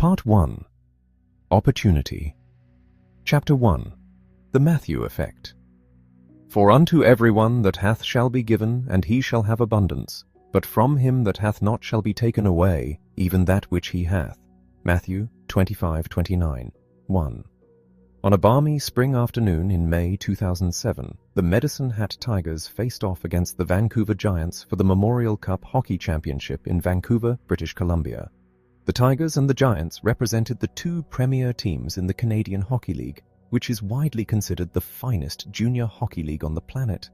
Part 1. Opportunity. Chapter 1. The Matthew Effect. For unto everyone that hath shall be given, and he shall have abundance. But from him that hath not shall be taken away, even that which he hath. Matthew 25:29. 1. On a balmy spring afternoon in May 2007, the Medicine Hat Tigers faced off against the Vancouver Giants for the Memorial Cup Hockey Championship in Vancouver, British Columbia. The Tigers and the Giants represented the two premier teams in the Canadian Hockey League, which is widely considered the finest junior hockey league on the planet.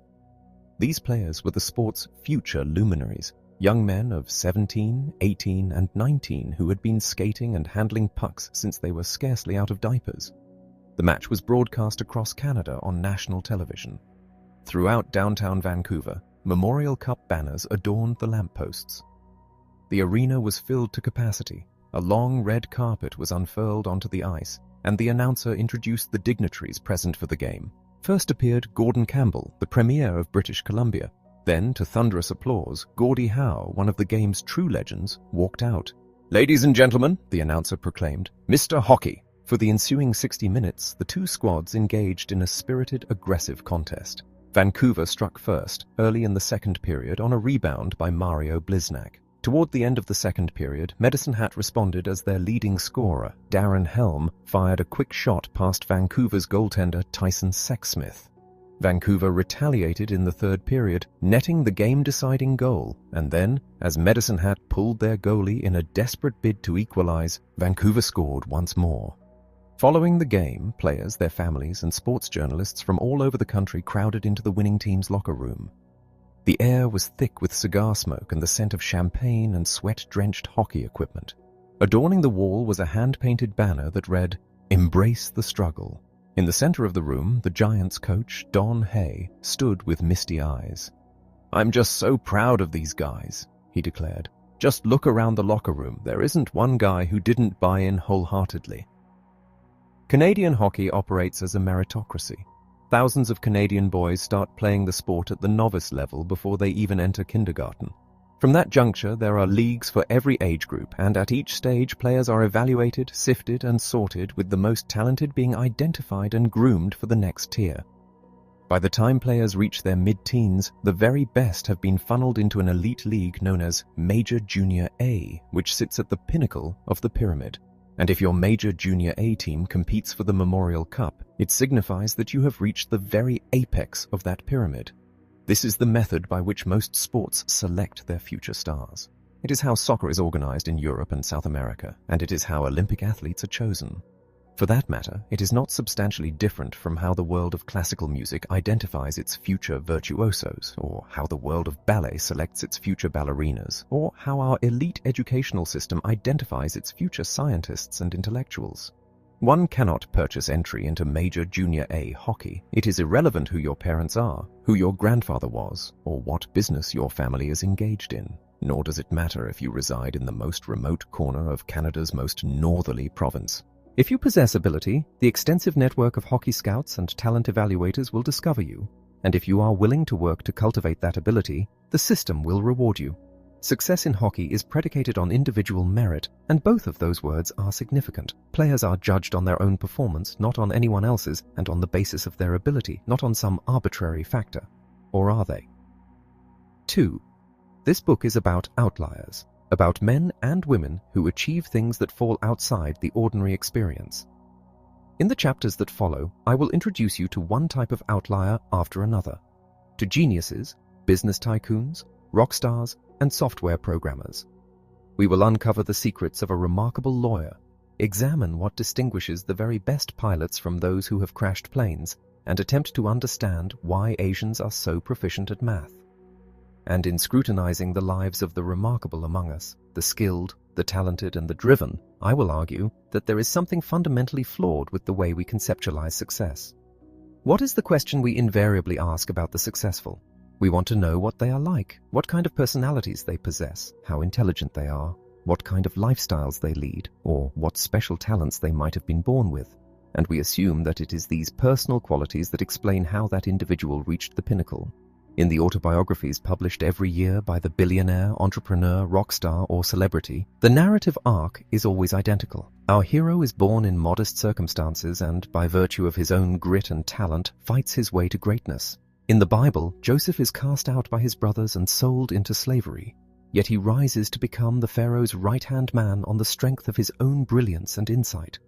These players were the sport's future luminaries, young men of 17, 18, and 19 who had been skating and handling pucks since they were scarcely out of diapers. The match was broadcast across Canada on national television. Throughout downtown Vancouver, Memorial Cup banners adorned the lampposts. The arena was filled to capacity, a long red carpet was unfurled onto the ice, and the announcer introduced the dignitaries present for the game. First appeared Gordon Campbell, the Premier of British Columbia. Then, to thunderous applause, Gordie Howe, one of the game's true legends, walked out. "Ladies and gentlemen," the announcer proclaimed, "Mr. Hockey." For the ensuing 60 minutes, the two squads engaged in a spirited, aggressive contest. Vancouver struck first, early in the second period, on a rebound by Mario Bliznak. Toward the end of the second period, Medicine Hat responded as their leading scorer, Darren Helm, fired a quick shot past Vancouver's goaltender Tyson Sexsmith. Vancouver retaliated in the third period, netting the game-deciding goal, and then, as Medicine Hat pulled their goalie in a desperate bid to equalize, Vancouver scored once more. Following the game, players, their families, and sports journalists from all over the country crowded into the winning team's locker room. The air was thick with cigar smoke and the scent of champagne and sweat-drenched hockey equipment. Adorning the wall was a hand-painted banner that read, "Embrace the struggle." In the center of the room, the Giants coach, Don Hay, stood with misty eyes. "I'm just so proud of these guys," he declared. "Just look around the locker room. There isn't one guy who didn't buy in wholeheartedly." Canadian hockey operates as a meritocracy. Thousands of Canadian boys start playing the sport at the novice level before they even enter kindergarten. From that juncture, there are leagues for every age group, and at each stage, players are evaluated, sifted, and sorted, with the most talented being identified and groomed for the next tier. By the time players reach their mid-teens, the very best have been funneled into an elite league known as Major Junior A, which sits at the pinnacle of the pyramid. And if your Major Junior A team competes for the Memorial Cup, it signifies that you have reached the very apex of that pyramid. This is the method by which most sports select their future stars. It is how soccer is organized in Europe and South America, and it is how Olympic athletes are chosen. For that matter, it is not substantially different from how the world of classical music identifies its future virtuosos, or how the world of ballet selects its future ballerinas, or how our elite educational system identifies its future scientists and intellectuals. One cannot purchase entry into Major Junior A hockey. It is irrelevant who your parents are, who your grandfather was, or what business your family is engaged in. Nor does it matter if you reside in the most remote corner of Canada's most northerly province. If you possess ability, the extensive network of hockey scouts and talent evaluators will discover you, and if you are willing to work to cultivate that ability, the system will reward you. Success in hockey is predicated on individual merit, and both of those words are significant. Players are judged on their own performance, not on anyone else's, and on the basis of their ability, not on some arbitrary factor. Or are they? 2. This book is about outliers. About men and women who achieve things that fall outside the ordinary experience. In the chapters that follow, I will introduce you to one type of outlier after another. To geniuses, business tycoons, rock stars, and software programmers. We will uncover the secrets of a remarkable lawyer, examine what distinguishes the very best pilots from those who have crashed planes, and attempt to understand why Asians are so proficient at math. And in scrutinizing the lives of the remarkable among us, the skilled, the talented, and the driven, I will argue that there is something fundamentally flawed with the way we conceptualize success. What is the question we invariably ask about the successful? We want to know what they are like, what kind of personalities they possess, how intelligent they are, what kind of lifestyles they lead, or what special talents they might have been born with. And we assume that it is these personal qualities that explain how that individual reached the pinnacle. In the autobiographies published every year by the billionaire, entrepreneur, rock star, or celebrity, the narrative arc is always identical. Our hero is born in modest circumstances and, by virtue of his own grit and talent, fights his way to greatness. In the Bible, Joseph is cast out by his brothers and sold into slavery. Yet he rises to become the Pharaoh's right-hand man on the strength of his own brilliance and insight.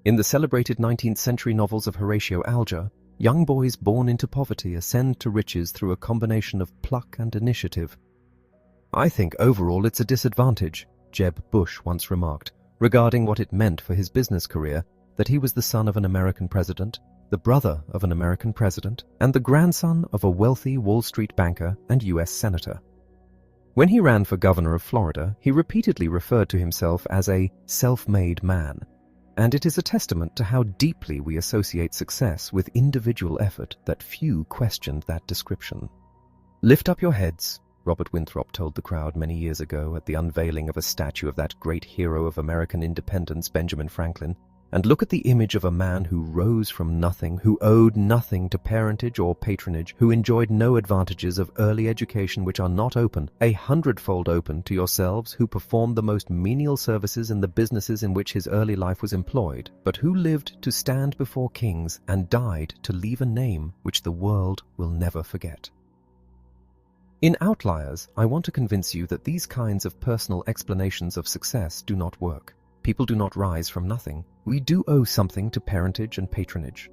In the celebrated 19th century novels of Horatio Alger, young boys born into poverty ascend to riches through a combination of pluck and initiative. "I think overall it's a disadvantage," Jeb Bush once remarked, regarding what it meant for his business career that he was the son of an American president, the brother of an American president, and the grandson of a wealthy Wall Street banker and U.S. senator. When he ran for governor of Florida, he repeatedly referred to himself as a self-made man, and it is a testament to how deeply we associate success with individual effort that few questioned that description. "Lift up your heads," Robert Winthrop told the crowd many years ago at the unveiling of a statue of that great hero of American independence, Benjamin Franklin, "and look at the image of a man who rose from nothing, who owed nothing to parentage or patronage, who enjoyed no advantages of early education which are not open, 100-fold open, to yourselves, who performed the most menial services in the businesses in which his early life was employed, but who lived to stand before kings and died to leave a name which the world will never forget." In Outliers, I want to convince you that these kinds of personal explanations of success do not work. People do not rise from nothing. We do owe something to parentage and patronage.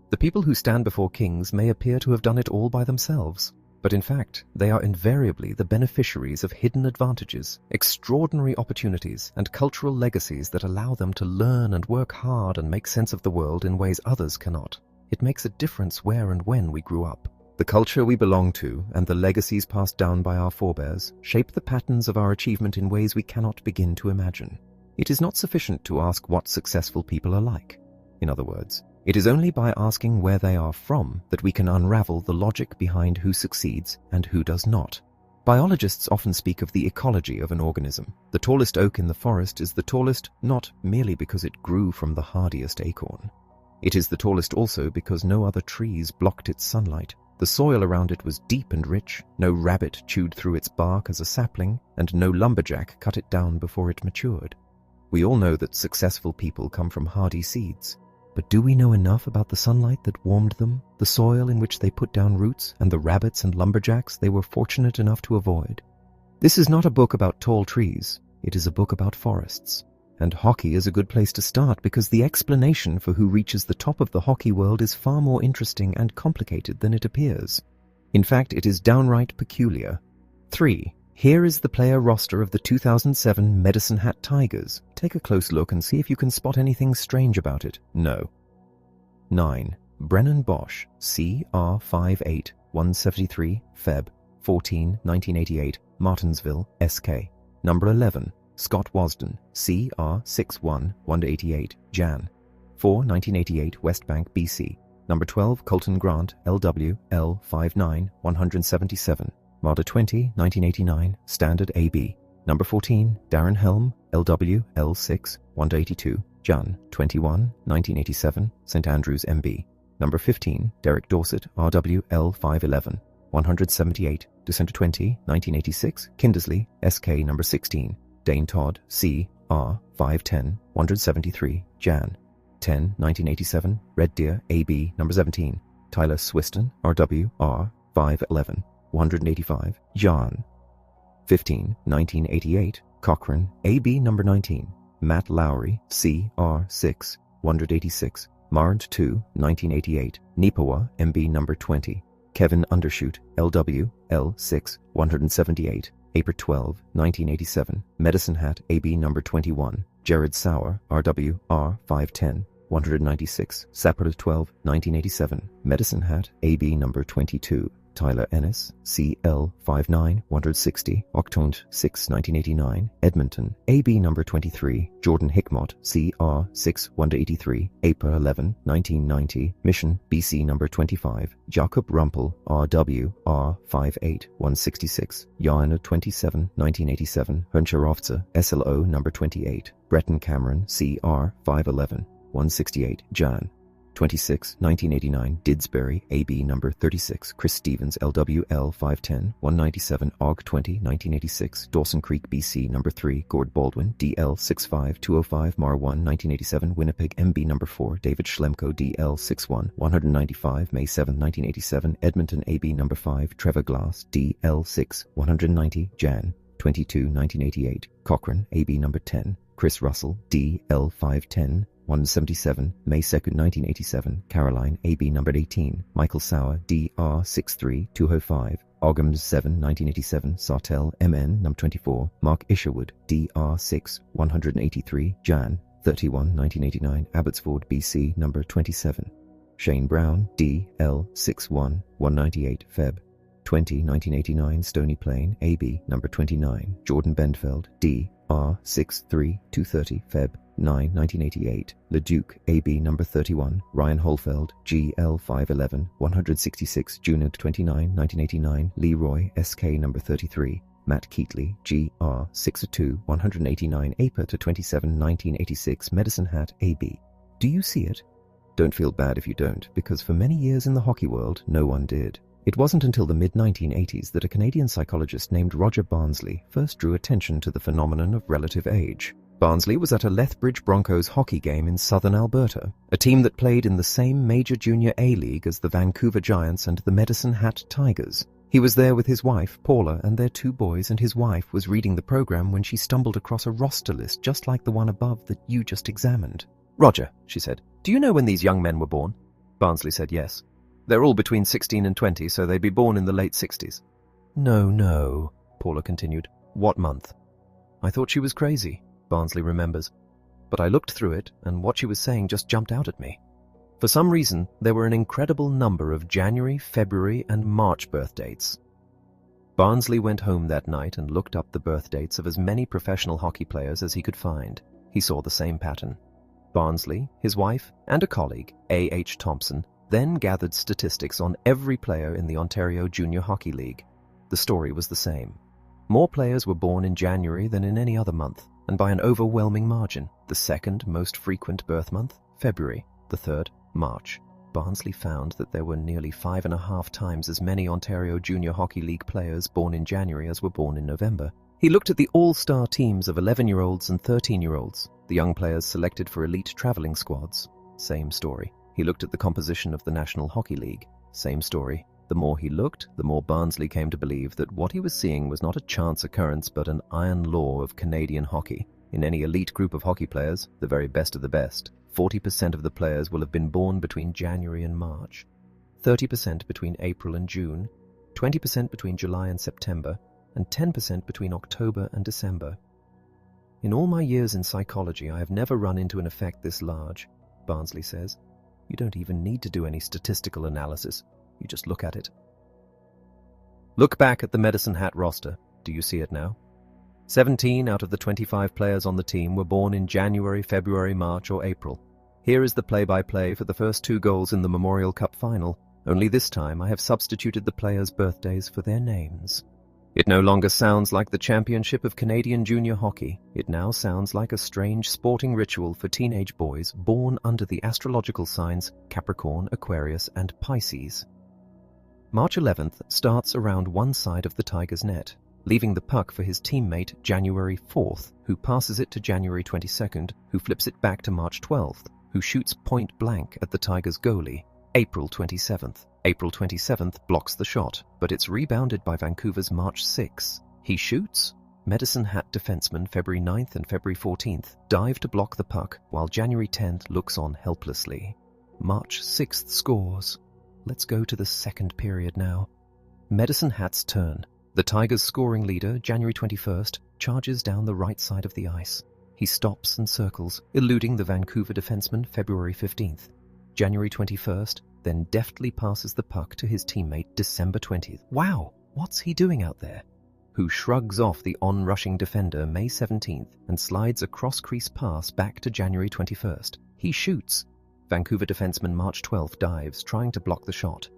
The people who stand before kings may appear to have done it all by themselves, but in fact, they are invariably the beneficiaries of hidden advantages, extraordinary opportunities, and cultural legacies that allow them to learn and work hard and make sense of the world in ways others cannot. It makes a difference where and when we grew up. The culture we belong to and the legacies passed down by our forebears shape the patterns of our achievement in ways we cannot begin to imagine. It is not sufficient to ask what successful people are like. In other words, it is only by asking where they are from that we can unravel the logic behind who succeeds and who does not. Biologists often speak of the ecology of an organism. The tallest oak in the forest is the tallest not merely because it grew from the hardiest acorn. It is the tallest also because no other trees blocked its sunlight. The soil around it was deep and rich, no rabbit chewed through its bark as a sapling, and no lumberjack cut it down before it matured. We all know that successful people come from hardy seeds, but do we know enough about the sunlight that warmed them, the soil in which they put down roots, and the rabbits and lumberjacks they were fortunate enough to avoid? This is not a book about tall trees, it is a book about forests. And hockey is a good place to start because the explanation for who reaches the top of the hockey world is far more interesting and complicated than it appears. In fact, it is downright peculiar. 3. Here is the player roster of the 2007 Medicine Hat Tigers. Take a close look and see if you can spot anything strange about it. No. 9. Brennan Bosch, CR58 173 Feb 14 1988, Martinsville, SK. Number 11. Scott Wasden, CR61 188 Jan 4 1988, West Bank, BC. Number 12. Colton Grant, LW L59 177 Marder 20, 1989, Standard AB. Number 14, Darren Helm, LW, L6, 182, Jan, 21, 1987, St. Andrews, MB. Number 15, Derek Dorset, RW, L511, 178, December 20, 1986, Kindersley, SK number 16. Dane Todd, C, R, 510, 173, Jan, 10, 1987, Red Deer, AB, number 17. Tyler Swiston, RW, R, 511. 185, Jan. 15, 1988, Cochrane, AB number 19. Matt Lowry, CR6, 186, Mard 2, 1988, Nipawa, MB number 20. Kevin Undershoot, LW, L6, 178, April 12, 1987, Medicine Hat, AB number 21. Jared Sauer, RW, R510, 196, Sapper 12, 1987, Medicine Hat, AB number 22. Tyler Ennis, CL59 160, October 6, 1989, Edmonton, AB number 23, Jordan Hickmott, CR6 183, April 11, 1990, Mission, BC number 25, Jakob Rumpel, RW, R58 166, Joanna 27, 1987, Höncherovce, SLO number 28, Breton Cameron, CR511, 168, Jan. 26, 1989, Didsbury, AB number 36, Chris Stevens, LWL 510, 197, OG 20, 1986, Dawson Creek, BC number 3, Gord Baldwin, DL 65205, Mar 1, 1987, Winnipeg, MB number 4, David Schlemko, DL 61, 195, May 7, 1987, Edmonton, AB number 5, Trevor Glass, DL 6, 190, Jan 22, 1988, Cochrane, AB number 10, Chris Russell, DL 510, 177, May 2nd, 1987, Caroline, AB number 18, Michael Sauer, DR 63205, Ogham 7, 1987, Sartell, MN, number 24, Mark Isherwood, DR 6, 183, Jan 31, 1989, Abbotsford, BC, number 27, Shane Brown, DL 61, 198, Feb. 20, 1989, Stony Plain, AB, number 29, Jordan Benfeld, DR 63230, Feb. 9, 1988, Leduc, AB number 31, Ryan Holfeld, GL 511, 166, June 29, 1989, Leroy, SK number 33, Matt Keatley, GR 62, 189, April to 27, 1986, Medicine Hat, AB. Do you see it? Don't feel bad if you don't, because for many years in the hockey world, no one did. It wasn't until the mid-1980s that a Canadian psychologist named Roger Barnsley first drew attention to the phenomenon of relative age. Barnsley was at a Lethbridge Broncos hockey game in southern Alberta, a team that played in the same major junior A-league as the Vancouver Giants and the Medicine Hat Tigers. He was there with his wife, Paula, and their 2 boys, and his wife was reading the program when she stumbled across a roster list just like the one above that you just examined. "Roger," she said, "do you know when these young men were born?" Barnsley said yes. "They're all between 16 and 20, so they'd be born in the late 60s. No, Paula continued. "What month?" I thought she was crazy, Barnsley remembers. But I looked through it, and what she was saying just jumped out at me. For some reason, there were an incredible number of January, February, and March birth dates. Barnsley went home that night and looked up the birth dates of as many professional hockey players as he could find. He saw the same pattern. Barnsley, his wife, and a colleague, A.H. Thompson, then gathered statistics on every player in the Ontario Junior Hockey League. The story was the same. More players were born in January than in any other month, and by an overwhelming margin. The second most frequent birth month, February. The third, March. Barnsley found that there were nearly 5.5 times as many Ontario Junior Hockey League players born in January as were born in November. He looked at the all-star teams of 11-year-olds and 13-year-olds, the young players selected for elite traveling squads. Same story. He looked at the composition of the National Hockey League. Same story. The more he looked, the more Barnsley came to believe that what he was seeing was not a chance occurrence but an iron law of Canadian hockey. In any elite group of hockey players, the very best of the best, 40% of the players will have been born between January and March, 30% between April and June, 20% between July and September, and 10% between October and December. In all my years in psychology, I have never run into an effect this large, Barnsley says. You don't even need to do any statistical analysis. You just look at it. Look back at the Medicine Hat roster. Do you see it now? 17 out of the 25 players on the team were born in January, February, March, or April. Here is the play-by-play for the first 2 goals in the Memorial Cup final. Only this time I have substituted the players' birthdays for their names. It no longer sounds like the championship of Canadian junior hockey. It now sounds like a strange sporting ritual for teenage boys born under the astrological signs Capricorn, Aquarius, and Pisces. March 11th starts around one side of the Tigers' net, leaving the puck for his teammate January 4th, who passes it to January 22nd, who flips it back to March 12th, who shoots point blank at the Tigers' goalie, April 27th. April 27th blocks the shot, but it's rebounded by Vancouver's March 6th. He shoots. Medicine Hat defenseman February 9th and February 14th dive to block the puck, while January 10th looks on helplessly. March 6th scores. Let's go to the second period now. Medicine Hat's turn. The Tigers' scoring leader, January 21st, charges down the right side of the ice. He stops and circles, eluding the Vancouver defenseman February 15th. January 21st then deftly passes the puck to his teammate December 20th. Wow, what's he doing out there? Who shrugs off the on-rushing defender May 17th and slides a cross-crease pass back to January 21st. He shoots. Vancouver defenseman March 12th dives, trying to block the shot.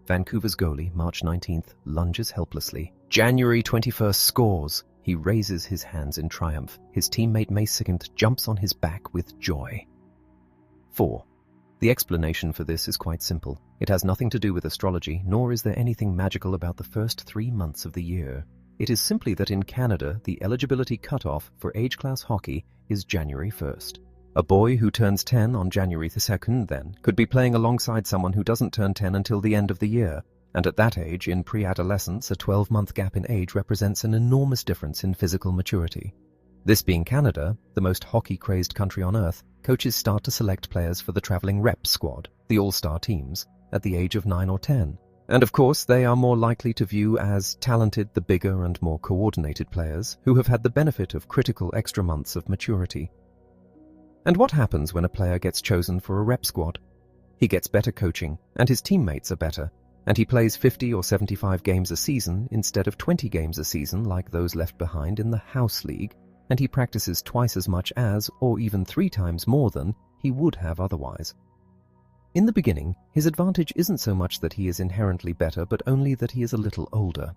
Vancouver's goalie, March 19th, lunges helplessly. January 21st scores. He raises his hands in triumph. His teammate May 2nd jumps on his back with joy. 4. The explanation for this is quite simple. It has nothing to do with astrology, nor is there anything magical about the first 3 months of the year. It is simply that in Canada, the eligibility cutoff for age class hockey is January 1st. A boy who turns 10 on January 2nd, then, could be playing alongside someone who doesn't turn 10 until the end of the year. And at that age, in pre-adolescence, a 12-month gap in age represents an enormous difference in physical maturity. This being Canada, the most hockey-crazed country on earth, coaches start to select players for the traveling rep squad, the all-star teams, at the age of 9 or 10. And of course, they are more likely to view as talented the bigger and more coordinated players who have had the benefit of critical extra months of maturity. And what happens when a player gets chosen for a rep squad? He gets better coaching, and his teammates are better, and he plays 50 or 75 games a season instead of 20 games a season like those left behind in the house league, and he practices twice as much as, or even 3 times more than, he would have otherwise. In the beginning, his advantage isn't so much that he is inherently better, but only that he is a little older.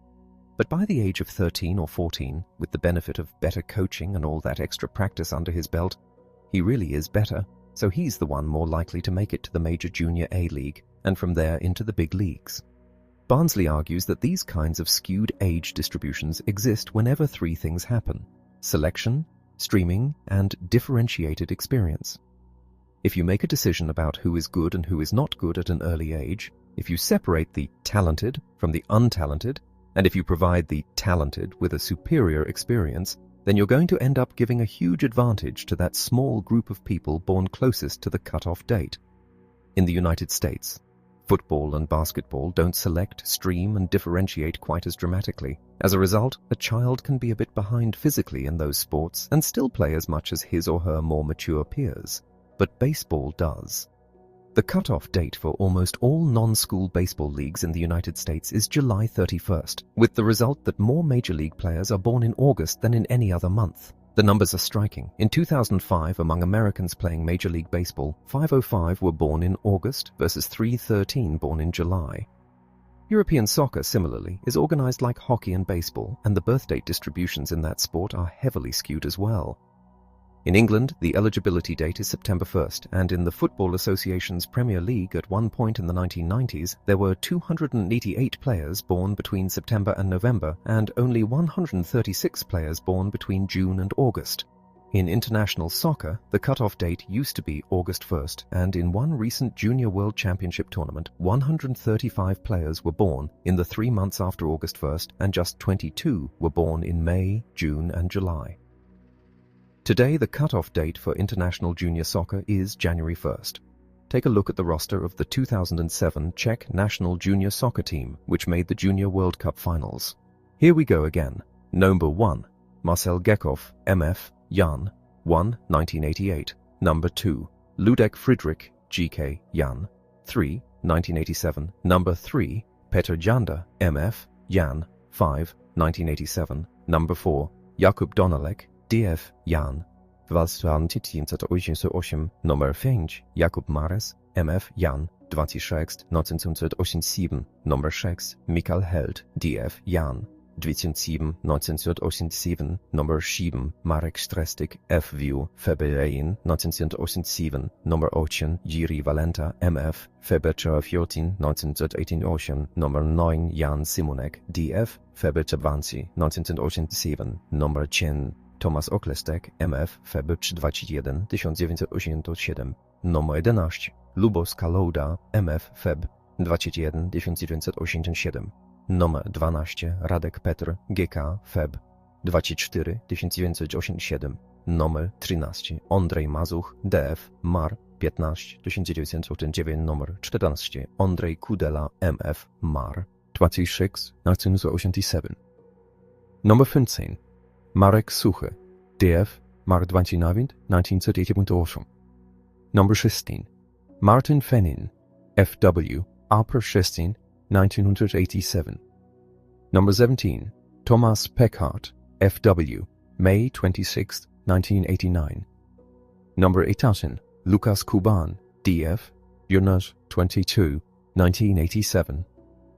But by the age of 13 or 14, with the benefit of better coaching and all that extra practice under his belt, he really is better, so he's the one more likely to make it to the major junior A league, and from there into the big leagues. Barnsley argues that these kinds of skewed age distributions exist whenever 3 things happen: selection, streaming, and differentiated experience. If you make a decision about who is good and who is not good at an early age, if you separate the talented from the untalented, and if you provide the talented with a superior experience, then you're going to end up giving a huge advantage to that small group of people born closest to the cutoff date. In the United States, football and basketball don't select, stream, and differentiate quite as dramatically. As a result, a child can be a bit behind physically in those sports and still play as much as his or her more mature peers. But baseball does. The cutoff date for almost all non-school baseball leagues in the United States is July 31st, with the result that more Major League players are born in August than in any other month. The numbers are striking. In 2005, among Americans playing Major League Baseball, 505 were born in August versus 313 born in July. European soccer, similarly, is organized like hockey and baseball, and the birth date distributions in that sport are heavily skewed as well. In England, the eligibility date is September 1st, and in the Football Association's Premier League at one point in the 1990s, there were 288 players born between September and November, and only 136 players born between June and August. In international soccer, the cutoff date used to be August 1st, and in one recent Junior World Championship tournament, 135 players were born in the 3 months after August 1st, and just 22 were born in May, June, and July. Today, the cutoff date for international junior soccer is January 1st. Take a look at the roster of the 2007 Czech national junior soccer team, which made the Junior World Cup finals. Here we go again. Number 1, Marcel Gekhoff, MF, Jan, 1, 1988. Number 2, Ludek Friedrich, GK, Jan, 3, 1987. Number 3, Petr Janda, MF, Jan, 5, 1987. Number 4, Jakub Donalek, DF, Jan, 1988. Nummer 5, Jakub Mares, MF, Jan, 26, 1987. Nummer 6, Michael Held, DF, Jan, 2007, 1987. Nummer 7, Marek Strestik, FW, Februar 1987. Nummer 8, Jiří Valenta, MF, Februar 14, 1988. Nummer 9, Jan Simonek, DF, Februar 20, 1987. Nummer 10, Tomasz Oklestek, MF, Februar 21, 1987. Numer 11, Lubos Kalouda, MF, Feb, 21, 1987. Numer 12, Radek Petr, GK, Feb, 24, 1987. Numer 13, Ondrej Mazuch, DF, Mar, 15, 1989. Numer 14, Ondrej Kudela, MF, Mar, 26, 1987. Numer 15, Marek Suchy, DF, Mar 29, 1988. Number 16, Martin Fenin, FW, April 16, 1987. Number 17, Thomas Peckhardt, FW, May 26, 1989. Number 18, Lukas Kuban, DF, Jonas 22, 1987.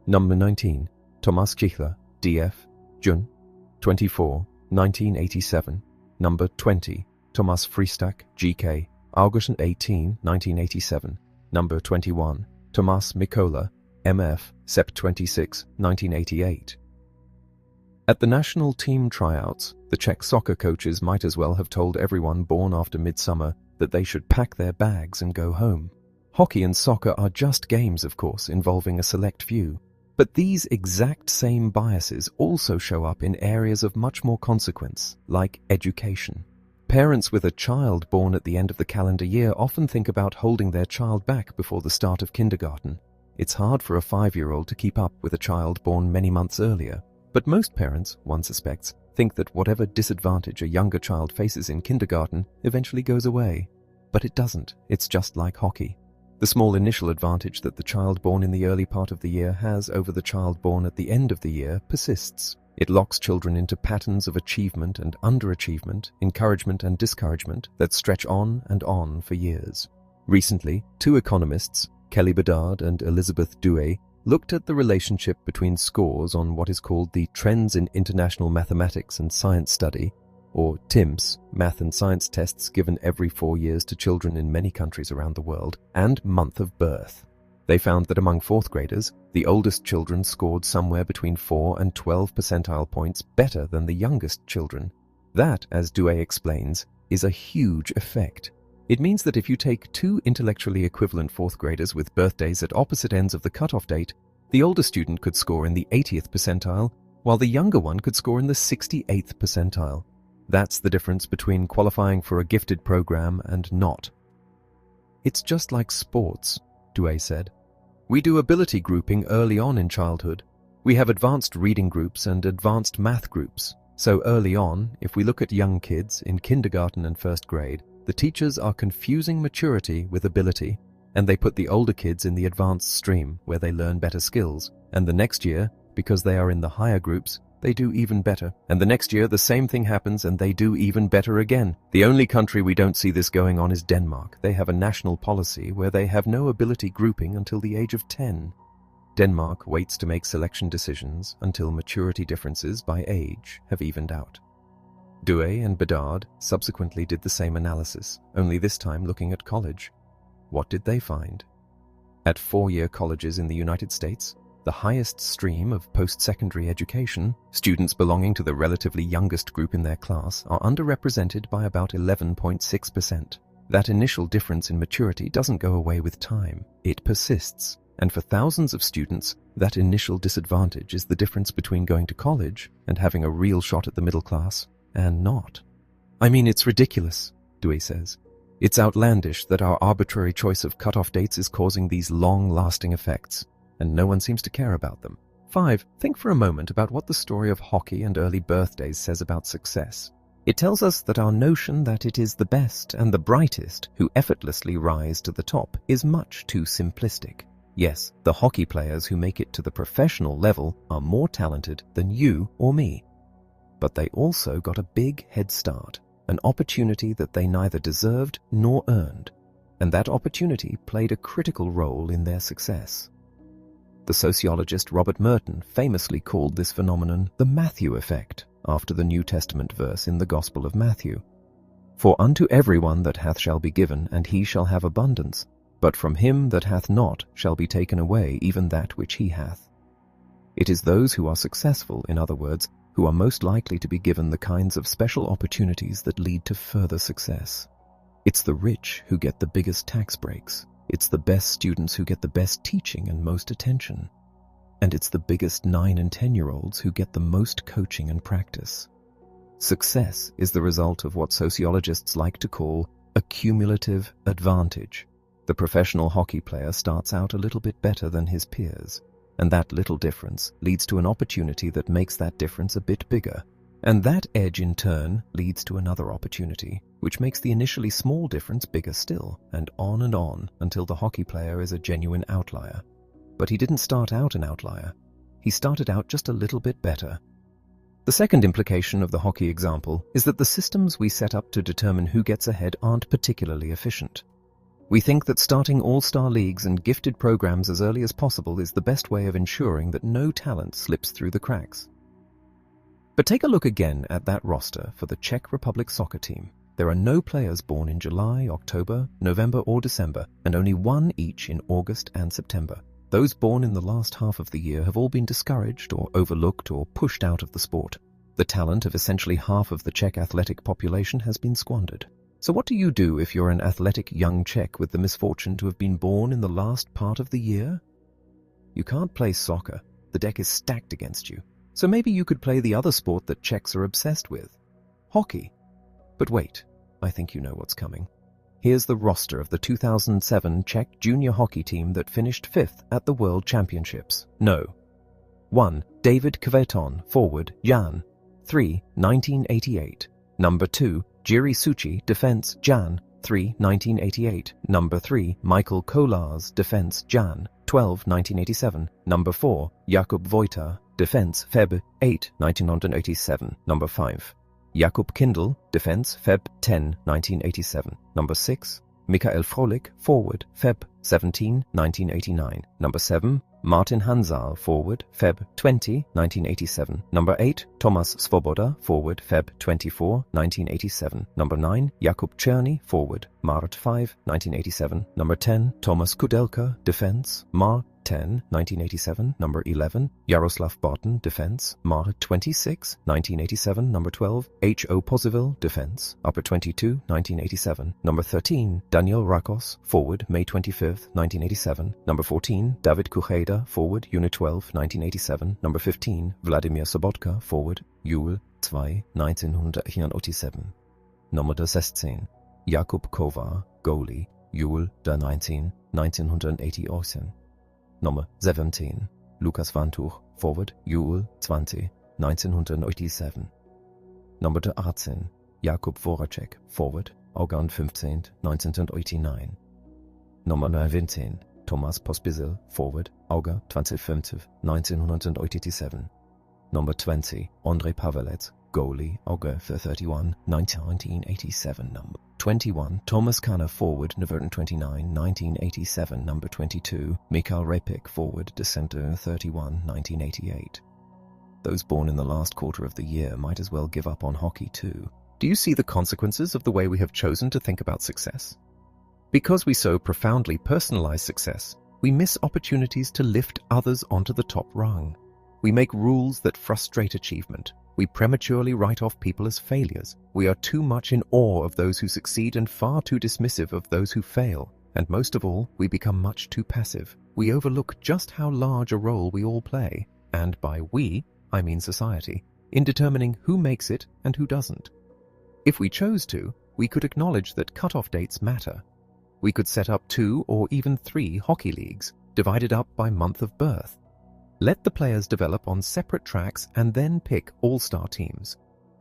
Number 19, Thomas Kichler, DF, June 24, 1987. Number 20, Thomas Friestak, GK, August 18, 1987. number 21, Tomas Mikola, MF, Sept 26, 1988. At the national team tryouts, the Czech soccer coaches might as well have told everyone born after midsummer that they should pack their bags and go home. Hockey and soccer are just games, of course, involving a select few. But these exact same biases also show up in areas of much more consequence, like education. Parents with a child born at the end of the calendar year often think about holding their child back before the start of kindergarten. It's hard for a 5-year-old to keep up with a child born many months earlier. But most parents, one suspects, think that whatever disadvantage a younger child faces in kindergarten eventually goes away. But it doesn't. It's just like hockey. The small initial advantage that the child born in the early part of the year has over the child born at the end of the year persists. It locks children into patterns of achievement and underachievement, encouragement and discouragement that stretch on and on for years. Recently, 2 economists, Kelly Bedard and Elizabeth Douay, looked at the relationship between scores on what is called the Trends in International Mathematics and Science Study, or TIMSS, math and science tests given every 4 years to children in many countries around the world, and month of birth. They found that among 4th graders, the oldest children scored somewhere between 4 and 12 percentile points better than the youngest children. That, as Douay explains, is a huge effect. It means that if you take 2 intellectually equivalent 4th graders with birthdays at opposite ends of the cutoff date, the older student could score in the 80th percentile, while the younger one could score in the 68th percentile. That's the difference between qualifying for a gifted program and not. It's just like sports, Douay said. We do ability grouping early on in childhood. We have advanced reading groups and advanced math groups. So early on, if we look at young kids in kindergarten and 1st grade, the teachers are confusing maturity with ability, and they put the older kids in the advanced stream where they learn better skills. And the next year, because they are in the higher groups, they do even better. And the next year, the same thing happens and they do even better again. The only country we don't see this going on is Denmark. They have a national policy where they have no ability grouping until the age of 10. Denmark waits to make selection decisions until maturity differences by age have evened out. Douay and Bedard subsequently did the same analysis, only this time looking at college. What did they find? At 4-year colleges in the United States, the highest stream of post-secondary education, students belonging to the relatively youngest group in their class are underrepresented by about 11.6%. That initial difference in maturity doesn't go away with time. It persists. And for thousands of students, that initial disadvantage is the difference between going to college and having a real shot at the middle class and not. I mean, it's ridiculous, Douay says. It's outlandish that our arbitrary choice of cutoff dates is causing these long-lasting effects, and no one seems to care about them. 5. Think for a moment about what the story of hockey and early birthdays says about success. It tells us that our notion that it is the best and the brightest who effortlessly rise to the top is much too simplistic. Yes, the hockey players who make it to the professional level are more talented than you or me. But they also got a big head start, an opportunity that they neither deserved nor earned, and that opportunity played a critical role in their success. The sociologist Robert Merton famously called this phenomenon the Matthew effect, after the New Testament verse in the Gospel of Matthew. For unto everyone that hath shall be given, and he shall have abundance, but from him that hath not shall be taken away even that which he hath. It is those who are successful, in other words, who are most likely to be given the kinds of special opportunities that lead to further success. It's the rich who get the biggest tax breaks. It's the best students who get the best teaching and most attention. And it's the biggest 9 and 10-year-olds who get the most coaching and practice. Success is the result of what sociologists like to call a cumulative advantage. The professional hockey player starts out a little bit better than his peers, and that little difference leads to an opportunity that makes that difference a bit bigger. And that edge in turn leads to another opportunity, which makes the initially small difference bigger still, and on until the hockey player is a genuine outlier. But he didn't start out an outlier. He started out just a little bit better. The second implication of the hockey example is that the systems we set up to determine who gets ahead aren't particularly efficient. We think that starting all-star leagues and gifted programs as early as possible is the best way of ensuring that no talent slips through the cracks. But take a look again at that roster for the Czech Republic soccer team. There are no players born in July, October, November or December, and only one each in August and September. Those born in the last half of the year have all been discouraged or overlooked or pushed out of the sport. The talent of essentially half of the Czech athletic population has been squandered. So what do you do if you're an athletic young Czech with the misfortune to have been born in the last part of the year? You can't play soccer. The deck is stacked against you. So maybe you could play the other sport that Czechs are obsessed with. Hockey. But wait, I think you know what's coming. Here's the roster of the 2007 Czech junior hockey team that finished 5th at the World Championships. No. 1. David Kveton, forward, Jan. 3. 1988. Number 2. Jiri Suchi, defense, Jan. 3. 1988. Number 3. Michael Kolars, defense, Jan. 12. 1987. Number 4. Jakub Wojta, defense, Feb. 8. 1987. Number 5. Jakub Kindl, defense, Feb. 10. 1987. Number 6. Michael Frolik, forward, Feb. 17. 1989. Number 7. Martin Hansal, forward, Feb. 20. 1987. Number 8. Tomas Svoboda, forward, Feb. 24. 1987. Number 9. Jakub Czerny, forward, Mart 5. 1987. Number 10. Tomas Kudelka, defense, Mar 10. 1987. Number 11. Jaroslav Barton, defense, Mar 26. 1987. Number 12. H.O. Pozivil, defense, upper 22. 1987. Number 13. Daniel Rakos, forward, May 25th, 1987. Number 14. David Kucheda, forward, Unit 12, 1987. Number 15. Vladimir Sobotka, forward, Jul 2, 1987. Nummer 16. Jakub Kovar, goalie, Jul 19, 1988. Nummer 17. Lukas Vantuch, forward, Jul 20, 1987. Nummer 18. Jakub Voracek, forward, August 15, 1989. Nummer 19. Thomas Pospisil, forward, August 25, 1987. Number 20. Andrei Pavelec, goalie, August 31, 1987. Number 21. Thomas Kanner, forward, November 29, 1987. Number 22. Mikhail Repik, forward, December 31, 1988. Those born in the last quarter of the year might as well give up on hockey too. Do you see the consequences of the way we have chosen to think about success? Because we so profoundly personalize success, we miss opportunities to lift others onto the top rung. We make rules that frustrate achievement. We prematurely write off people as failures. We are too much in awe of those who succeed and far too dismissive of those who fail. And most of all, we become much too passive. We overlook just how large a role we all play, and by we, I mean society, in determining who makes it and who doesn't. If we chose to, we could acknowledge that cutoff dates matter. We could set up 2 or even 3 hockey leagues, divided up by month of birth. Let the players develop on separate tracks and then pick all-star teams.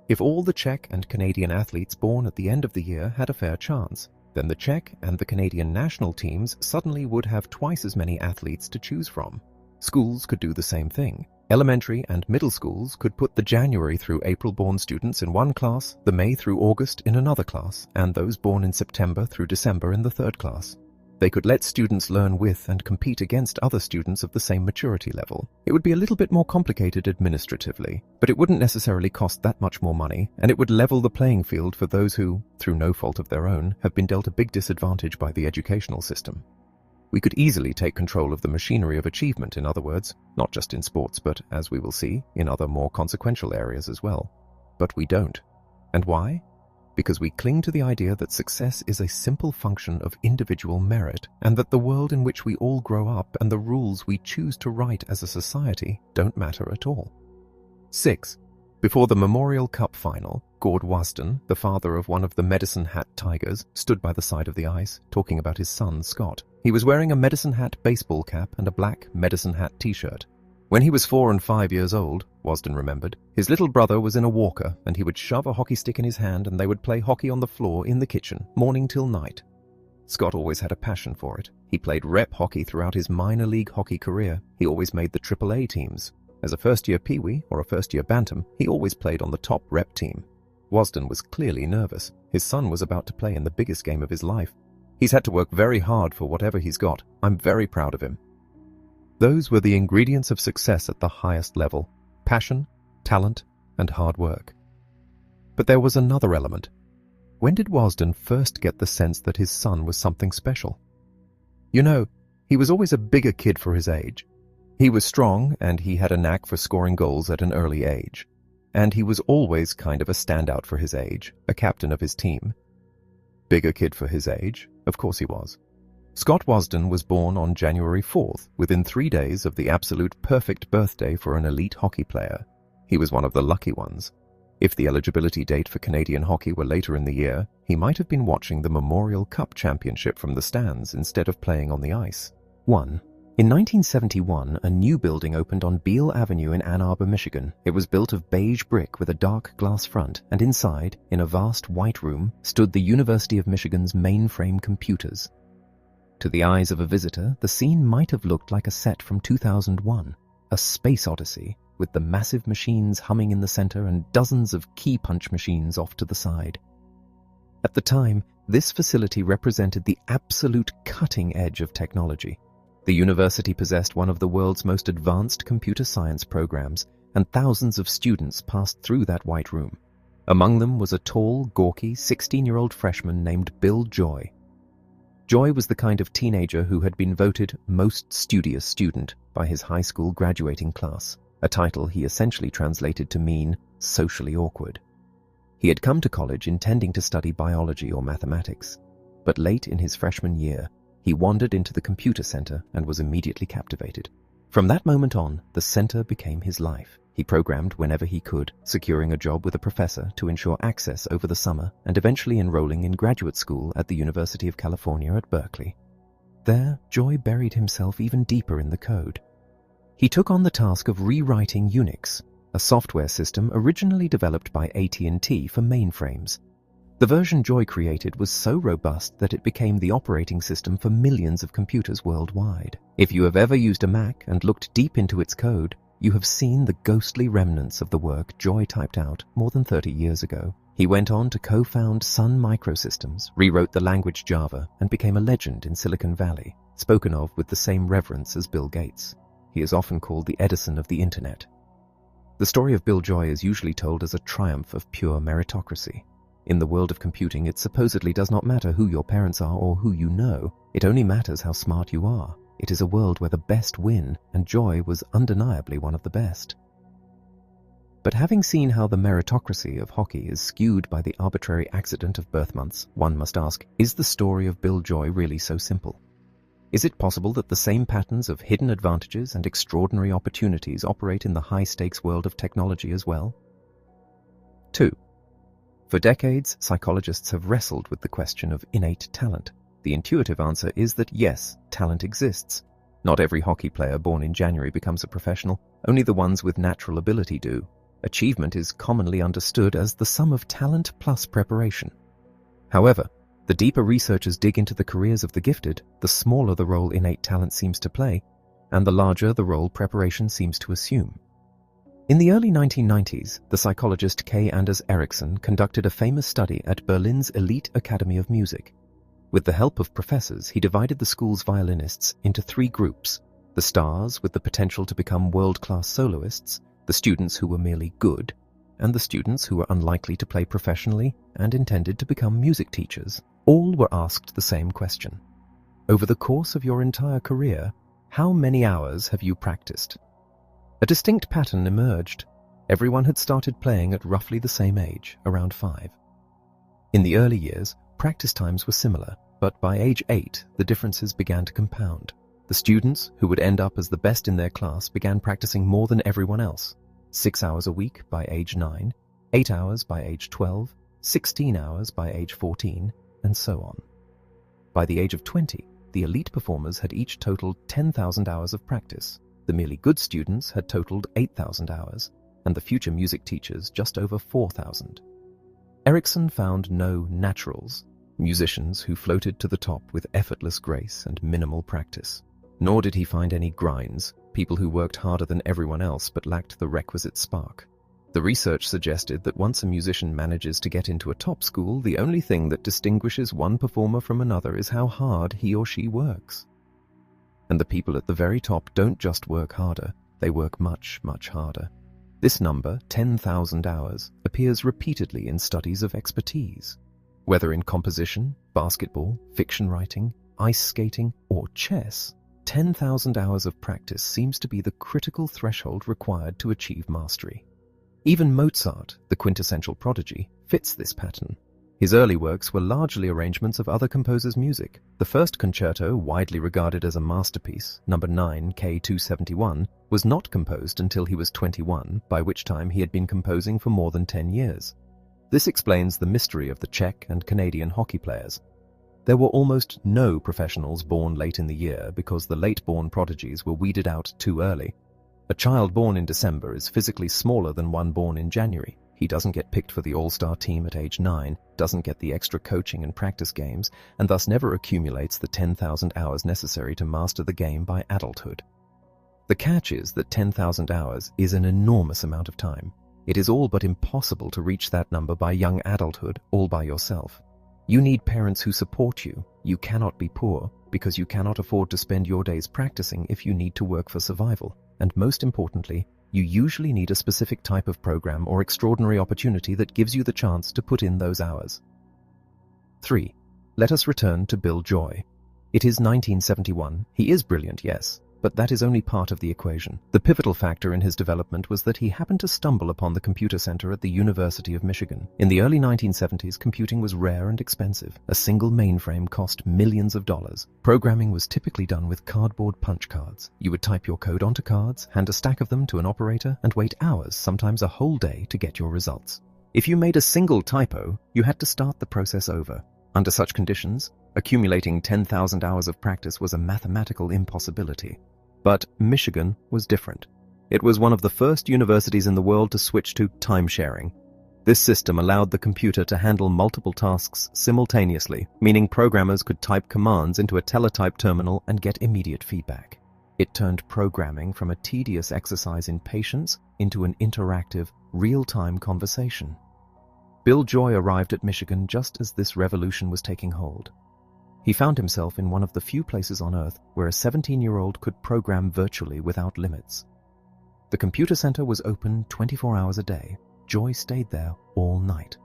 If all the Czech and Canadian athletes born at the end of the year had a fair chance, then the Czech and the Canadian national teams suddenly would have twice as many athletes to choose from. Schools could do the same thing. Elementary and middle schools could put the January through April-born students in one class, the May through August in another class, and those born in September through December in the third class. They could let students learn with and compete against other students of the same maturity level. It would be a little bit more complicated administratively, but it wouldn't necessarily cost that much more money, and it would level the playing field for those who, through no fault of their own, have been dealt a big disadvantage by the educational system. We could easily take control of the machinery of achievement, in other words, not just in sports, but, as we will see, in other more consequential areas as well. But we don't. And why? Because we cling to the idea that success is a simple function of individual merit, and that the world in which we all grow up and the rules we choose to write as a society don't matter at all. 6. Before the Memorial Cup final, Gord Wasden, the father of one of the Medicine Hat Tigers, stood by the side of the ice, talking about his son, Scott. He was wearing a Medicine Hat baseball cap and a black Medicine Hat t-shirt. When he was 4 and 5 years old, Wasden remembered, his little brother was in a walker and he would shove a hockey stick in his hand and they would play hockey on the floor in the kitchen, morning till night. Scott always had a passion for it. He played rep hockey throughout his minor league hockey career. He always made the AAA teams. As a first-year peewee or a first-year bantam, he always played on the top rep team. Wasden was clearly nervous. His son was about to play in the biggest game of his life. He's had to work very hard for whatever he's got. I'm very proud of him. Those were the ingredients of success at the highest level: passion, talent, and hard work. But there was another element. When did Wasden first get the sense that his son was something special? You know, he was always a bigger kid for his age. He was strong, and he had a knack for scoring goals at an early age. And he was always kind of a standout for his age, a captain of his team. Bigger kid for his age? Of course he was. Scott Wasden was born on January 4th, within 3 days of the absolute perfect birthday for an elite hockey player. He was one of the lucky ones. If the eligibility date for Canadian hockey were later in the year, he might have been watching the Memorial Cup Championship from the stands instead of playing on the ice. 1. In 1971, a new building opened on Beale Avenue in Ann Arbor, Michigan. It was built of beige brick with a dark glass front, and inside, in a vast white room, stood the University of Michigan's mainframe computers. To the eyes of a visitor, the scene might have looked like a set from 2001, a space odyssey, with the massive machines humming in the center and dozens of key punch machines off to the side. At the time, this facility represented the absolute cutting edge of technology. The university possessed one of the world's most advanced computer science programs, and thousands of students passed through that white room. Among them was a tall, gawky 16-year-old freshman named Bill Joy. Joy was the kind of teenager who had been voted most studious student by his high school graduating class, a title he essentially translated to mean socially awkward. He had come to college intending to study biology or mathematics, but late in his freshman year, he wandered into the computer center and was immediately captivated. From that moment on, the center became his life. He programmed whenever he could, securing a job with a professor to ensure access over the summer and eventually enrolling in graduate school at the University of California at Berkeley. There, Joy buried himself even deeper in the code. He took on the task of rewriting Unix, a software system originally developed by AT&T for mainframes. The version Joy created was so robust that it became the operating system for millions of computers worldwide. If you have ever used a Mac and looked deep into its code, you have seen the ghostly remnants of the work Joy typed out more than 30 years ago. He went on to co-found Sun Microsystems, rewrote the language Java, and became a legend in Silicon Valley, spoken of with the same reverence as Bill Gates. He is often called the Edison of the Internet. The story of Bill Joy is usually told as a triumph of pure meritocracy. In the world of computing, it supposedly does not matter who your parents are or who you know. It only matters how smart you are. It is a world where the best win, and Joy was undeniably one of the best. But having seen how the meritocracy of hockey is skewed by the arbitrary accident of birth months, one must ask, is the story of Bill Joy really so simple? Is it possible that the same patterns of hidden advantages and extraordinary opportunities operate in the high-stakes world of technology as well? 2. For decades, psychologists have wrestled with the question of innate talent. The intuitive answer is that yes, talent exists. Not every hockey player born in January becomes a professional, only the ones with natural ability do. Achievement is commonly understood as the sum of talent plus preparation. However, the deeper researchers dig into the careers of the gifted, the smaller the role innate talent seems to play, and the larger the role preparation seems to assume. In the early 1990s, the psychologist K. Anders Ericsson conducted a famous study at Berlin's elite Academy of Music. With the help of professors, he divided the school's violinists into 3 groups: the stars with the potential to become world-class soloists, the students who were merely good, and the students who were unlikely to play professionally and intended to become music teachers. All were asked the same question. Over the course of your entire career, how many hours have you practiced? A distinct pattern emerged. Everyone had started playing at roughly the same age, around 5. In the early years, practice times were similar, but by age 8, the differences began to compound. The students, who would end up as the best in their class, began practicing more than everyone else. 6 hours a week by age 9, 8 hours by age 12, 16 hours by age 14, and so on. By the age of 20, the elite performers had each totaled 10,000 hours of practice. The merely good students had totaled 8,000 hours, and the future music teachers just over 4,000. Ericsson found no naturals, musicians who floated to the top with effortless grace and minimal practice. Nor did he find any grinds, people who worked harder than everyone else but lacked the requisite spark. The research suggested that once a musician manages to get into a top school, the only thing that distinguishes one performer from another is how hard he or she works. And the people at the very top don't just work harder, they work much, much harder. This number, 10,000 hours, appears repeatedly in studies of expertise. Whether in composition, basketball, fiction writing, ice skating, or chess, 10,000 hours of practice seems to be the critical threshold required to achieve mastery. Even Mozart, the quintessential prodigy, fits this pattern. His early works were largely arrangements of other composers' music. The first concerto, widely regarded as a masterpiece, No. 9 K271, was not composed until he was 21, by which time he had been composing for more than 10 years. This explains the mystery of the Czech and Canadian hockey players. There were almost no professionals born late in the year because the late-born prodigies were weeded out too early. A child born in December is physically smaller than one born in January. He doesn't get picked for the all-star team at age 9, doesn't get the extra coaching and practice games, and thus never accumulates the 10,000 hours necessary to master the game by adulthood. The catch is that 10,000 hours is an enormous amount of time. It is all but impossible to reach that number by young adulthood all by yourself. You need parents who support you. You cannot be poor because you cannot afford to spend your days practicing if you need to work for survival. And most importantly, you usually need a specific type of program or extraordinary opportunity that gives you the chance to put in those hours. 3. Let us return to Bill Joy. It is 1971. He is brilliant, yes, but that is only part of the equation. The pivotal factor in his development was that he happened to stumble upon the computer center at the University of Michigan. In the early 1970s, computing was rare and expensive. A single mainframe cost millions of dollars. Programming was typically done with cardboard punch cards. You would type your code onto cards, hand a stack of them to an operator, and wait hours, sometimes a whole day, to get your results. If you made a single typo, you had to start the process over. Under such conditions, accumulating 10,000 hours of practice was a mathematical impossibility. But Michigan was different. It was one of the first universities in the world to switch to time sharing. This system allowed the computer to handle multiple tasks simultaneously, meaning programmers could type commands into a teletype terminal and get immediate feedback. It turned programming from a tedious exercise in patience into an interactive, real-time conversation. Bill Joy arrived at Michigan just as this revolution was taking hold. He found himself in one of the few places on Earth where a 17-year-old could program virtually without limits. The computer center was open 24 hours a day. Joy stayed there all night,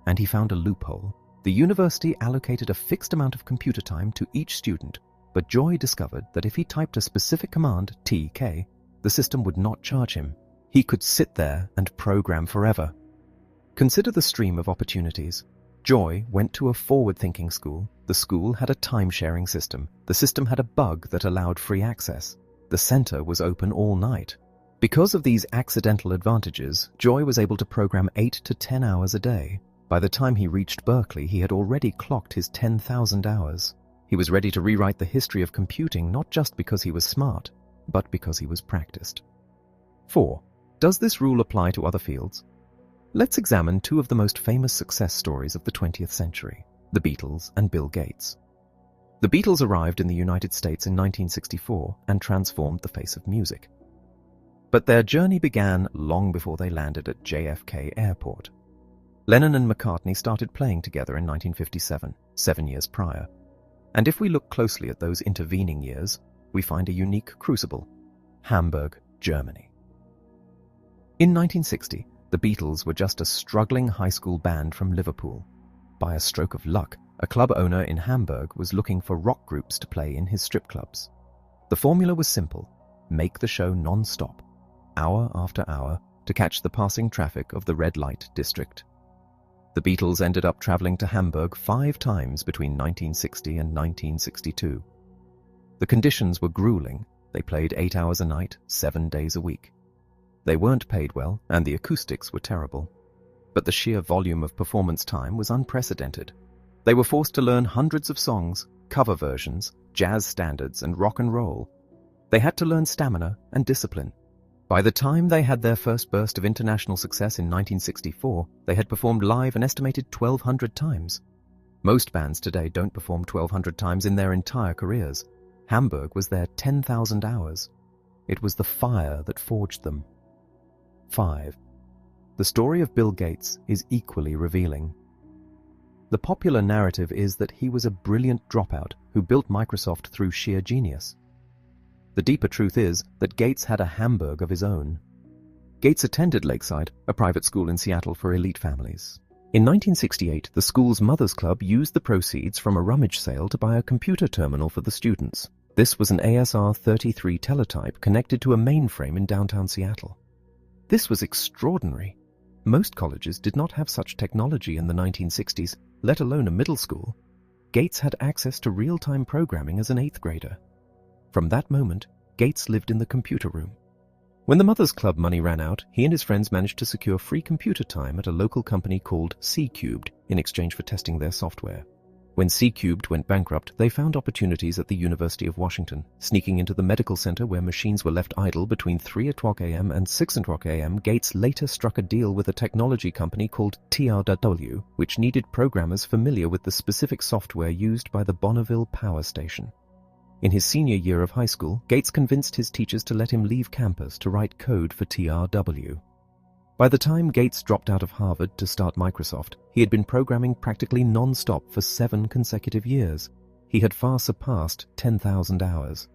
and he found a loophole. The university allocated a fixed amount of computer time to each student, but Joy discovered that if he typed a specific command, TK, the system would not charge him. He could sit there and program forever. Consider the stream of opportunities. Joy went to a forward-thinking school. The school had a time-sharing system. The system had a bug that allowed free access. The center was open all night. Because of these accidental advantages, Joy was able to program 8 to 10 hours a day. By the time he reached Berkeley, he had already clocked his 10,000 hours. He was ready to rewrite the history of computing not just because he was smart, but because he was practiced. 4. Does this rule apply to other fields? Let's examine two of the most famous success stories of the 20th century, the Beatles and Bill Gates. The Beatles arrived in the United States in 1964 and transformed the face of music. But their journey began long before they landed at JFK Airport. Lennon and McCartney started playing together in 1957, 7 years prior. And if we look closely at those intervening years, we find a unique crucible: Hamburg, Germany. In 1960, the Beatles were just a struggling high school band from Liverpool. By a stroke of luck, a club owner in Hamburg was looking for rock groups to play in his strip clubs. The formula was simple: make the show non-stop, hour after hour, to catch the passing traffic of the red light district. The Beatles ended up traveling to Hamburg 5 times between 1960 and 1962. The conditions were grueling. They played 8 hours a night, 7 days a week. They weren't paid well, and the acoustics were terrible. But the sheer volume of performance time was unprecedented. They were forced to learn hundreds of songs, cover versions, jazz standards, and rock and roll. They had to learn stamina and discipline. By the time they had their first burst of international success in 1964, they had performed live an estimated 1,200 times. Most bands today don't perform 1,200 times in their entire careers. Hamburg was their 10,000 hours. It was the fire that forged them. 5. The story of Bill Gates is equally revealing. The popular narrative is that he was a brilliant dropout who built Microsoft through sheer genius. The deeper truth is that Gates had a Hamburg of his own. Gates attended Lakeside, a private school in Seattle for elite families. In 1968, the school's Mothers Club used the proceeds from a rummage sale to buy a computer terminal for the students. This was an ASR-33 teletype connected to a mainframe in downtown Seattle. This was extraordinary. Most colleges did not have such technology in the 1960s, let alone a middle school. Gates had access to real-time programming as an 8th grader. From that moment, Gates lived in the computer room. When the Mothers Club money ran out, he and his friends managed to secure free computer time at a local company called C-Cubed in exchange for testing their software. When C-Cubed went bankrupt, they found opportunities at the University of Washington, sneaking into the medical center where machines were left idle between 3:00 a.m. and 6:00 a.m. Gates later struck a deal with a technology company called TRW, which needed programmers familiar with the specific software used by the Bonneville Power Station. In his senior year of high school, Gates convinced his teachers to let him leave campus to write code for TRW. By the time Gates dropped out of Harvard to start Microsoft, he had been programming practically non-stop for 7 consecutive years. He had far surpassed 10,000 hours.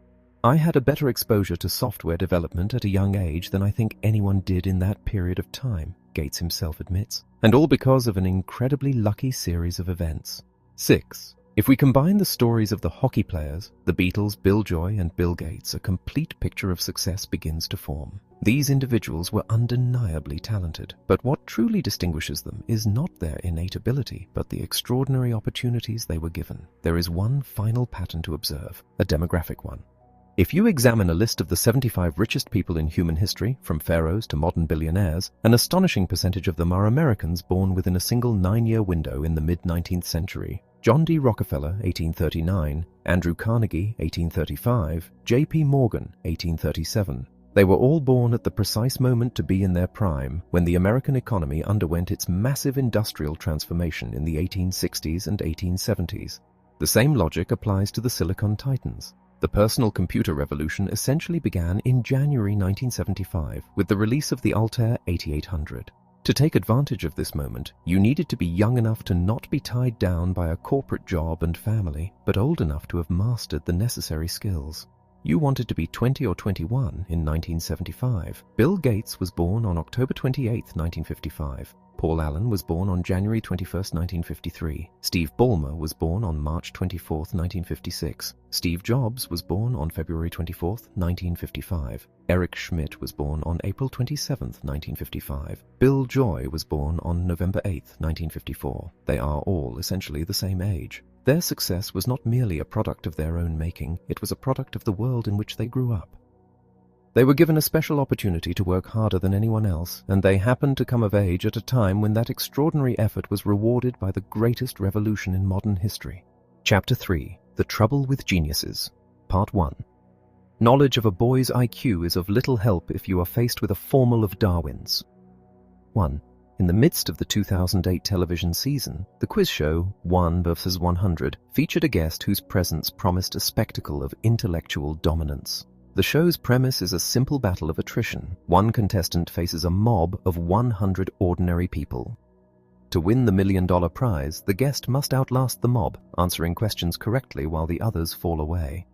I had a better exposure to software development at a young age than I think anyone did in that period of time, Gates himself admits, and all because of an incredibly lucky series of events. 6. If we combine the stories of the hockey players, the Beatles, Bill Joy, and Bill Gates, a complete picture of success begins to form. These individuals were undeniably talented, but what truly distinguishes them is not their innate ability, but the extraordinary opportunities they were given. There is one final pattern to observe, a demographic one. If you examine a list of the 75 richest people in human history, from pharaohs to modern billionaires, an astonishing percentage of them are Americans born within a single 9-year window in the mid-19th century. John D. Rockefeller, 1839, Andrew Carnegie, 1835, J.P. Morgan, 1837. They were all born at the precise moment to be in their prime, when the American economy underwent its massive industrial transformation in the 1860s and 1870s. The same logic applies to the Silicon Titans. The personal computer revolution essentially began in January 1975 with the release of the Altair 8800. To take advantage of this moment, you needed to be young enough to not be tied down by a corporate job and family, but old enough to have mastered the necessary skills. You wanted to be 20 or 21 in 1975. Bill Gates was born on October 28, 1955. Paul Allen was born on January 21, 1953. Steve Ballmer was born on March 24, 1956. Steve Jobs was born on February 24, 1955. Eric Schmidt was born on April 27, 1955. Bill Joy was born on November 8, 1954. They are all essentially the same age. Their success was not merely a product of their own making, it was a product of the world in which they grew up. They were given a special opportunity to work harder than anyone else, and they happened to come of age at a time when that extraordinary effort was rewarded by the greatest revolution in modern history. Chapter 3. The Trouble with Geniuses. Part 1. Knowledge of a boy's IQ is of little help if you are faced with a formel of Darwin's. 1. In the midst of the 2008 television season, the quiz show 1 vs. 100 featured a guest whose presence promised a spectacle of intellectual dominance. The show's premise is a simple battle of attrition. One contestant faces a mob of 100 ordinary people. To win the $1 million prize, the guest must outlast the mob, answering questions correctly while the others fall away.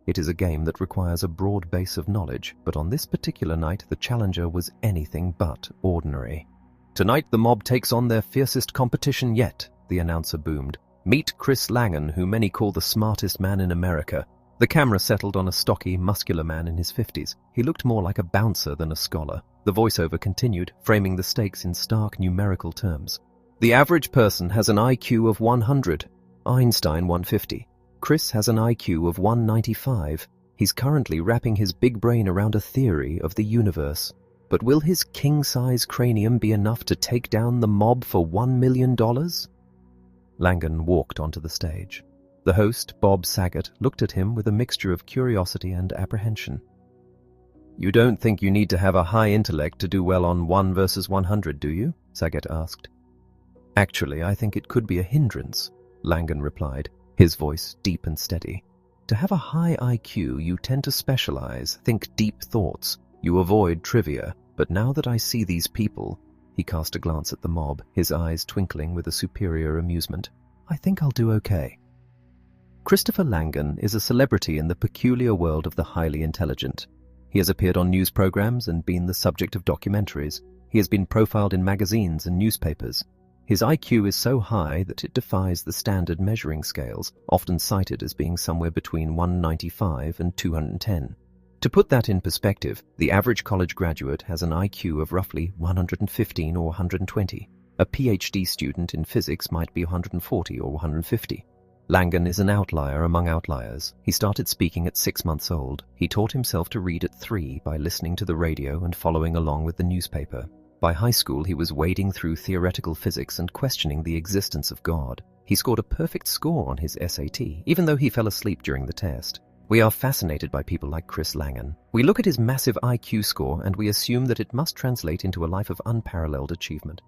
It is a game that requires a broad base of knowledge, but on this particular night the challenger was anything but ordinary. "Tonight the mob takes on their fiercest competition yet," the announcer boomed. "Meet Chris Langan, who many call the smartest man in America." The camera settled on a stocky, muscular man in his 50s. He looked more like a bouncer than a scholar. The voiceover continued, framing the stakes in stark numerical terms. "The average person has an IQ of 100. Einstein 150. Chris has an IQ of 195. He's currently wrapping his big brain around a theory of the universe. But will his king-size cranium be enough to take down the mob for $1 million? Langan walked onto the stage. The host, Bob Saget, looked at him with a mixture of curiosity and apprehension. "You don't think you need to have a high intellect to do well on 1 versus 100, do you?" Saget asked. "Actually, I think it could be a hindrance," Langan replied, his voice deep and steady. "To have a high IQ, you tend to specialize, think deep thoughts. You avoid trivia, but now that I see these people," he cast a glance at the mob, his eyes twinkling with a superior amusement, "I think I'll do okay." Christopher Langan is a celebrity in the peculiar world of the highly intelligent. He has appeared on news programs and been the subject of documentaries. He has been profiled in magazines and newspapers. His IQ is so high that it defies the standard measuring scales, often cited as being somewhere between 195 and 210. To put that in perspective, the average college graduate has an IQ of roughly 115 or 120. A PhD student in physics might be 140 or 150. Langan is an outlier among outliers. He started speaking at 6 months old. He taught himself to read at 3 by listening to the radio and following along with the newspaper. By high school, he was wading through theoretical physics and questioning the existence of God. He scored a perfect score on his SAT, even though he fell asleep during the test. We are fascinated by people like Chris Langan. We look at his massive IQ score and we assume that it must translate into a life of unparalleled achievement.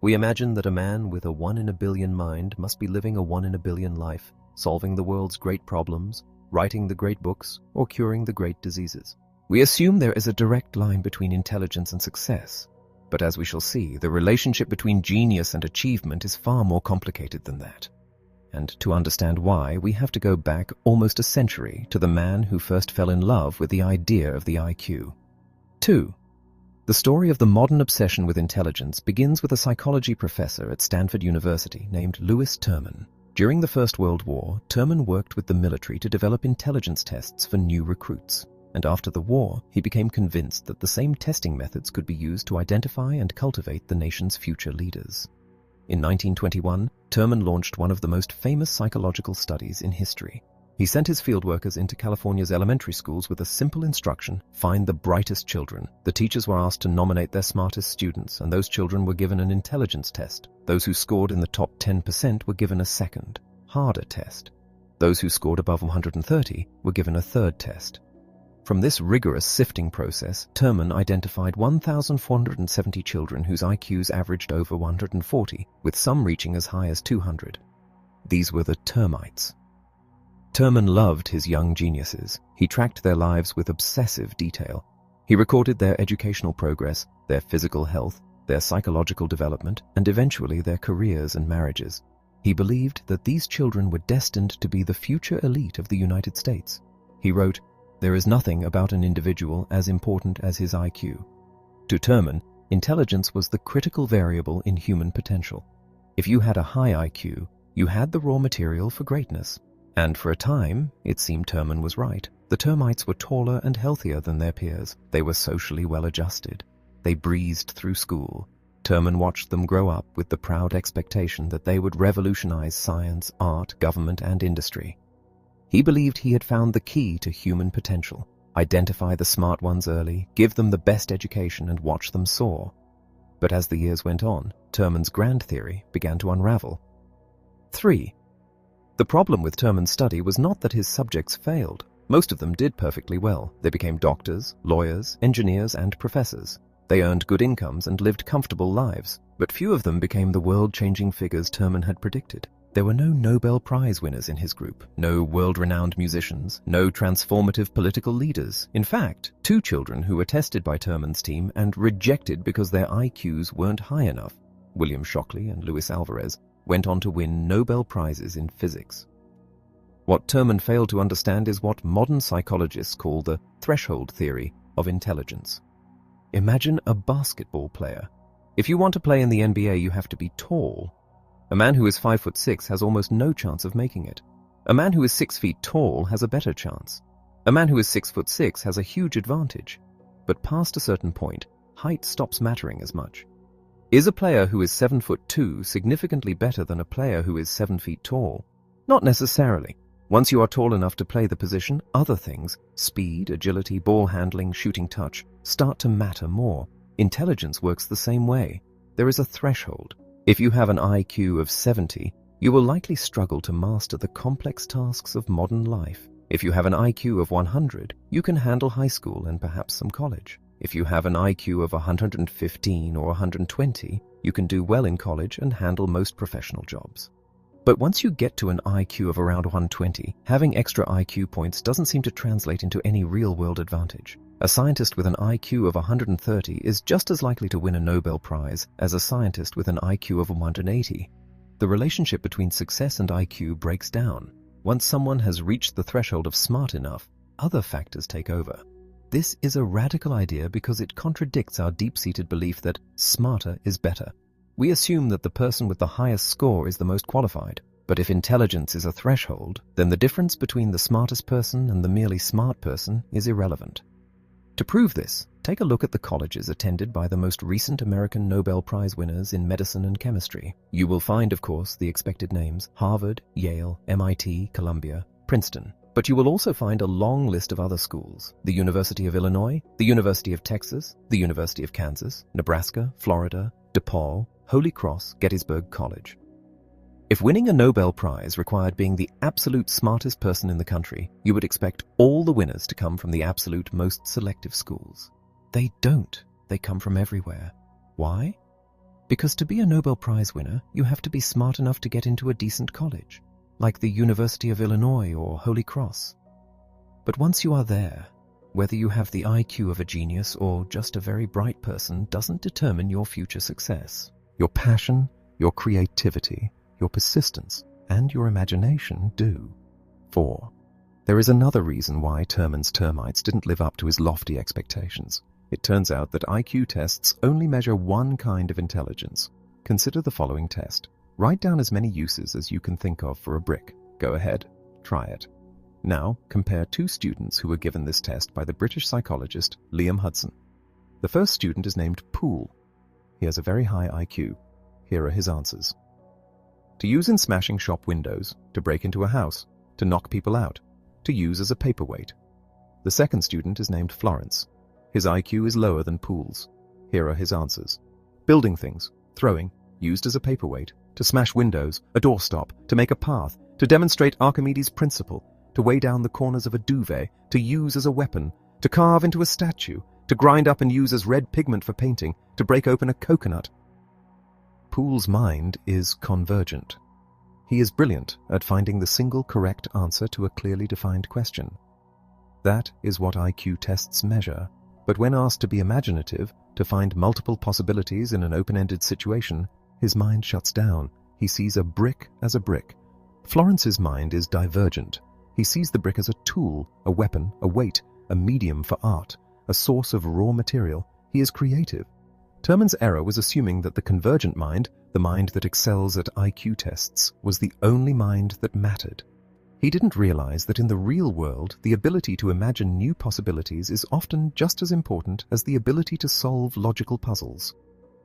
We imagine that a man with a 1 in a billion mind must be living a 1 in a billion life, solving the world's great problems, writing the great books, or curing the great diseases. We assume there is a direct line between intelligence and success. But as we shall see, the relationship between genius and achievement is far more complicated than that. And to understand why, we have to go back almost a century to the man who first fell in love with the idea of the IQ. 2. The story of the modern obsession with intelligence begins with a psychology professor at Stanford University named Lewis Terman. During the First World War, Terman worked with the military to develop intelligence tests for new recruits. And after the war, he became convinced that the same testing methods could be used to identify and cultivate the nation's future leaders. In 1921, Terman launched one of the most famous psychological studies in history. He sent his field workers into California's elementary schools with a simple instruction: find the brightest children. The teachers were asked to nominate their smartest students, and those children were given an intelligence test. Those who scored in the top 10% were given a second, harder test. Those who scored above 130 were given a third test. From this rigorous sifting process, Terman identified 1,470 children whose IQs averaged over 140, with some reaching as high as 200. These were the termites. Terman loved his young geniuses. He tracked their lives with obsessive detail. He recorded their educational progress, their physical health, their psychological development, and eventually their careers and marriages. He believed that these children were destined to be the future elite of the United States. He wrote, "There is nothing about an individual as important as his IQ." To Terman, intelligence was the critical variable in human potential. If you had a high IQ, you had the raw material for greatness. And for a time, it seemed Terman was right. The termites were taller and healthier than their peers. They were socially well adjusted. They breezed through school. Terman watched them grow up with the proud expectation that they would revolutionize science, art, government, and industry. He believed he had found the key to human potential: identify the smart ones early, give them the best education, and watch them soar. But as the years went on, Terman's grand theory began to unravel. 3. The problem with Terman's study was not that his subjects failed. Most of them did perfectly well. They became doctors, lawyers, engineers, and professors. They earned good incomes and lived comfortable lives, but few of them became the world-changing figures Terman had predicted. There were no Nobel Prize winners in his group, no world-renowned musicians, no transformative political leaders. In fact, 2 children who were tested by Terman's team and rejected because their IQs weren't high enough, William Shockley and Luis Alvarez, went on to win Nobel Prizes in physics. What Terman failed to understand is what modern psychologists call the threshold theory of intelligence. Imagine a basketball player. If you want to play in the NBA, you have to be tall. A man who is 5'6" has almost no chance of making it. A man who is 6 feet tall has a better chance. A man who is 6'6" has a huge advantage. But past a certain point, height stops mattering as much. Is a player who is 7'2" significantly better than a player who is 7 feet tall? Not necessarily. Once you are tall enough to play the position, other things, speed, agility, ball handling, shooting touch, start to matter more. Intelligence works the same way. There is a threshold. If you have an IQ of 70, you will likely struggle to master the complex tasks of modern life. If you have an IQ of 100, you can handle high school and perhaps some college. If you have an IQ of 115 or 120, you can do well in college and handle most professional jobs. But once you get to an IQ of around 120, having extra IQ points doesn't seem to translate into any real-world advantage. A scientist with an IQ of 130 is just as likely to win a Nobel Prize as a scientist with an IQ of 180. The relationship between success and IQ breaks down. Once someone has reached the threshold of smart enough, other factors take over. This is a radical idea because it contradicts our deep-seated belief that smarter is better. We assume that the person with the highest score is the most qualified, but if intelligence is a threshold, then the difference between the smartest person and the merely smart person is irrelevant. To prove this, take a look at the colleges attended by the most recent American Nobel Prize winners in medicine and chemistry. You will find, of course, the expected names: Harvard, Yale, MIT, Columbia, Princeton. But you will also find a long list of other schools: the University of Illinois, the University of Texas, the University of Kansas, Nebraska, Florida, DePaul, Holy Cross, Gettysburg College. If winning a Nobel Prize required being the absolute smartest person in the country, you would expect all the winners to come from the absolute most selective schools. They don't. They come from everywhere. Why? Because to be a Nobel Prize winner, you have to be smart enough to get into a decent college, like the University of Illinois or Holy Cross. But once you are there, whether you have the IQ of a genius or just a very bright person doesn't determine your future success. Your passion, your creativity, your persistence, and your imagination do. 4. There is another reason why Terman's termites didn't live up to his lofty expectations. It turns out that IQ tests only measure one kind of intelligence. Consider the following test. Write down as many uses as you can think of for a brick. Go ahead, try it. Now, compare two students who were given this test by the British psychologist Liam Hudson. The first student is named Poole. He has a very high IQ. Here are his answers. To use in smashing shop windows, to break into a house, to knock people out, to use as a paperweight. The second student is named Florence. His IQ is lower than Poole's. Here are his answers. Building things, throwing, used as a paperweight, to smash windows, a doorstop, to make a path, to demonstrate Archimedes' principle, to weigh down the corners of a duvet, to use as a weapon, to carve into a statue, to grind up and use as red pigment for painting, to break open a coconut. Poole's mind is convergent. He is brilliant at finding the single correct answer to a clearly defined question. That is what IQ tests measure. But when asked to be imaginative, to find multiple possibilities in an open-ended situation, his mind shuts down. He sees a brick as a brick. Florence's mind is divergent. He sees the brick as a tool, a weapon, a weight, a medium for art, a source of raw material. He is creative. Terman's error was assuming that the convergent mind, the mind that excels at IQ tests, was the only mind that mattered. He didn't realize that in the real world, the ability to imagine new possibilities is often just as important as the ability to solve logical puzzles.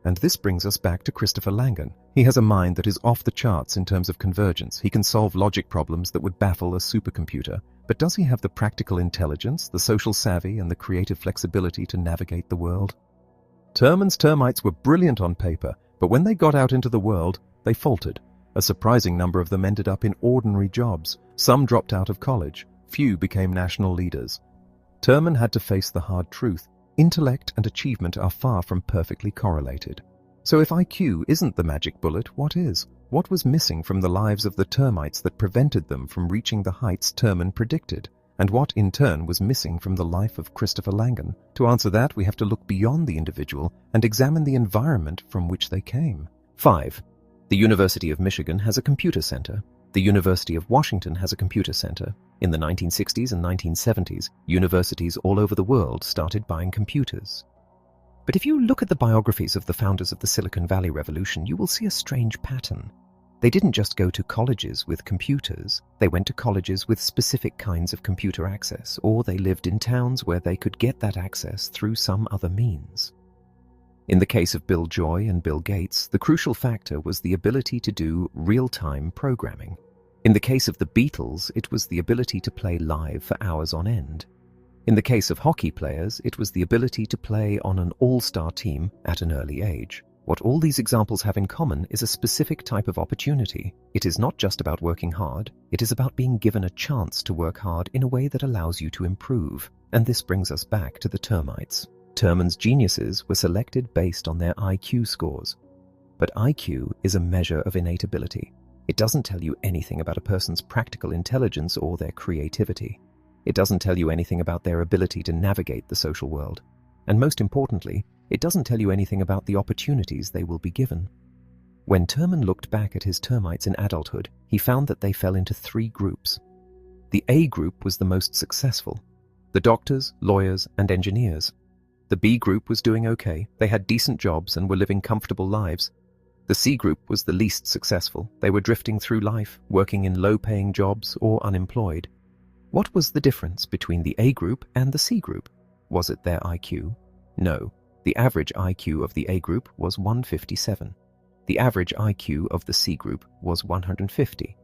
And this brings us back to Christopher Langan. He has a mind that is off the charts in terms of convergence. He can solve logic problems that would baffle a supercomputer. But does he have the practical intelligence, the social savvy, and the creative flexibility to navigate the world? Terman's termites were brilliant on paper, but when they got out into the world, they faltered. A surprising number of them ended up in ordinary jobs. Some dropped out of college. Few became national leaders. Terman had to face the hard truth. Intellect and achievement are far from perfectly correlated. So if IQ isn't the magic bullet, what is? What was missing from the lives of the termites that prevented them from reaching the heights Terman predicted? And what, in turn, was missing from the life of Christopher Langan? To answer that, we have to look beyond the individual and examine the environment from which they came. 5. The University of Michigan has a computer center. The University of Washington has a computer center. In the 1960s and 1970s, universities all over the world started buying computers. But if you look at the biographies of the founders of the Silicon Valley Revolution, you will see a strange pattern. They didn't just go to colleges with computers, they went to colleges with specific kinds of computer access, or they lived in towns where they could get that access through some other means. In the case of Bill Joy and Bill Gates, the crucial factor was the ability to do real-time programming. In the case of the Beatles, it was the ability to play live for hours on end. In the case of hockey players, it was the ability to play on an all-star team at an early age. What all these examples have in common is a specific type of opportunity. It is not just about working hard, it is about being given a chance to work hard in a way that allows you to improve. And this brings us back to the termites. Terman's geniuses were selected based on their IQ scores. But IQ is a measure of innate ability. It doesn't tell you anything about a person's practical intelligence or their creativity. It doesn't tell you anything about their ability to navigate the social world. And most importantly, it doesn't tell you anything about the opportunities they will be given. When Terman looked back at his termites in adulthood, he found that they fell into 3 groups. The A group was the most successful. The doctors, lawyers, and engineers. The B group was doing okay. They had decent jobs and were living comfortable lives. The C group was the least successful. They were drifting through life, working in low-paying jobs or unemployed. What was the difference between the A group and the C group? Was it their IQ? No. The average IQ of the A group was 157. The average IQ of the C group was 150.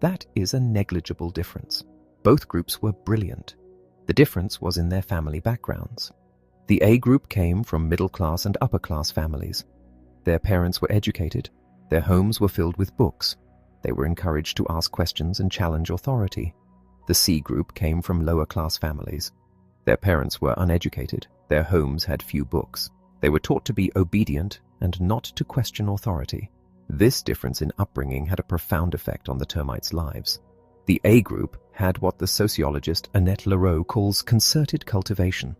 That is a negligible difference. Both groups were brilliant. The difference was in their family backgrounds. The A group came from middle-class and upper-class families. Their parents were educated. Their homes were filled with books. They were encouraged to ask questions and challenge authority. The C group came from lower-class families. Their parents were uneducated. Their homes had few books. They were taught to be obedient and not to question authority. This difference in upbringing had a profound effect on the termites' lives. The A group had what the sociologist Annette Leroux calls concerted cultivation.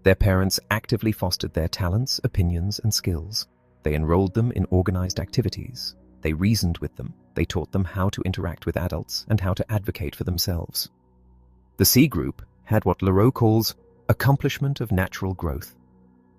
Their parents actively fostered their talents, opinions, and skills. They enrolled them in organized activities. They reasoned with them. They taught them how to interact with adults and how to advocate for themselves. The C group had what Leroux calls accomplishment of natural growth.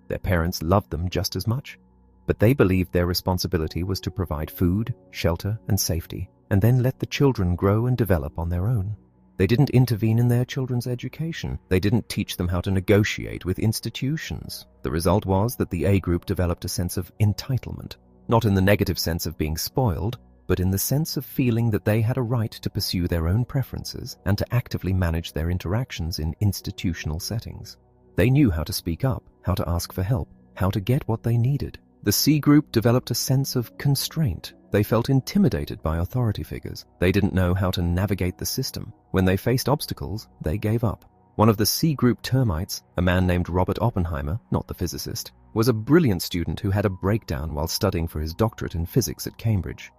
Their parents loved them just as much, but they believed their responsibility was to provide food, shelter, and safety, and then let the children grow and develop on their own. They didn't intervene in their children's education. They didn't teach them how to negotiate with institutions. The result was that the A group developed a sense of entitlement, not in the negative sense of being spoiled, but in the sense of feeling that they had a right to pursue their own preferences and to actively manage their interactions in institutional settings. They knew how to speak up, how to ask for help, how to get what they needed. The C group developed a sense of constraint. They felt intimidated by authority figures. They didn't know how to navigate the system. When they faced obstacles, they gave up. One of the C group termites, a man named Robert Oppenheimer, not the physicist, was a brilliant student who had a breakdown while studying for his doctorate in physics at Cambridge.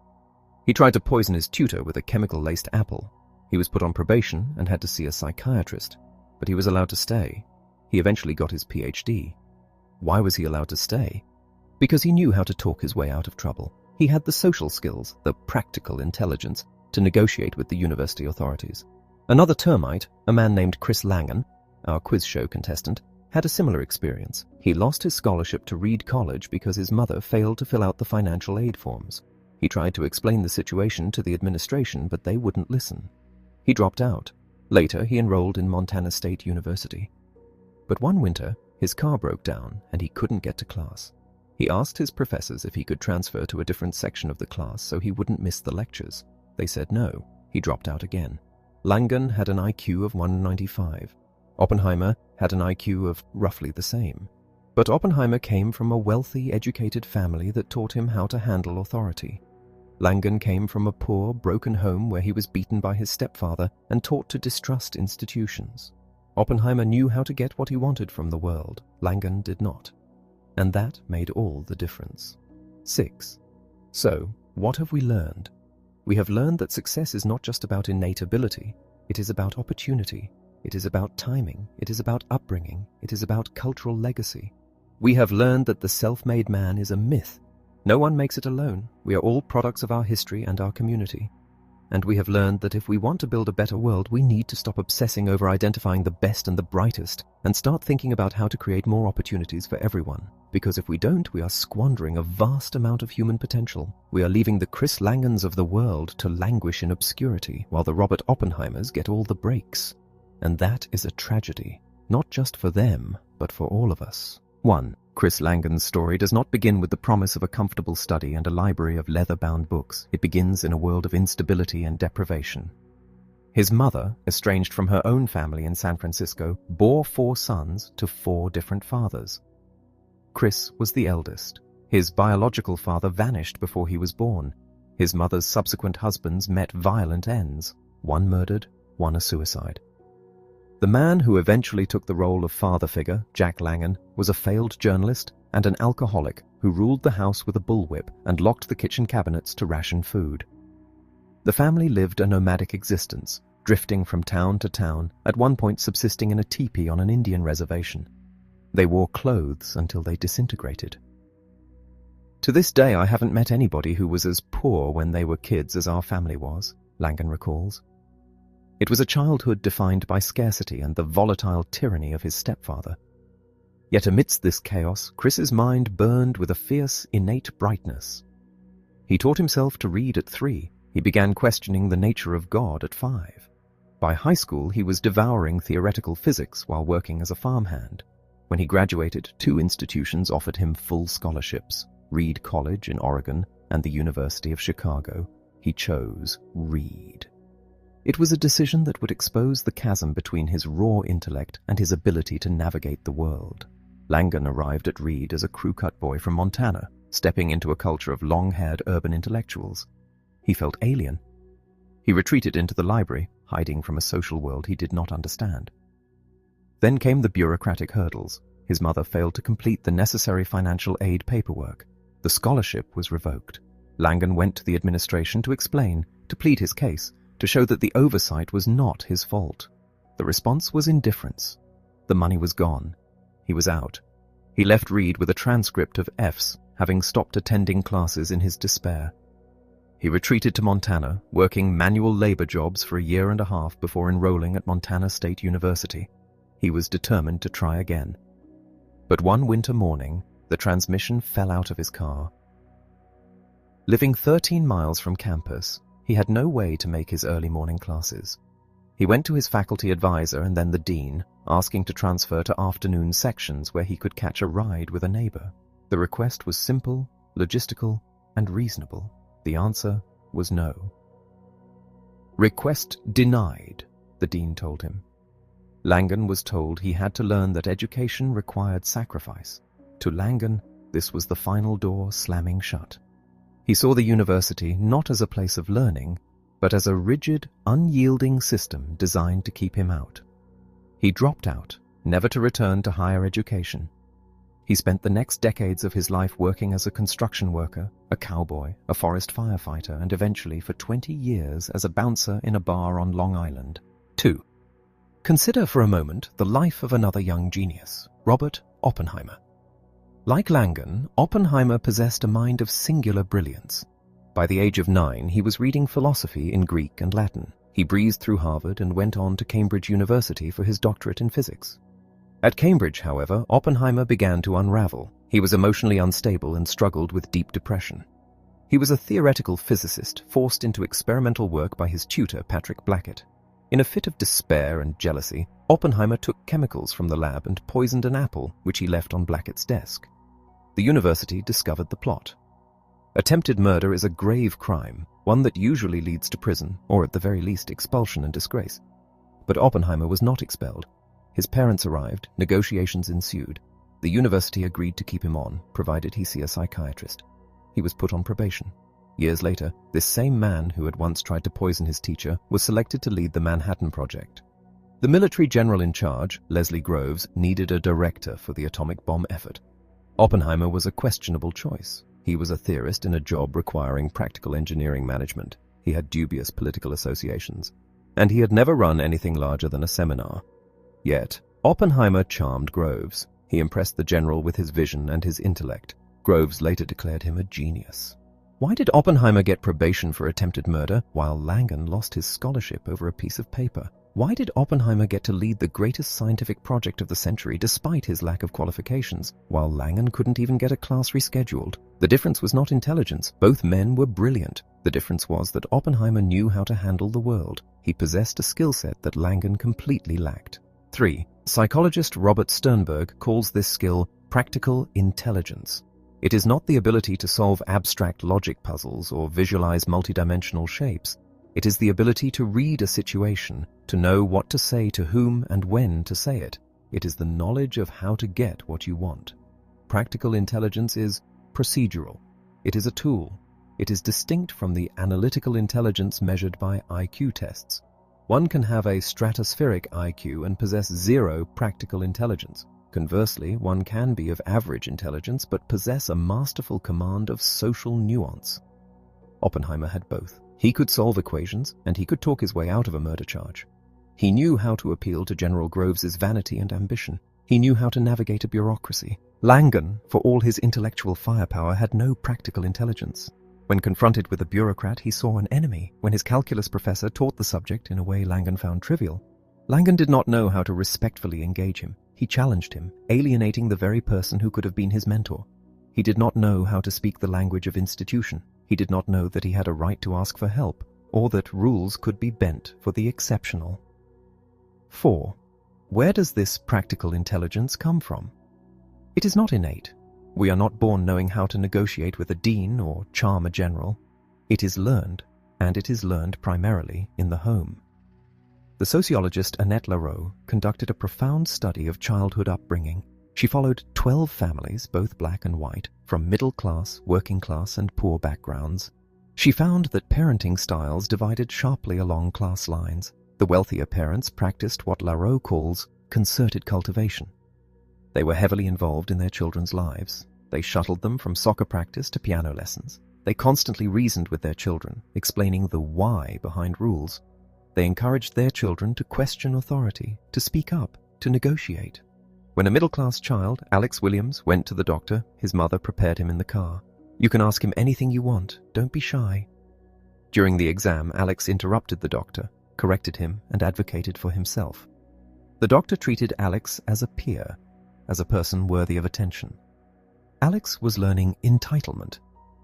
He tried to poison his tutor with a chemical-laced apple. He was put on probation and had to see a psychiatrist, but he was allowed to stay. He eventually got his PhD. Why was he allowed to stay? Because he knew how to talk his way out of trouble. He had the social skills, the practical intelligence, to negotiate with the university authorities. Another termite, a man named Chris Langan, our quiz show contestant, had a similar experience. He lost his scholarship to Reed College because his mother failed to fill out the financial aid forms. He tried to explain the situation to the administration, but they wouldn't listen. He dropped out. Later, he enrolled in Montana State University. But one winter, his car broke down and he couldn't get to class. He asked his professors if he could transfer to a different section of the class so he wouldn't miss the lectures. They said no. He dropped out again. Langan had an IQ of 195. Oppenheimer had an IQ of roughly the same. But Oppenheimer came from a wealthy, educated family that taught him how to handle authority. Langan came from a poor, broken home where he was beaten by his stepfather and taught to distrust institutions. Oppenheimer knew how to get what he wanted from the world. Langan did not. And that made all the difference. 6. So, what have we learned? We have learned that success is not just about innate ability. It is about opportunity. It is about timing. It is about upbringing. It is about cultural legacy. We have learned that the self-made man is a myth. No one makes it alone. We are all products of our history and our community. And we have learned that if we want to build a better world, we need to stop obsessing over identifying the best and the brightest and start thinking about how to create more opportunities for everyone. Because if we don't, we are squandering a vast amount of human potential. We are leaving the Chris Langans of the world to languish in obscurity, while the Robert Oppenheimers get all the breaks. And that is a tragedy, not just for them, but for all of us. 1. Chris Langan's story does not begin with the promise of a comfortable study and a library of leather-bound books. It begins in a world of instability and deprivation. His mother, estranged from her own family in San Francisco, bore 4 sons to 4 different fathers. Chris was the eldest. His biological father vanished before he was born. His mother's subsequent husbands met violent ends, one murdered, one a suicide. The man who eventually took the role of father figure, Jack Langan, was a failed journalist and an alcoholic who ruled the house with a bullwhip and locked the kitchen cabinets to ration food. The family lived a nomadic existence, drifting from town to town, at one point subsisting in a teepee on an Indian reservation. They wore clothes until they disintegrated. To this day, I haven't met anybody who was as poor when they were kids as our family was, Langan recalls. It was a childhood defined by scarcity and the volatile tyranny of his stepfather. Yet amidst this chaos, Chris's mind burned with a fierce, innate brightness. He taught himself to read at 3. He began questioning the nature of God at 5. By high school, he was devouring theoretical physics while working as a farmhand. When he graduated, 2 institutions offered him full scholarships, Reed College in Oregon and the University of Chicago. He chose Reed. It was a decision that would expose the chasm between his raw intellect and his ability to navigate the world. Langan arrived at Reed as a crew-cut boy from Montana, stepping into a culture of long-haired urban intellectuals. He felt alien. He retreated into the library, hiding from a social world he did not understand. Then came the bureaucratic hurdles. His mother failed to complete the necessary financial aid paperwork. The scholarship was revoked. Langan went to the administration to explain, to plead his case, to show that the oversight was not his fault. The response was indifference. The money was gone. He was out. He left Reed with a transcript of F's, having stopped attending classes in his despair. He retreated to Montana, working manual labor jobs for a year and a half before enrolling at Montana State University. He was determined to try again. But one winter morning, the transmission fell out of his car. Living 13 miles from campus, he had no way to make his early morning classes. He went to his faculty advisor and then the dean, asking to transfer to afternoon sections where he could catch a ride with a neighbor. The request was simple, logistical, and reasonable. The answer was no. "Request denied," the dean told him. Langan was told he had to learn that education required sacrifice. To Langan, this was the final door slamming shut. He saw the university not as a place of learning, but as a rigid, unyielding system designed to keep him out. He dropped out, never to return to higher education. He spent the next decades of his life working as a construction worker, a cowboy, a forest firefighter, and eventually for 20 years as a bouncer in a bar on Long Island. 2. Consider for a moment the life of another young genius, Robert Oppenheimer. Like Langan, Oppenheimer possessed a mind of singular brilliance. By the age of 9, he was reading philosophy in Greek and Latin. He breezed through Harvard and went on to Cambridge University for his doctorate in physics. At Cambridge, however, Oppenheimer began to unravel. He was emotionally unstable and struggled with deep depression. He was a theoretical physicist forced into experimental work by his tutor, Patrick Blackett. In a fit of despair and jealousy, Oppenheimer took chemicals from the lab and poisoned an apple, which he left on Blackett's desk. The university discovered the plot. Attempted murder is a grave crime, one that usually leads to prison, or at the very least expulsion and disgrace. But Oppenheimer was not expelled. His parents arrived, negotiations ensued. The university agreed to keep him on, provided he see a psychiatrist. He was put on probation. Years later, this same man who had once tried to poison his teacher was selected to lead the Manhattan Project. The military general in charge, Leslie Groves, needed a director for the atomic bomb effort. Oppenheimer was a questionable choice. He was a theorist in a job requiring practical engineering management. He had dubious political associations. And he had never run anything larger than a seminar. Yet, Oppenheimer charmed Groves. He impressed the general with his vision and his intellect. Groves later declared him a genius. Why did Oppenheimer get probation for attempted murder while Langan lost his scholarship over a piece of paper? Why did Oppenheimer get to lead the greatest scientific project of the century despite his lack of qualifications, while Langan couldn't even get a class rescheduled? The difference was not intelligence. Both men were brilliant. The difference was that Oppenheimer knew how to handle the world. He possessed a skill set that Langan completely lacked. 3. Psychologist Robert Sternberg calls this skill practical intelligence. It is not the ability to solve abstract logic puzzles or visualize multidimensional shapes. It is the ability to read a situation, to know what to say to whom and when to say it. It is the knowledge of how to get what you want. Practical intelligence is procedural. It is a tool. It is distinct from the analytical intelligence measured by IQ tests. One can have a stratospheric IQ and possess zero practical intelligence. Conversely, one can be of average intelligence but possess a masterful command of social nuance. Oppenheimer had both. He could solve equations, and he could talk his way out of a murder charge. He knew how to appeal to General Groves's vanity and ambition. He knew how to navigate a bureaucracy. Langan, for all his intellectual firepower, had no practical intelligence. When confronted with a bureaucrat, he saw an enemy. When his calculus professor taught the subject in a way Langan found trivial, Langan did not know how to respectfully engage him. He challenged him, alienating the very person who could have been his mentor. He did not know how to speak the language of institution. He did not know that he had a right to ask for help, or that rules could be bent for the exceptional. 4. Where does this practical intelligence come from? It is not innate. We are not born knowing how to negotiate with a dean or charm a general. It is learned, and it is learned primarily in the home. The sociologist Annette Larreau conducted a profound study of childhood upbringing. She followed 12 families, both black and white, from middle class, working class, and poor backgrounds. She found that parenting styles divided sharply along class lines. The wealthier parents practiced what Larreau calls concerted cultivation. They were heavily involved in their children's lives. They shuttled them from soccer practice to piano lessons. They constantly reasoned with their children, explaining the why behind rules. They encouraged their children to question authority, to speak up, to negotiate. When a middle-class child, Alex Williams, went to the doctor, his mother prepared him in the car. "You can ask him anything you want. Don't be shy." During the exam, Alex interrupted the doctor, corrected him, and advocated for himself. The doctor treated Alex as a peer, as a person worthy of attention. Alex was learning entitlement,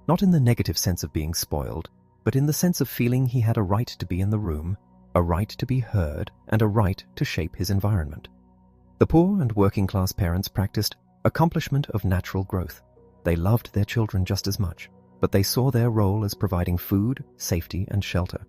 not in the negative sense of being spoiled, but in the sense of feeling he had a right to be in the room, a right to be heard, and a right to shape his environment. The poor and working class parents practiced accomplishment of natural growth. They loved their children just as much, but they saw their role as providing food, safety, and shelter.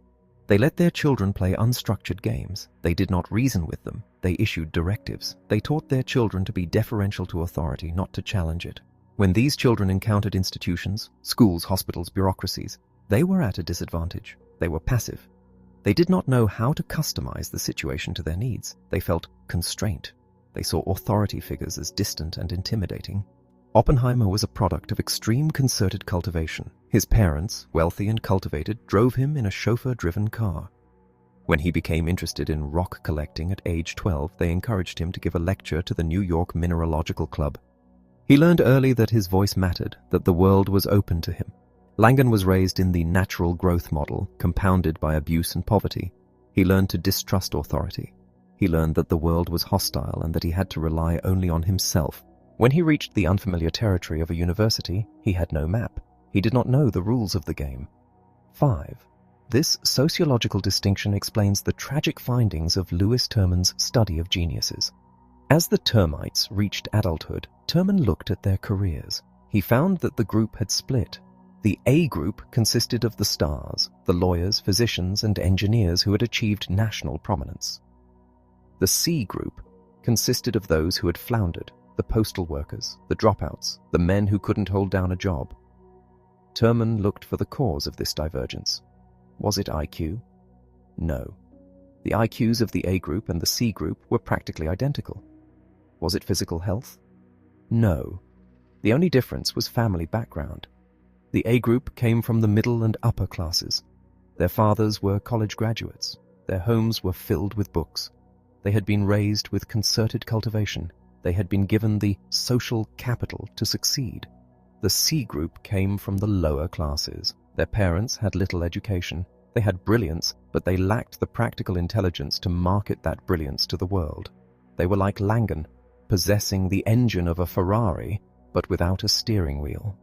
They let their children play unstructured games. They did not reason with them. They issued directives. They taught their children to be deferential to authority, not to challenge it. When these children encountered institutions, schools, hospitals, bureaucracies, they were at a disadvantage. They were passive. They did not know how to customize the situation to their needs. They felt constraint. They saw authority figures as distant and intimidating. Oppenheimer was a product of extreme concerted cultivation. His parents, wealthy and cultivated, drove him in a chauffeur-driven car. When he became interested in rock collecting at age 12, they encouraged him to give a lecture to the New York Mineralogical Club. He learned early that his voice mattered, that the world was open to him. Langan was raised in the natural growth model, compounded by abuse and poverty. He learned to distrust authority. He learned that the world was hostile and that he had to rely only on himself. When he reached the unfamiliar territory of a university, he had no map. He did not know the rules of the game. 5. This sociological distinction explains the tragic findings of Lewis Terman's study of geniuses. As the termites reached adulthood, Terman looked at their careers. He found that the group had split. The A group consisted of the stars, the lawyers, physicians, and engineers who had achieved national prominence. The C group consisted of those who had floundered, the postal workers, the dropouts, the men who couldn't hold down a job. Terman looked for the cause of this divergence. Was it IQ? No. The IQs of the A group and the C group were practically identical. Was it physical health? No. The only difference was family background. The A group came from the middle and upper classes. Their fathers were college graduates. Their homes were filled with books. They had been raised with concerted cultivation. They had been given the social capital to succeed. The C group came from the lower classes. Their parents had little education. They had brilliance, but they lacked the practical intelligence to market that brilliance to the world. They were like Langan, possessing the engine of a Ferrari, but without a steering wheel.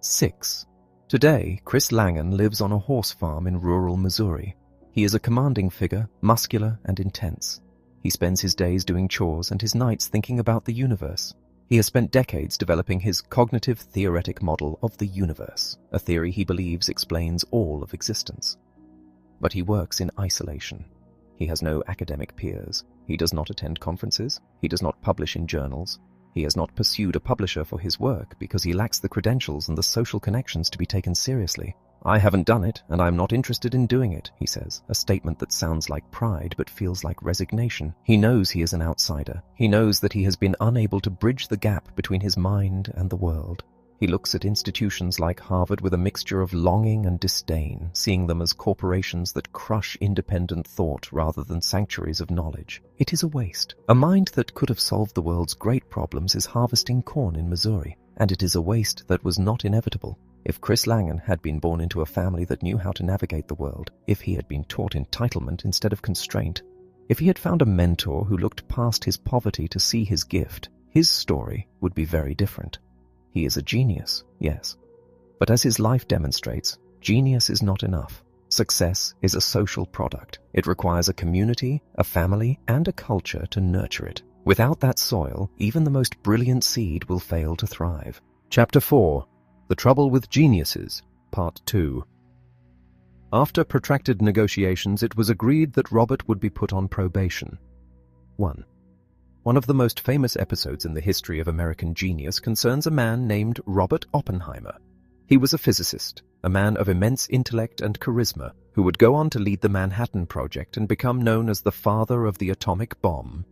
6. Today, Chris Langan lives on a horse farm in rural Missouri. He is a commanding figure, muscular and intense. He spends his days doing chores and his nights thinking about the universe. He has spent decades developing his cognitive theoretic model of the universe, a theory he believes explains all of existence. But he works in isolation. He has no academic peers. He does not attend conferences. He does not publish in journals. He has not pursued a publisher for his work because he lacks the credentials and the social connections to be taken seriously. "I haven't done it, and I'm not interested in doing it," he says, a statement that sounds like pride but feels like resignation. He knows he is an outsider. He knows that he has been unable to bridge the gap between his mind and the world. He looks at institutions like Harvard with a mixture of longing and disdain, seeing them as corporations that crush independent thought rather than sanctuaries of knowledge. It is a waste. A mind that could have solved the world's great problems is harvesting corn in Missouri, and it is a waste that was not inevitable. If Chris Langan had been born into a family that knew how to navigate the world, if he had been taught entitlement instead of constraint, if he had found a mentor who looked past his poverty to see his gift, his story would be very different. He is a genius, yes, But as his life demonstrates, genius is not enough. Success is a social product. It requires a community, a family, and a culture to nurture it. Without that soil, even the most brilliant seed will fail to thrive. Chapter 4. The Trouble with Geniuses, Part 2. After protracted negotiations, it was agreed that Robert would be put on probation. 1. One of the most famous episodes in the history of American genius concerns a man named Robert Oppenheimer. He was a physicist, a man of immense intellect and charisma, who would go on to lead the Manhattan Project and become known as the father of the atomic bomb.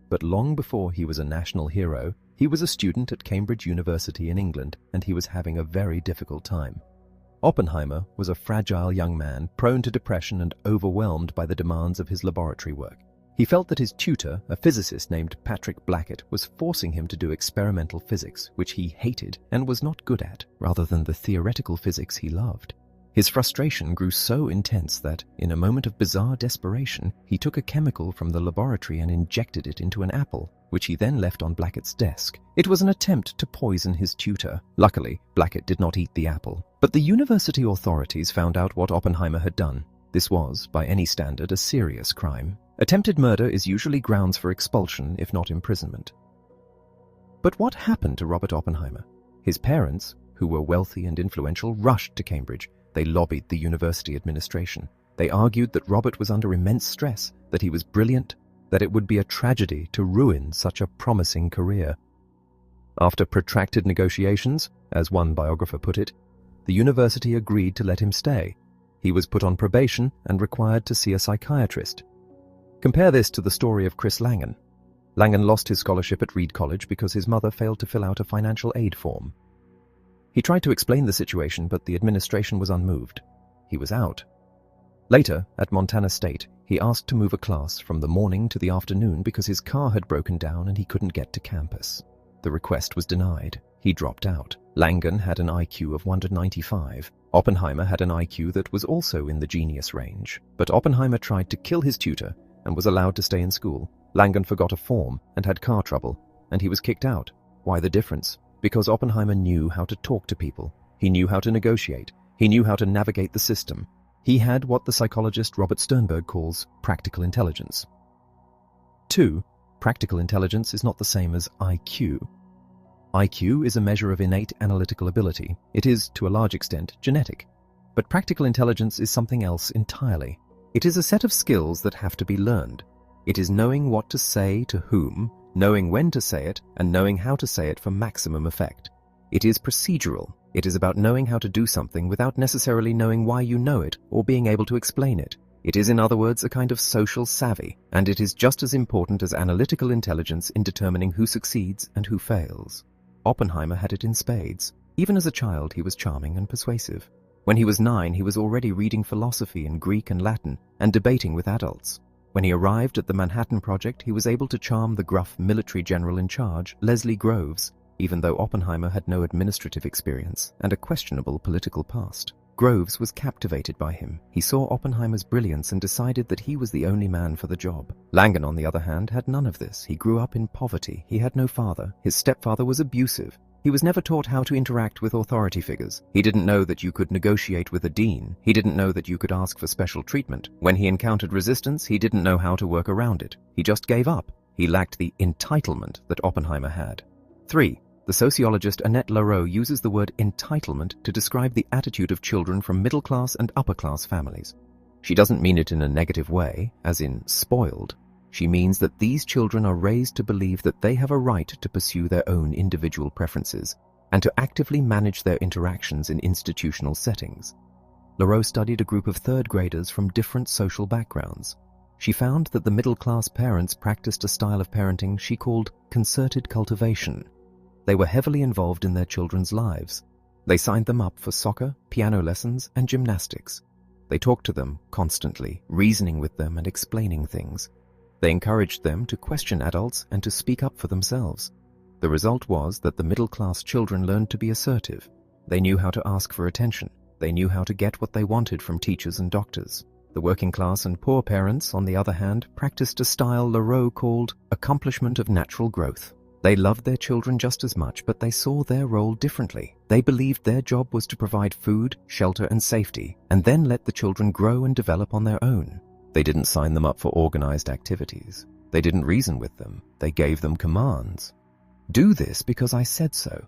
But long before he was a national hero, he was a student at Cambridge University in England, and he was having a very difficult time. Oppenheimer was a fragile young man, prone to depression and overwhelmed by the demands of his laboratory work. He felt that his tutor, a physicist named Patrick Blackett, was forcing him to do experimental physics, which he hated and was not good at, rather than the theoretical physics he loved. His frustration grew so intense that, in a moment of bizarre desperation, he took a chemical from the laboratory and injected it into an apple, which he then left on Blackett's desk. It was an attempt to poison his tutor. Luckily, Blackett did not eat the apple. But the university authorities found out what Oppenheimer had done. This was, by any standard, a serious crime. Attempted murder is usually grounds for expulsion, if not imprisonment. But what happened to Robert Oppenheimer? His parents, who were wealthy and influential, rushed to Cambridge. They lobbied the university administration. They argued that Robert was under immense stress, that he was brilliant, that it would be a tragedy to ruin such a promising career. After protracted negotiations, as one biographer put it, the university agreed to let him stay. He was put on probation and required to see a psychiatrist. Compare this to the story of Chris Langan. Langan lost his scholarship at Reed College because his mother failed to fill out a financial aid form. He tried to explain the situation, but the administration was unmoved. He was out. Later, at Montana State, he asked to move a class from the morning to the afternoon because his car had broken down and he couldn't get to campus. The request was denied. He dropped out. Langan had an IQ of 195. Oppenheimer had an IQ that was also in the genius range. But Oppenheimer tried to kill his tutor and was allowed to stay in school. Langan forgot a form and had car trouble, and he was kicked out. Why the difference? Because Oppenheimer knew how to talk to people. He knew how to negotiate. He knew how to navigate the system. He had what the psychologist Robert Sternberg calls practical intelligence. 2. Practical intelligence is not the same as IQ. IQ is a measure of innate analytical ability. It is, to a large extent, genetic. But practical intelligence is something else entirely. It is a set of skills that have to be learned. It is knowing what to say to whom, knowing when to say it, and knowing how to say it for maximum effect. It is procedural. It is about knowing how to do something without necessarily knowing why you know it or being able to explain it. It is, in other words, a kind of social savvy, and it is just as important as analytical intelligence in determining who succeeds and who fails. Oppenheimer had it in spades. Even as a child, he was charming and persuasive. When he was 9, he was already reading philosophy in Greek and Latin and debating with adults. When he arrived at the Manhattan Project, he was able to charm the gruff military general in charge, Leslie Groves, even though Oppenheimer had no administrative experience and a questionable political past. Groves was captivated by him. He saw Oppenheimer's brilliance and decided that he was the only man for the job. Langan, on the other hand, had none of this. He grew up in poverty. He had no father. His stepfather was abusive. He was never taught how to interact with authority figures. He didn't know that you could negotiate with a dean. He didn't know that you could ask for special treatment. When he encountered resistance, he didn't know how to work around it. He just gave up. He lacked the entitlement that Oppenheimer had. 3. The sociologist Annette Lareau uses the word entitlement to describe the attitude of children from middle-class and upper-class families. She doesn't mean it in a negative way, as in spoiled. She means that these children are raised to believe that they have a right to pursue their own individual preferences and to actively manage their interactions in institutional settings. Lareau studied a group of third graders from different social backgrounds. She found that the middle-class parents practiced a style of parenting she called concerted cultivation. They were heavily involved in their children's lives. They signed them up for soccer, piano lessons, and gymnastics. They talked to them constantly, reasoning with them and explaining things. They encouraged them to question adults and to speak up for themselves. The result was that the middle-class children learned to be assertive. They knew how to ask for attention. They knew how to get what they wanted from teachers and doctors. The working class and poor parents, on the other hand, practiced a style Lareau called accomplishment of natural growth. They loved their children just as much, but they saw their role differently. They believed their job was to provide food, shelter, and safety, and then let the children grow and develop on their own. They didn't sign them up for organized activities. They didn't reason with them. They gave them commands. Do this because I said so.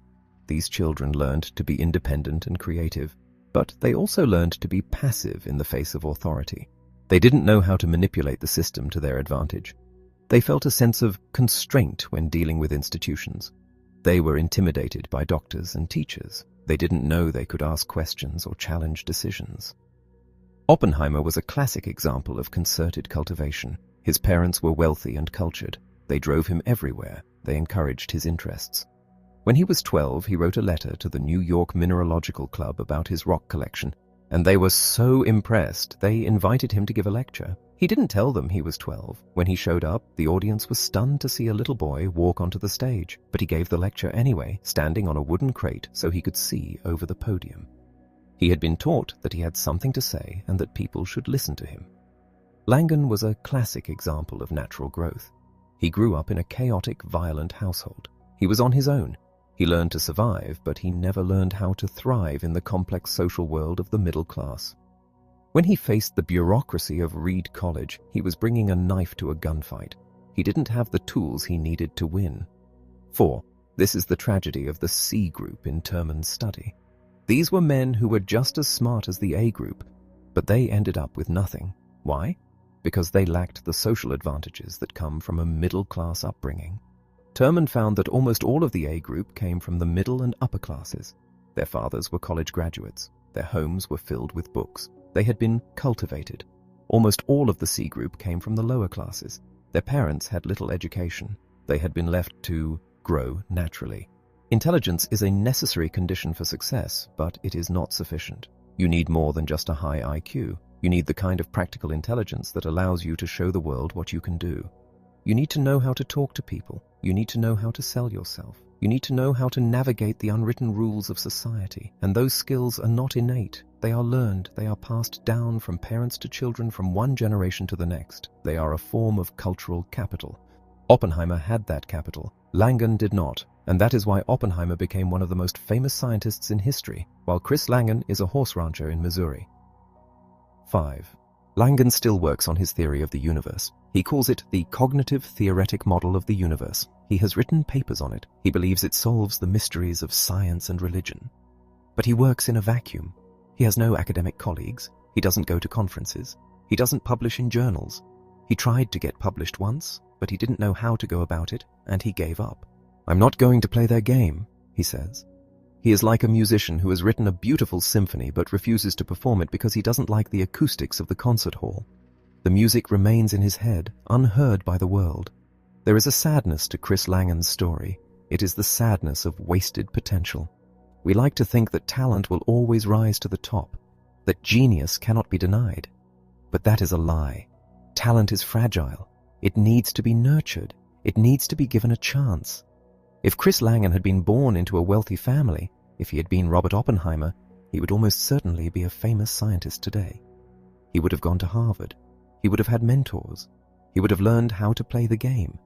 These children learned to be independent and creative, but they also learned to be passive in the face of authority. They didn't know how to manipulate the system to their advantage. They felt a sense of constraint when dealing with institutions. They were intimidated by doctors and teachers. They didn't know they could ask questions or challenge decisions. Oppenheimer was a classic example of concerted cultivation. His parents were wealthy and cultured. They drove him everywhere. They encouraged his interests. When he was 12, he wrote a letter to the New York Mineralogical Club about his rock collection, and they were so impressed they invited him to give a lecture. He didn't tell them he was 12. When he showed up, the audience was stunned to see a little boy walk onto the stage, but he gave the lecture anyway, standing on a wooden crate so he could see over the podium. He had been taught that he had something to say and that people should listen to him. Langan was a classic example of natural growth. He grew up in a chaotic, violent household. He was on his own. He learned to survive, but he never learned how to thrive in the complex social world of the middle class. When he faced the bureaucracy of Reed College, he was bringing a knife to a gunfight. He didn't have the tools he needed to win. 4. This is the tragedy of the C group in Terman's study. These were men who were just as smart as the A group, but they ended up with nothing. Why? Because they lacked the social advantages that come from a middle-class upbringing. Terman found that almost all of the A group came from the middle and upper classes. Their fathers were college graduates. Their homes were filled with books. They had been cultivated. Almost all of the C group came from the lower classes. Their parents had little education. They had been left to grow naturally. Intelligence is a necessary condition for success, but it is not sufficient. You need more than just a high IQ. You need the kind of practical intelligence that allows you to show the world what you can do. You need to know how to talk to people. You need to know how to sell yourself. You need to know how to navigate the unwritten rules of society. And those skills are not innate. They are learned. They are passed down from parents to children, from one generation to the next. They are a form of cultural capital. Oppenheimer had that capital. Langan did not. And that is why Oppenheimer became one of the most famous scientists in history, while Chris Langan is a horse rancher in Missouri. 5. Langan still works on his theory of the universe. He calls it the cognitive theoretic model of the universe. He has written papers on it. He believes it solves the mysteries of science and religion. But he works in a vacuum. He has no academic colleagues. He doesn't go to conferences. He doesn't publish in journals. He tried to get published once, but he didn't know how to go about it, and he gave up. "I'm not going to play their game," he says. He is like a musician who has written a beautiful symphony but refuses to perform it because he doesn't like the acoustics of the concert hall. The music remains in his head, unheard by the world. There is a sadness to Chris Langan's story. It is the sadness of wasted potential. We like to think that talent will always rise to the top, that genius cannot be denied. But that is a lie. Talent is fragile. It needs to be nurtured. It needs to be given a chance. If Chris Langan had been born into a wealthy family, if he had been Robert Oppenheimer, he would almost certainly be a famous scientist today. He would have gone to Harvard. He would have had mentors. He would have learned how to play the game.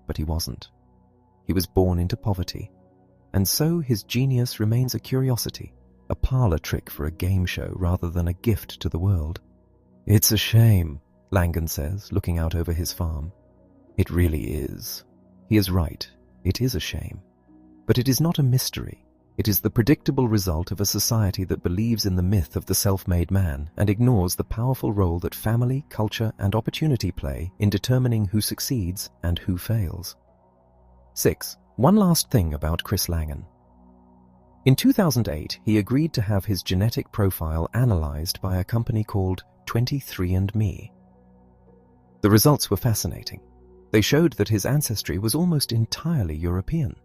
But he wasn't. He was born into poverty. And so his genius remains a curiosity, a parlor trick for a game show rather than a gift to the world. "It's a shame," Langan says, looking out over his farm. It really is. He is right. It is a shame. But it is not a mystery. It is the predictable result of a society that believes in the myth of the self-made man and ignores the powerful role that family, culture, and opportunity play in determining who succeeds and who fails. 6. One last thing about Chris Langan. In 2008, he agreed to have his genetic profile analyzed by a company called 23andMe. The results were fascinating. They showed that his ancestry was almost entirely European.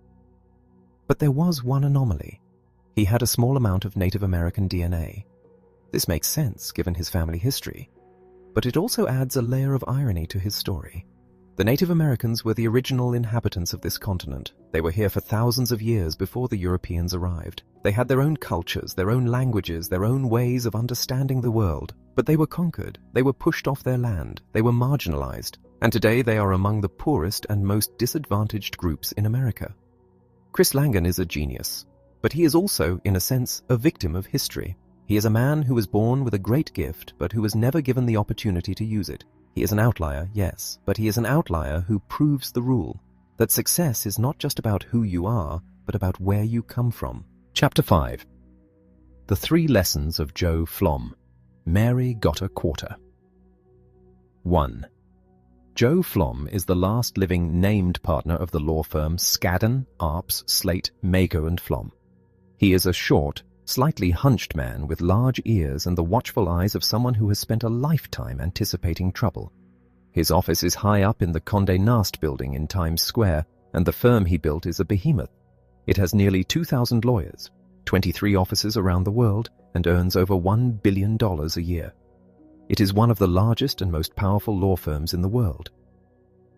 But there was one anomaly. He had a small amount of Native American DNA. This makes sense given his family history, but it also adds a layer of irony to his story. The Native Americans were the original inhabitants of this continent. They were here for thousands of years before the Europeans arrived. They had their own cultures, their own languages, their own ways of understanding the world. But they were conquered. They were pushed off their land. They were marginalized. and today they are among the poorest and most disadvantaged groups in America. Chris Langan is a genius, but he is also, in a sense, a victim of history. He is a man who was born with a great gift, but who was never given the opportunity to use it. He is an outlier, yes, but he is an outlier who proves the rule, that success is not just about who you are, but about where you come from. Chapter 5. The 3 Lessons of Joe Flom. Mary Got a Quarter. 1. Joe Flom is the last living named partner of the law firm Skadden, Arps, Slate, Mako & Flom. He is a short, slightly hunched man with large ears and the watchful eyes of someone who has spent a lifetime anticipating trouble. His office is high up in the Condé Nast building in Times Square, and the firm he built is a behemoth. It has nearly 2,000 lawyers, 23 offices around the world, and earns over $1 billion a year. It is one of the largest and most powerful law firms in the world.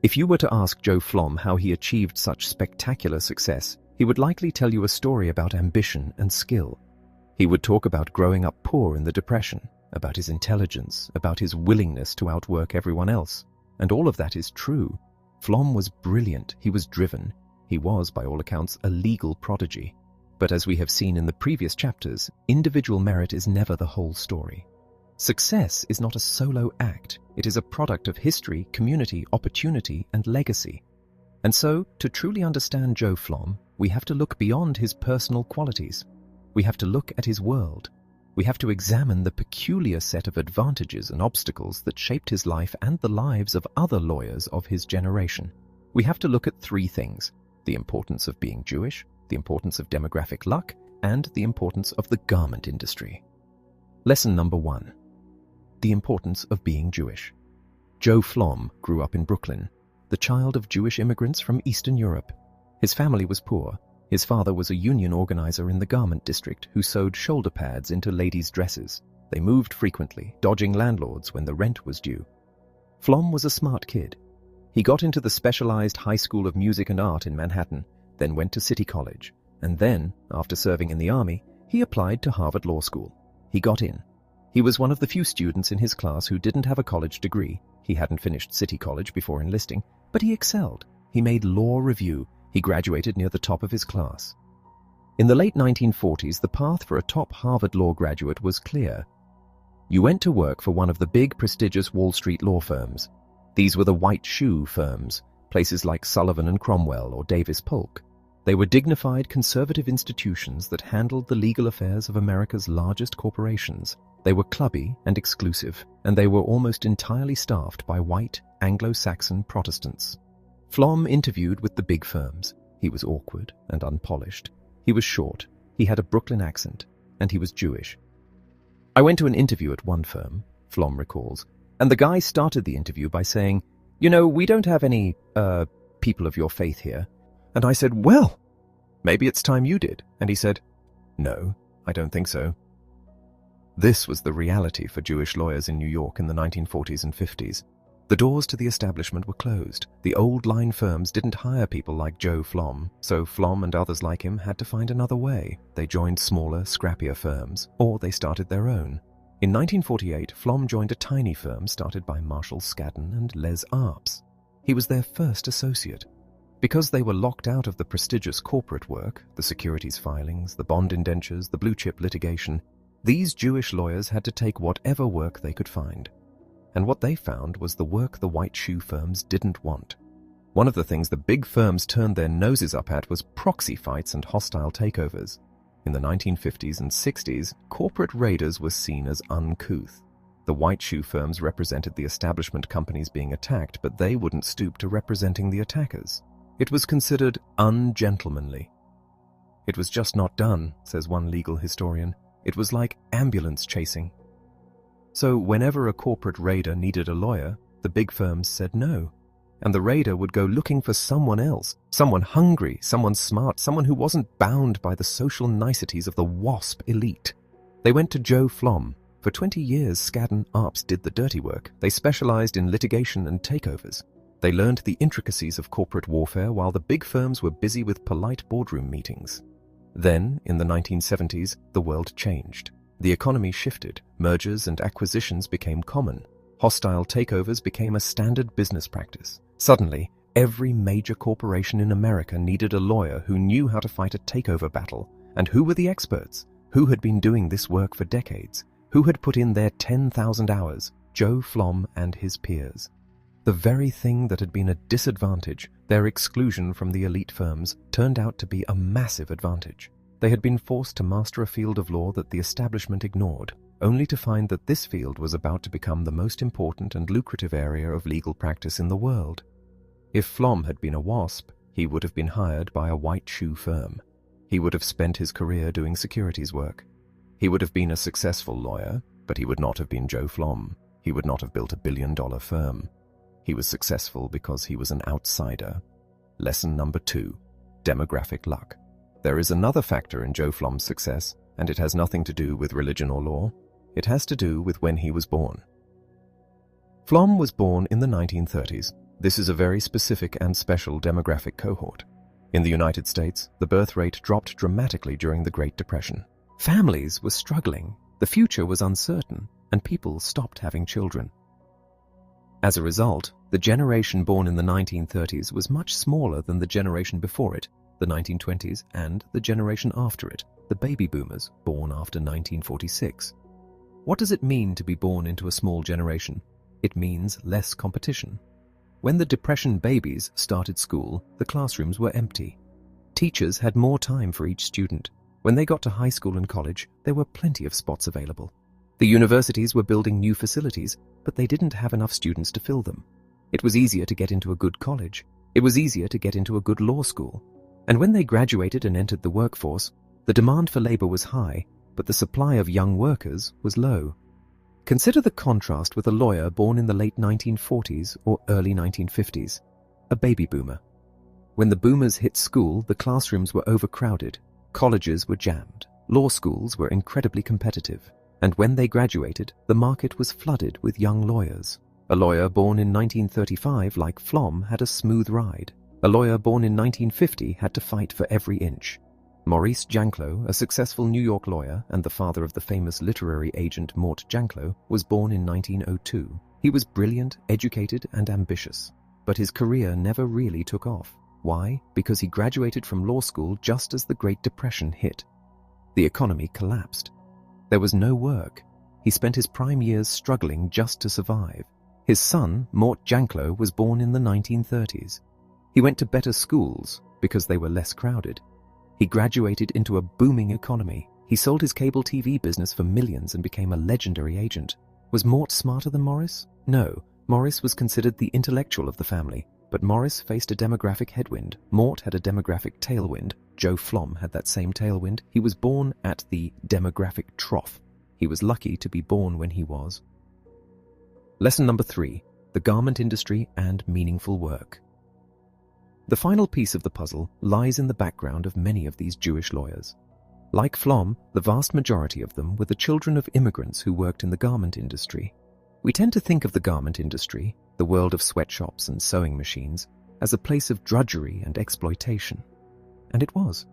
If you were to ask Joe Flom how he achieved such spectacular success, he would likely tell you a story about ambition and skill. He would talk about growing up poor in the Depression, about his intelligence, about his willingness to outwork everyone else. And all of that is true. Flom was brilliant, he was driven. He was, by all accounts, a legal prodigy. But as we have seen in the previous chapters, individual merit is never the whole story. Success is not a solo act. It is a product of history, community, opportunity, and legacy. And so, to truly understand Joe Flom, we have to look beyond his personal qualities. We have to look at his world. We have to examine the peculiar set of advantages and obstacles that shaped his life and the lives of other lawyers of his generation. We have to look at 3 things: the importance of being Jewish, the importance of demographic luck, and the importance of the garment industry. Lesson number 1. The importance of being Jewish. Joe Flom grew up in Brooklyn, the child of Jewish immigrants from Eastern Europe. His family was poor. His father was a union organizer in the garment district who sewed shoulder pads into ladies' dresses. They moved frequently, dodging landlords when the rent was due. Flom was a smart kid. He got into the specialized High School of Music and Art in Manhattan, then went to City College, and then, after serving in the Army, he applied to Harvard Law School. He got in. He was one of the few students in his class who didn't have a college degree. He hadn't finished City College before enlisting, but he excelled. He made law review. He graduated near the top of his class. In the late 1940s, the path for a top Harvard Law graduate was clear. You went to work for one of the big, prestigious Wall Street law firms. These were the white shoe firms, places like Sullivan and Cromwell or Davis Polk. They were dignified, conservative institutions that handled the legal affairs of America's largest corporations. They were clubby and exclusive, and they were almost entirely staffed by white, Anglo-Saxon Protestants. Flom interviewed with the big firms. He was awkward and unpolished. He was short, he had a Brooklyn accent, and he was Jewish. I went to an interview at one firm, Flom recalls, and the guy started the interview by saying, "You know, we don't have any, people of your faith here." And I said, "Well, maybe it's time you did." And he said, "No, I don't think so." This was the reality for Jewish lawyers in New York in the 1940s and 50s. The doors to the establishment were closed. The old line firms didn't hire people like Joe Flom, so Flom and others like him had to find another way. They joined smaller, scrappier firms, or they started their own. In 1948, Flom joined a tiny firm started by Marshall Skadden and Les Arps. He was their first associate. Because they were locked out of the prestigious corporate work, the securities filings, the bond indentures, the blue-chip litigation, these Jewish lawyers had to take whatever work they could find. And what they found was the work the white shoe firms didn't want. One of the things the big firms turned their noses up at was proxy fights and hostile takeovers. In the 1950s and 60s, corporate raiders were seen as uncouth. The white shoe firms represented the establishment companies being attacked, but they wouldn't stoop to representing the attackers. It was considered ungentlemanly. It was just not done, says one legal historian. It was like ambulance chasing. So whenever a corporate raider needed a lawyer, the big firms said no. And the raider would go looking for someone else, someone hungry, someone smart, someone who wasn't bound by the social niceties of the WASP elite. They went to Joe Flom. For 20 years, Skadden Arps did the dirty work. They specialized in litigation and takeovers. They learned the intricacies of corporate warfare while the big firms were busy with polite boardroom meetings. Then, in the 1970s, the world changed. The economy shifted, mergers and acquisitions became common. Hostile takeovers became a standard business practice. Suddenly, every major corporation in America needed a lawyer who knew how to fight a takeover battle. And who were the experts? Who had been doing this work for decades? Who had put in their 10,000 hours? Joe Flom and his peers. The very thing that had been a disadvantage, their exclusion from the elite firms, turned out to be a massive advantage. They had been forced to master a field of law that the establishment ignored, only to find that this field was about to become the most important and lucrative area of legal practice in the world. If Flom had been a WASP, he would have been hired by a white shoe firm. He would have spent his career doing securities work. He would have been a successful lawyer, but he would not have been Joe Flom. He would not have built a billion-dollar firm. He was successful because he was an outsider. Lesson number 2, demographic luck. There is another factor in Joe Flom's success, and it has nothing to do with religion or law. It has to do with when he was born. Flom was born in the 1930s. This is a very specific and special demographic cohort. In the United States, the birth rate dropped dramatically during the Great Depression. Families were struggling, the future was uncertain, and people stopped having children. As a result, the generation born in the 1930s was much smaller than the generation before it, the 1920s, and the generation after it, the baby boomers born after 1946. What does it mean to be born into a small generation? It means less competition. When the Depression babies started school, the classrooms were empty. Teachers had more time for each student. When they got to high school and college, there were plenty of spots available. The universities were building new facilities, but they didn't have enough students to fill them. It was easier to get into a good college. It was easier to get into a good law school. And when they graduated and entered the workforce, the demand for labor was high, but the supply of young workers was low. Consider the contrast with a lawyer born in the late 1940s or early 1950s, a baby boomer. When the boomers hit school, the classrooms were overcrowded, colleges were jammed, law schools were incredibly competitive, and when they graduated, the market was flooded with young lawyers. A lawyer born in 1935, like Flom, had a smooth ride. A lawyer born in 1950 had to fight for every inch. Maurice Janclo, a successful New York lawyer and the father of the famous literary agent Mort Janclo, was born in 1902. He was brilliant, educated, and ambitious, but his career never really took off. Why? Because he graduated from law school just as the Great Depression hit. The economy collapsed. There was no work. He spent his prime years struggling just to survive. His son, Mort Janclo, was born in the 1930s. He went to better schools because they were less crowded. He graduated into a booming economy. He sold his cable TV business for millions and became a legendary agent. Was Mort smarter than Morris? No. Morris was considered the intellectual of the family, but Morris faced a demographic headwind. Mort had a demographic tailwind. Joe Flom had that same tailwind. He was born at the demographic trough. He was lucky to be born when he was. Lesson number 3, the garment industry and meaningful work. The final piece of the puzzle lies in the background of many of these Jewish lawyers. Like Flom, the vast majority of them were the children of immigrants who worked in the garment industry. We tend to think of the garment industry, the world of sweatshops and sewing machines, as a place of drudgery and exploitation. And it was.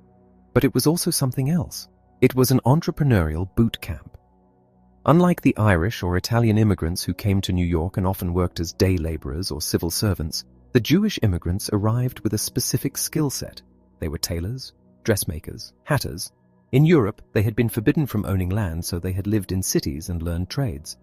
But it was also something else. It was an entrepreneurial boot camp. Unlike the Irish or Italian immigrants who came to New York and often worked as day laborers or civil servants, the Jewish immigrants arrived with a specific skill set. They were tailors, dressmakers, hatters. In Europe, they had been forbidden from owning land, so they had lived in cities and learned trades.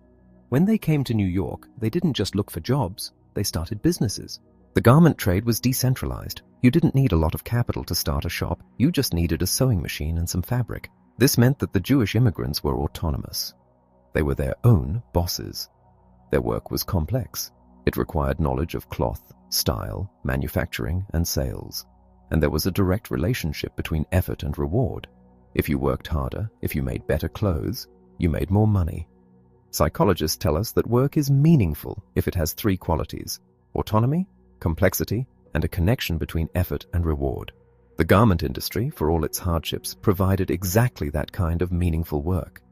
When they came to New York, they didn't just look for jobs, they started businesses. The garment trade was decentralized. You didn't need a lot of capital to start a shop, you just needed a sewing machine and some fabric. This meant that the Jewish immigrants were autonomous. They were their own bosses. Their work was complex. It required knowledge of cloth, style, manufacturing, and sales. And there was a direct relationship between effort and reward. If you worked harder, if you made better clothes, you made more money. Psychologists tell us that work is meaningful if it has 3 qualities: autonomy, complexity, and a connection between effort and reward. The garment industry, for all its hardships, provided exactly that kind of meaningful work.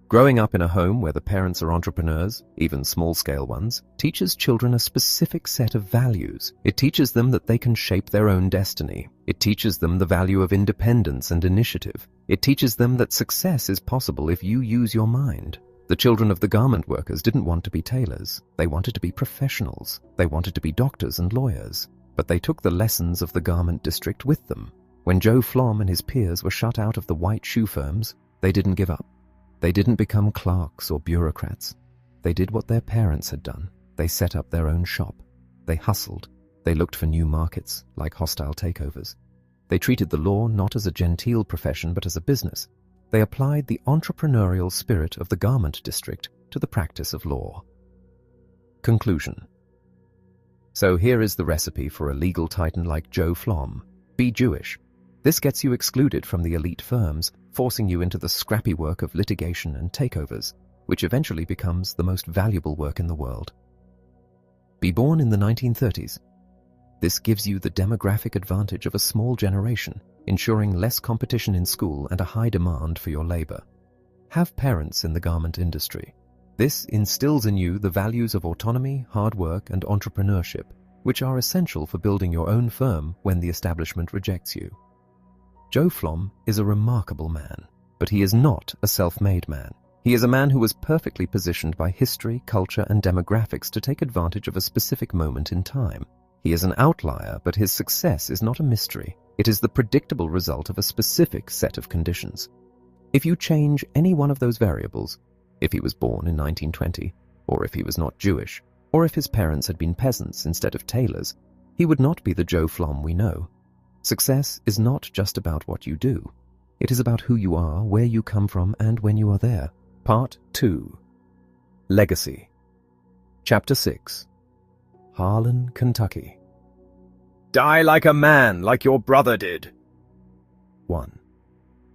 Growing up in a home where the parents are entrepreneurs, even small-scale ones, teaches children a specific set of values. It teaches them that they can shape their own destiny. It teaches them the value of independence and initiative. It teaches them that success is possible if you use your mind. The children of the garment workers didn't want to be tailors. They wanted to be professionals. They wanted to be doctors and lawyers. But they took the lessons of the garment district with them. When Joe Flom and his peers were shut out of the white shoe firms, they didn't give up. They didn't become clerks or bureaucrats. They did what their parents had done. They set up their own shop. They hustled. They looked for new markets, like hostile takeovers. They treated the law not as a genteel profession but as a business. They applied the entrepreneurial spirit of the garment district to the practice of law. Conclusion. So here is the recipe for a legal titan like Joe Flom. Be Jewish. This gets you excluded from the elite firms, forcing you into the scrappy work of litigation and takeovers, which eventually becomes the most valuable work in the world. Be born in the 1930s. This gives you the demographic advantage of a small generation, ensuring less competition in school and a high demand for your labor. Have parents in the garment industry. This instills in you the values of autonomy, hard work, and entrepreneurship, which are essential for building your own firm when the establishment rejects you. Joe Flom is a remarkable man, but he is not a self-made man. He is a man who was perfectly positioned by history, culture, and demographics to take advantage of a specific moment in time. He is an outlier, but his success is not a mystery. It is the predictable result of a specific set of conditions. If you change any one of those variables, if he was born in 1920, or if he was not Jewish, or if his parents had been peasants instead of tailors, he would not be the Joe Flom we know. Success is not just about what you do. It is about who you are, where you come from, and when you are there. Part 2. Legacy. Chapter 6. Harlan, Kentucky. Die like a man, like your brother did. 1.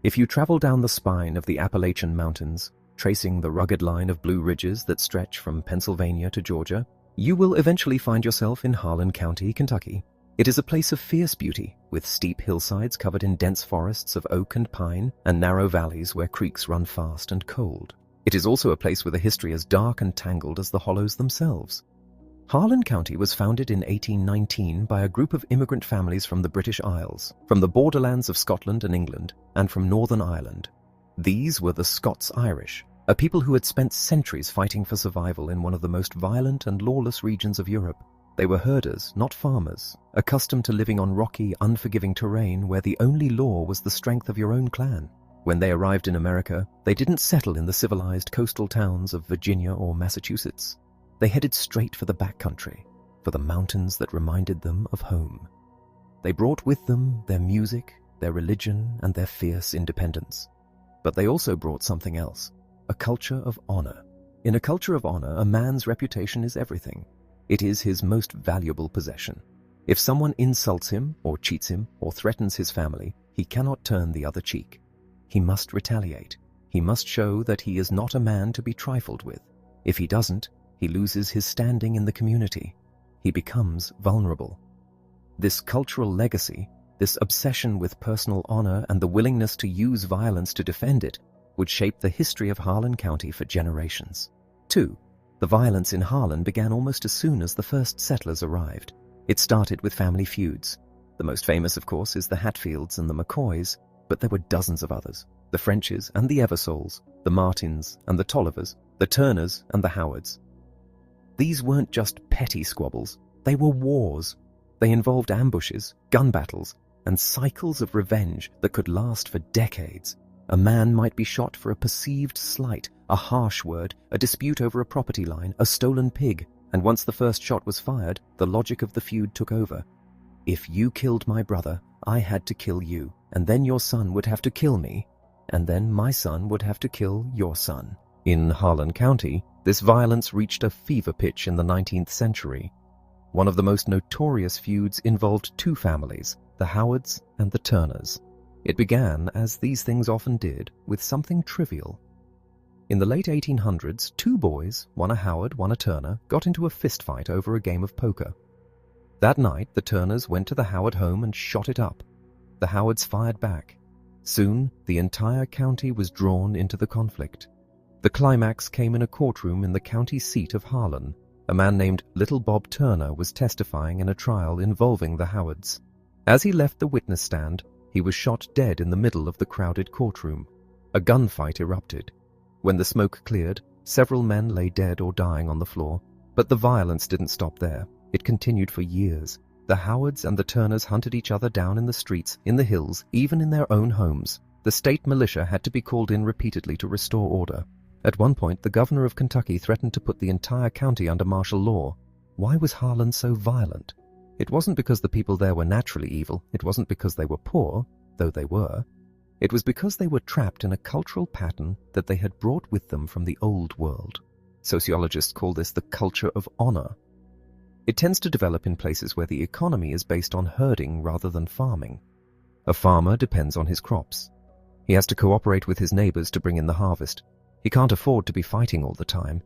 If you travel down the spine of the Appalachian Mountains, tracing the rugged line of blue ridges that stretch from Pennsylvania to Georgia, you will eventually find yourself in Harlan County, Kentucky. It is a place of fierce beauty, with steep hillsides covered in dense forests of oak and pine, and narrow valleys where creeks run fast and cold. It is also a place with a history as dark and tangled as the hollows themselves. Harlan County was founded in 1819 by a group of immigrant families from the British Isles, from the borderlands of Scotland and England, and from Northern Ireland. These were the Scots-Irish, a people who had spent centuries fighting for survival in one of the most violent and lawless regions of Europe. They were herders, not farmers, accustomed to living on rocky, unforgiving terrain where the only law was the strength of your own clan. When they arrived in America, they didn't settle in the civilized coastal towns of Virginia or Massachusetts. They headed straight for the backcountry, for the mountains that reminded them of home. They brought with them their music, their religion, and their fierce independence. But they also brought something else, a culture of honor. In a culture of honor, a man's reputation is everything. It is his most valuable possession. If someone insults him, or cheats him, or threatens his family, he cannot turn the other cheek. He must retaliate. He must show that he is not a man to be trifled with. If he doesn't, he loses his standing in the community. He becomes vulnerable. This cultural legacy, this obsession with personal honor and the willingness to use violence to defend it, would shape the history of Harlan County for generations. 2. The violence in Harlan began almost as soon as the first settlers arrived. It started with family feuds. The most famous, of course, is the Hatfields and the McCoys, but there were dozens of others. The Frenches and the Eversoles, the Martins and the Tollivers, the Turners and the Howards. These weren't just petty squabbles, they were wars. They involved ambushes, gun battles, and cycles of revenge that could last for decades. A man might be shot for a perceived slight, a harsh word, a dispute over a property line, a stolen pig, and once the first shot was fired, the logic of the feud took over. If you killed my brother, I had to kill you, and then your son would have to kill me, and then my son would have to kill your son. In Harlan County, this violence reached a fever pitch in the 19th century. One of the most notorious feuds involved two families, the Howards and the Turners. It began, as these things often did, with something trivial. In the late 1800s, two boys, one a Howard, one a Turner, got into a fistfight over a game of poker. That night, the Turners went to the Howard home and shot it up. The Howards fired back. Soon, the entire county was drawn into the conflict. The climax came in a courtroom in the county seat of Harlan. A man named Little Bob Turner was testifying in a trial involving the Howards. As he left the witness stand, he was shot dead in the middle of the crowded courtroom. A gunfight erupted. When the smoke cleared, Several men lay dead or dying on the floor. But the violence didn't stop there. It continued for years. The Howards and the Turners hunted each other down in the streets, in the hills, even in their own homes. The state militia had to be called in repeatedly to restore order. At one point, the governor of Kentucky threatened to put the entire county under martial law. Why was Harlan so violent? It wasn't because the people there were naturally evil. It wasn't because they were poor, though they were. It was because they were trapped in a cultural pattern that they had brought with them from the old world. Sociologists call this the culture of honor. It tends to develop in places where the economy is based on herding rather than farming. A farmer depends on his crops. He has to cooperate with his neighbors to bring in the harvest. He can't afford to be fighting all the time.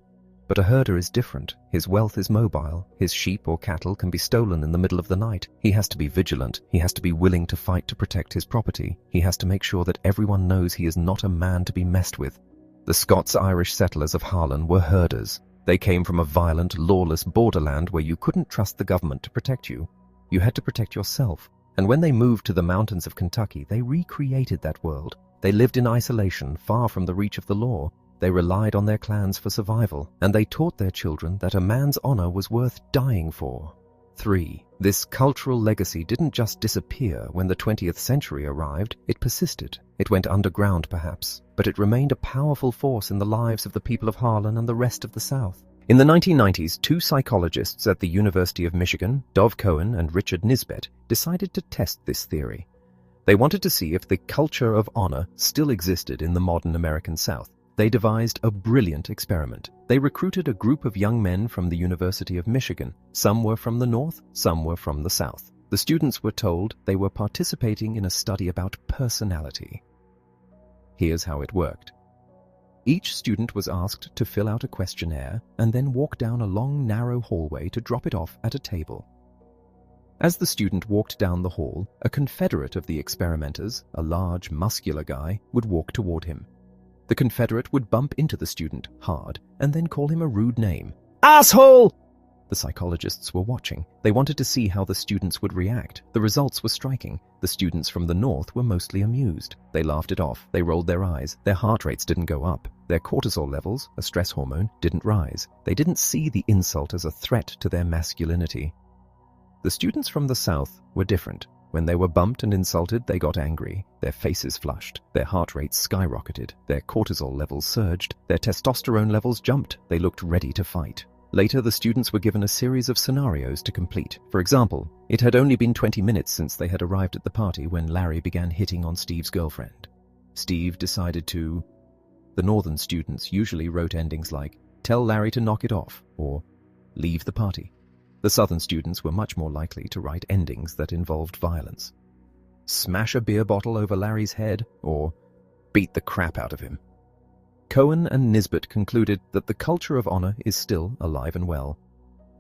But a herder is different. His wealth is mobile. His sheep or cattle can be stolen in the middle of the night. He has to be vigilant. He has to be willing to fight to protect his property. He has to make sure that everyone knows he is not a man to be messed with. The Scots-Irish settlers of Harlan were herders. They came from a violent, lawless borderland where you couldn't trust the government to protect you. You had to protect yourself. And when they moved to the mountains of Kentucky, they recreated that world. They lived in isolation, far from the reach of the law. They relied on their clans for survival, and they taught their children that a man's honor was worth dying for. 3. This cultural legacy didn't just disappear when the 20th century arrived, it persisted. It went underground perhaps, but it remained a powerful force in the lives of the people of Harlan and the rest of the South. In the 1990s, 2 psychologists at the University of Michigan, Dov Cohen and Richard Nisbet, decided to test this theory. They wanted to see if the culture of honor still existed in the modern American South. They devised a brilliant experiment. They recruited a group of young men from the University of Michigan. Some were from the North, some were from the South. The students were told they were participating in a study about personality. Here's how it worked. Each student was asked to fill out a questionnaire and then walk down a long, narrow hallway to drop it off at a table. As the student walked down the hall, a confederate of the experimenters, a large, muscular guy, would walk toward him. The confederate would bump into the student hard and then call him a rude name. Asshole! The psychologists were watching. They wanted to see how the students would react. The results were striking. The students from the North were mostly amused. They laughed it off. They rolled their eyes. Their heart rates didn't go up. Their cortisol levels, a stress hormone, didn't rise. They didn't see the insult as a threat to their masculinity. The students from the South were different. When they were bumped and insulted, they got angry. Their faces flushed. Their heart rates skyrocketed. Their cortisol levels surged. Their testosterone levels jumped. They looked ready to fight. Later, the students were given a series of scenarios to complete. For example, it had only been 20 minutes since they had arrived at the party when Larry began hitting on Steve's girlfriend. Steve decided to... The Northern students usually wrote endings like, "Tell Larry to knock it off," or "Leave the party." The Southern students were much more likely to write endings that involved violence. "Smash a beer bottle over Larry's head," or "Beat the crap out of him." Cohen and Nisbet concluded that the culture of honor is still alive and well.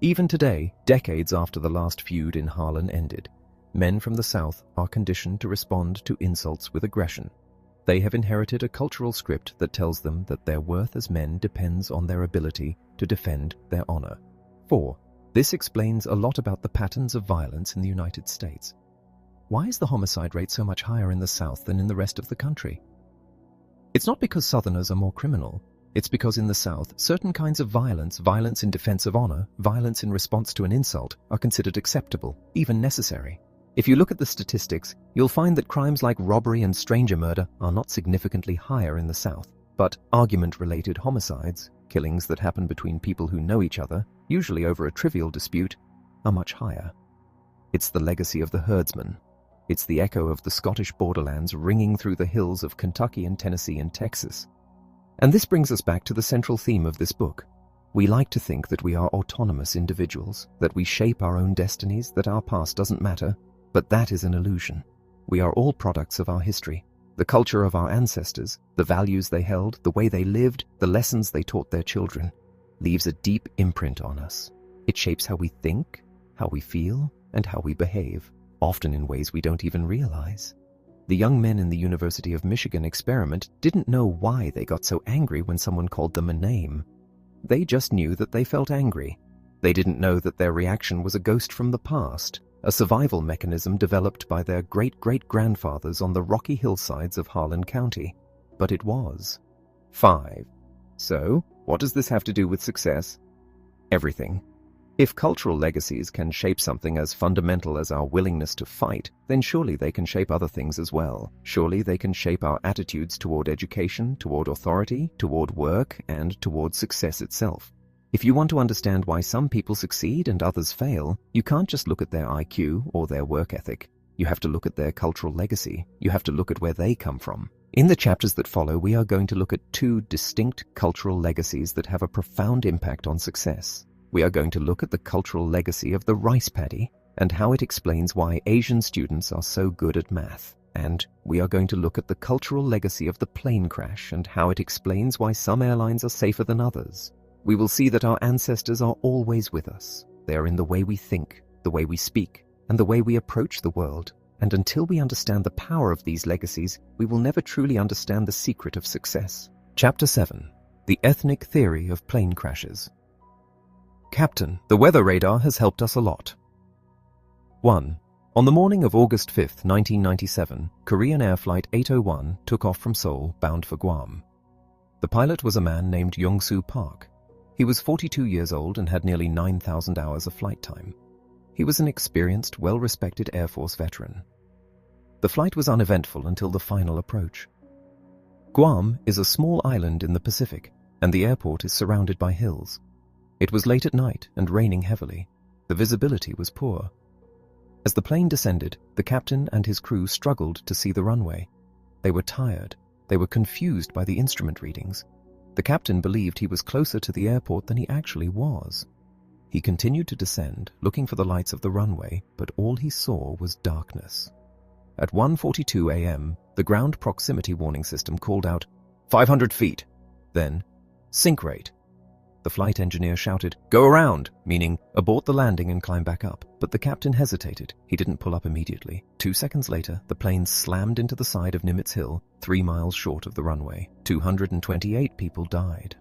Even today, decades after the last feud in Harlan ended, men from the South are conditioned to respond to insults with aggression. They have inherited a cultural script that tells them that their worth as men depends on their ability to defend their honor. 4. This explains a lot about the patterns of violence in the United States. Why is the homicide rate so much higher in the South than in the rest of the country? It's not because Southerners are more criminal. It's because in the South, certain kinds of violence, violence in defense of honor, violence in response to an insult, are considered acceptable, even necessary. If you look at the statistics, you'll find that crimes like robbery and stranger murder are not significantly higher in the South, but argument-related homicides, killings that happen between people who know each other, usually over a trivial dispute, are much higher. It's the legacy of the herdsman. It's the echo of the Scottish borderlands ringing through the hills of Kentucky and Tennessee and Texas. And this brings us back to the central theme of this book. We like to think that we are autonomous individuals, that we shape our own destinies, that our past doesn't matter, but that is an illusion. We are all products of our history. The culture of our ancestors, the values they held, the way they lived, the lessons they taught their children, leaves a deep imprint on us. It shapes how we think, how we feel, and how we behave, often in ways we don't even realize. The young men in the University of Michigan experiment didn't know why they got so angry when someone called them a name. They just knew that they felt angry. They didn't know that their reaction was a ghost from the past, a survival mechanism developed by their great-great-grandfathers on the rocky hillsides of Harlan County. But it was. 5. So, What does this have to do with success? Everything. If cultural legacies can shape something as fundamental as our willingness to fight, then surely they can shape other things as well. Surely they can shape our attitudes toward education, toward authority, toward work, and toward success itself. If you want to understand why some people succeed and others fail, you can't just look at their IQ or their work ethic. You have to look at their cultural legacy. You have to look at where they come from. In the chapters that follow, we are going to look at two distinct cultural legacies that have a profound impact on success. We are going to look at the cultural legacy of the rice paddy and how it explains why Asian students are so good at math. And we are going to look at the cultural legacy of the plane crash and how it explains why some airlines are safer than others. We will see that our ancestors are always with us. They are in the way we think, the way we speak, and the way we approach the world. And until we understand the power of these legacies, we will never truly understand the secret of success. Chapter 7. The Ethnic Theory of Plane Crashes. Captain, the weather radar has helped us a lot. 1. On the morning of August 5, 1997, Korean Air Flight 801 took off from Seoul, bound for Guam. The pilot was a man named Young-soo Park. He was 42 years old and had nearly 9,000 hours of flight time. He was an experienced, well-respected Air Force veteran. The flight was uneventful until the final approach. Guam is a small island in the Pacific, and the airport is surrounded by hills. It was late at night and raining heavily. The visibility was poor. As the plane descended, the captain and his crew struggled to see the runway. They were tired. They were confused by the instrument readings. The captain believed he was closer to the airport than he actually was. He continued to descend, looking for the lights of the runway, but all he saw was darkness. At 1:42 a.m., the ground proximity warning system called out, 500 feet. Then, sink rate. The flight engineer shouted, go around, meaning abort the landing and climb back up. But the captain hesitated. He didn't pull up immediately. 2 seconds later, the plane slammed into the side of Nimitz Hill, 3 miles short of the runway. 228 people died.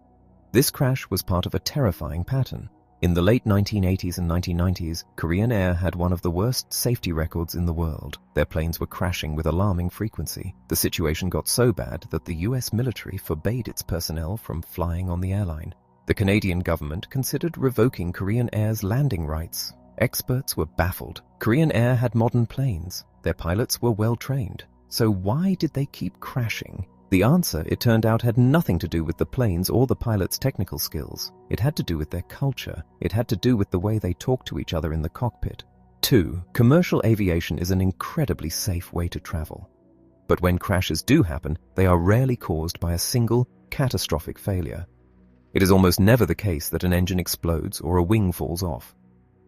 This crash was part of a terrifying pattern. In the late 1980s and 1990s, Korean Air had one of the worst safety records in the world. Their planes were crashing with alarming frequency. The situation got so bad that the US military forbade its personnel from flying on the airline. The Canadian government considered revoking Korean Air's landing rights. Experts were baffled. Korean Air had modern planes. Their pilots were well trained. So why did they keep crashing? The answer, it turned out, had nothing to do with the planes or the pilots' technical skills. It had to do with their culture. It had to do with the way they talked to each other in the cockpit. 2. Commercial aviation is an incredibly safe way to travel. But when crashes do happen, they are rarely caused by a single, catastrophic failure. It is almost never the case that an engine explodes or a wing falls off.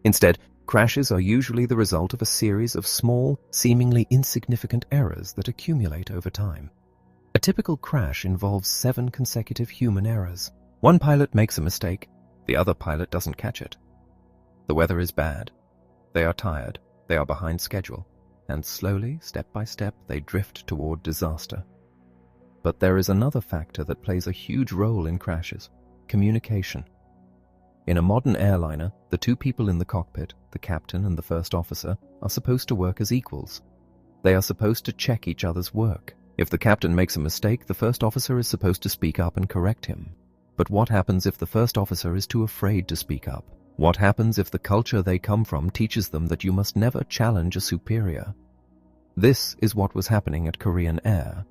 Instead, crashes are usually the result of a series of small, seemingly insignificant errors that accumulate over time. A typical crash involves 7 consecutive human errors. One pilot makes a mistake, the other pilot doesn't catch it. The weather is bad. They are tired, they are behind schedule, and slowly, step by step, they drift toward disaster. But there is another factor that plays a huge role in crashes: communication. In a modern airliner, the 2 people in the cockpit, the captain and the first officer, are supposed to work as equals. They are supposed to check each other's work. If the captain makes a mistake, the first officer is supposed to speak up and correct him. But what happens if the first officer is too afraid to speak up? What happens if the culture they come from teaches them that you must never challenge a superior? This is what was happening at Korean Air.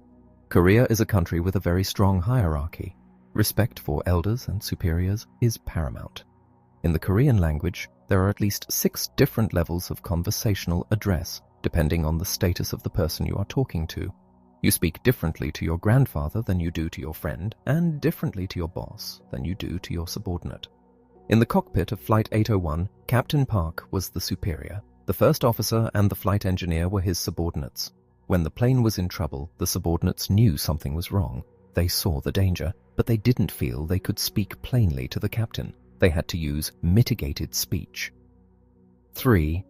Korea is a country with a very strong hierarchy. Respect for elders and superiors is paramount. In the Korean language, there are at least 6 different levels of conversational address, depending on the status of the person you are talking to. You speak differently to your grandfather than you do to your friend, and differently to your boss than you do to your subordinate. In the cockpit of Flight 801, Captain Park was the superior. The first officer and the flight engineer were his subordinates. When the plane was in trouble, the subordinates knew something was wrong. They saw the danger, but they didn't feel they could speak plainly to the captain. They had to use mitigated speech. 3.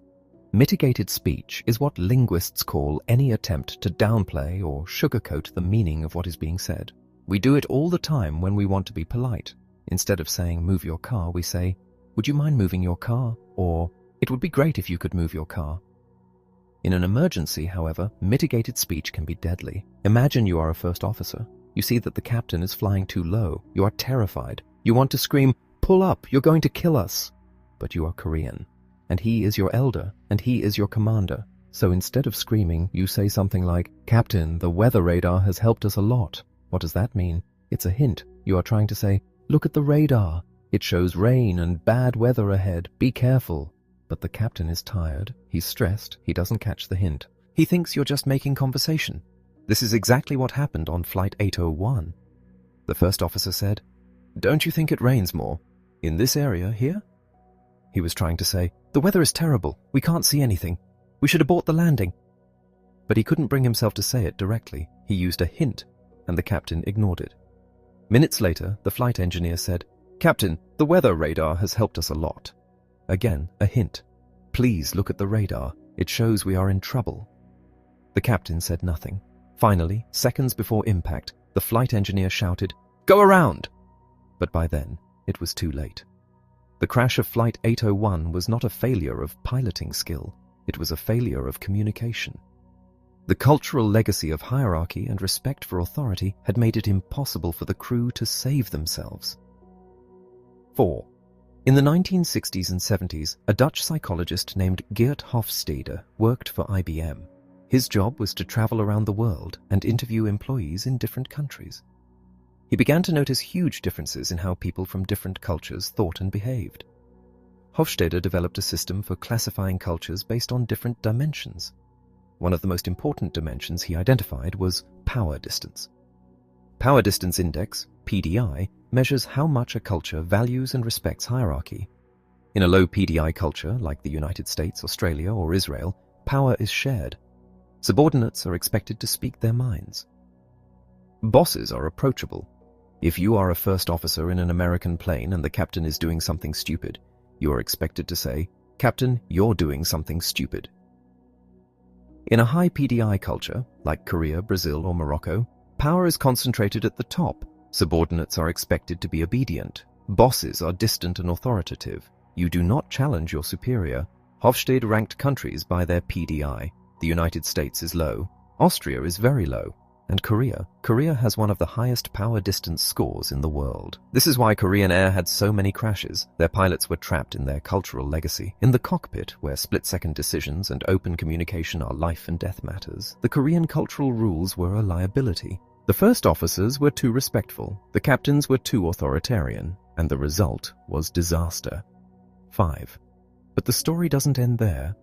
Mitigated speech is what linguists call any attempt to downplay or sugarcoat the meaning of what is being said. We do it all the time when we want to be polite. Instead of saying, move your car, we say, would you mind moving your car? Or, it would be great if you could move your car. In an emergency, however, mitigated speech can be deadly. Imagine you are a first officer. You see that the captain is flying too low. You are terrified. You want to scream, "Pull up, you're going to kill us." But you are Korean, and he is your elder, and he is your commander. So instead of screaming, you say something like, "Captain, the weather radar has helped us a lot." What does that mean? It's a hint. You are trying to say, "Look at the radar. It shows rain and bad weather ahead. Be careful." But the captain is tired. He's stressed. He doesn't catch the hint. He thinks you're just making conversation. This is exactly what happened on Flight 801. The first officer said, "Don't you think it rains more? In this area here?" He was trying to say, "The weather is terrible. We can't see anything. We should abort the landing." But he couldn't bring himself to say it directly. He used a hint, and the captain ignored it. Minutes later, the flight engineer said, "Captain, the weather radar has helped us a lot." Again, a hint. "Please look at the radar. It shows we are in trouble." The captain said nothing. Finally, seconds before impact, the flight engineer shouted, "Go around!" But by then, it was too late. The crash of Flight 801 was not a failure of piloting skill. It was a failure of communication. The cultural legacy of hierarchy and respect for authority had made it impossible for the crew to save themselves. 4. In the 1960s and 70s, a Dutch psychologist named Geert Hofstede worked for IBM. His job was to travel around the world and interview employees in different countries. He began to notice huge differences in how people from different cultures thought and behaved. Hofstede developed a system for classifying cultures based on different dimensions. One of the most important dimensions he identified was power distance. Power Distance Index, PDI, measures how much a culture values and respects hierarchy. In a low PDI culture, like the United States, Australia, or Israel, power is shared. Subordinates are expected to speak their minds. Bosses are approachable. If you are a first officer in an American plane and the captain is doing something stupid, you are expected to say, "Captain, you're doing something stupid." In a high PDI culture, like Korea, Brazil, or Morocco, power is concentrated at the top. Subordinates are expected to be obedient. Bosses are distant and authoritative. You do not challenge your superior. Hofstede ranked countries by their PDI. The United States is low. Austria is very low. And Korea has one of the highest power distance scores in the world. This is why Korean Air had so many crashes. Their pilots were trapped in their cultural legacy. In the cockpit, where split-second decisions and open communication are life and death matters, the Korean cultural rules were a liability. The first officers were too respectful, the captains were too authoritarian, and the result was disaster. 5. But the story doesn't end there.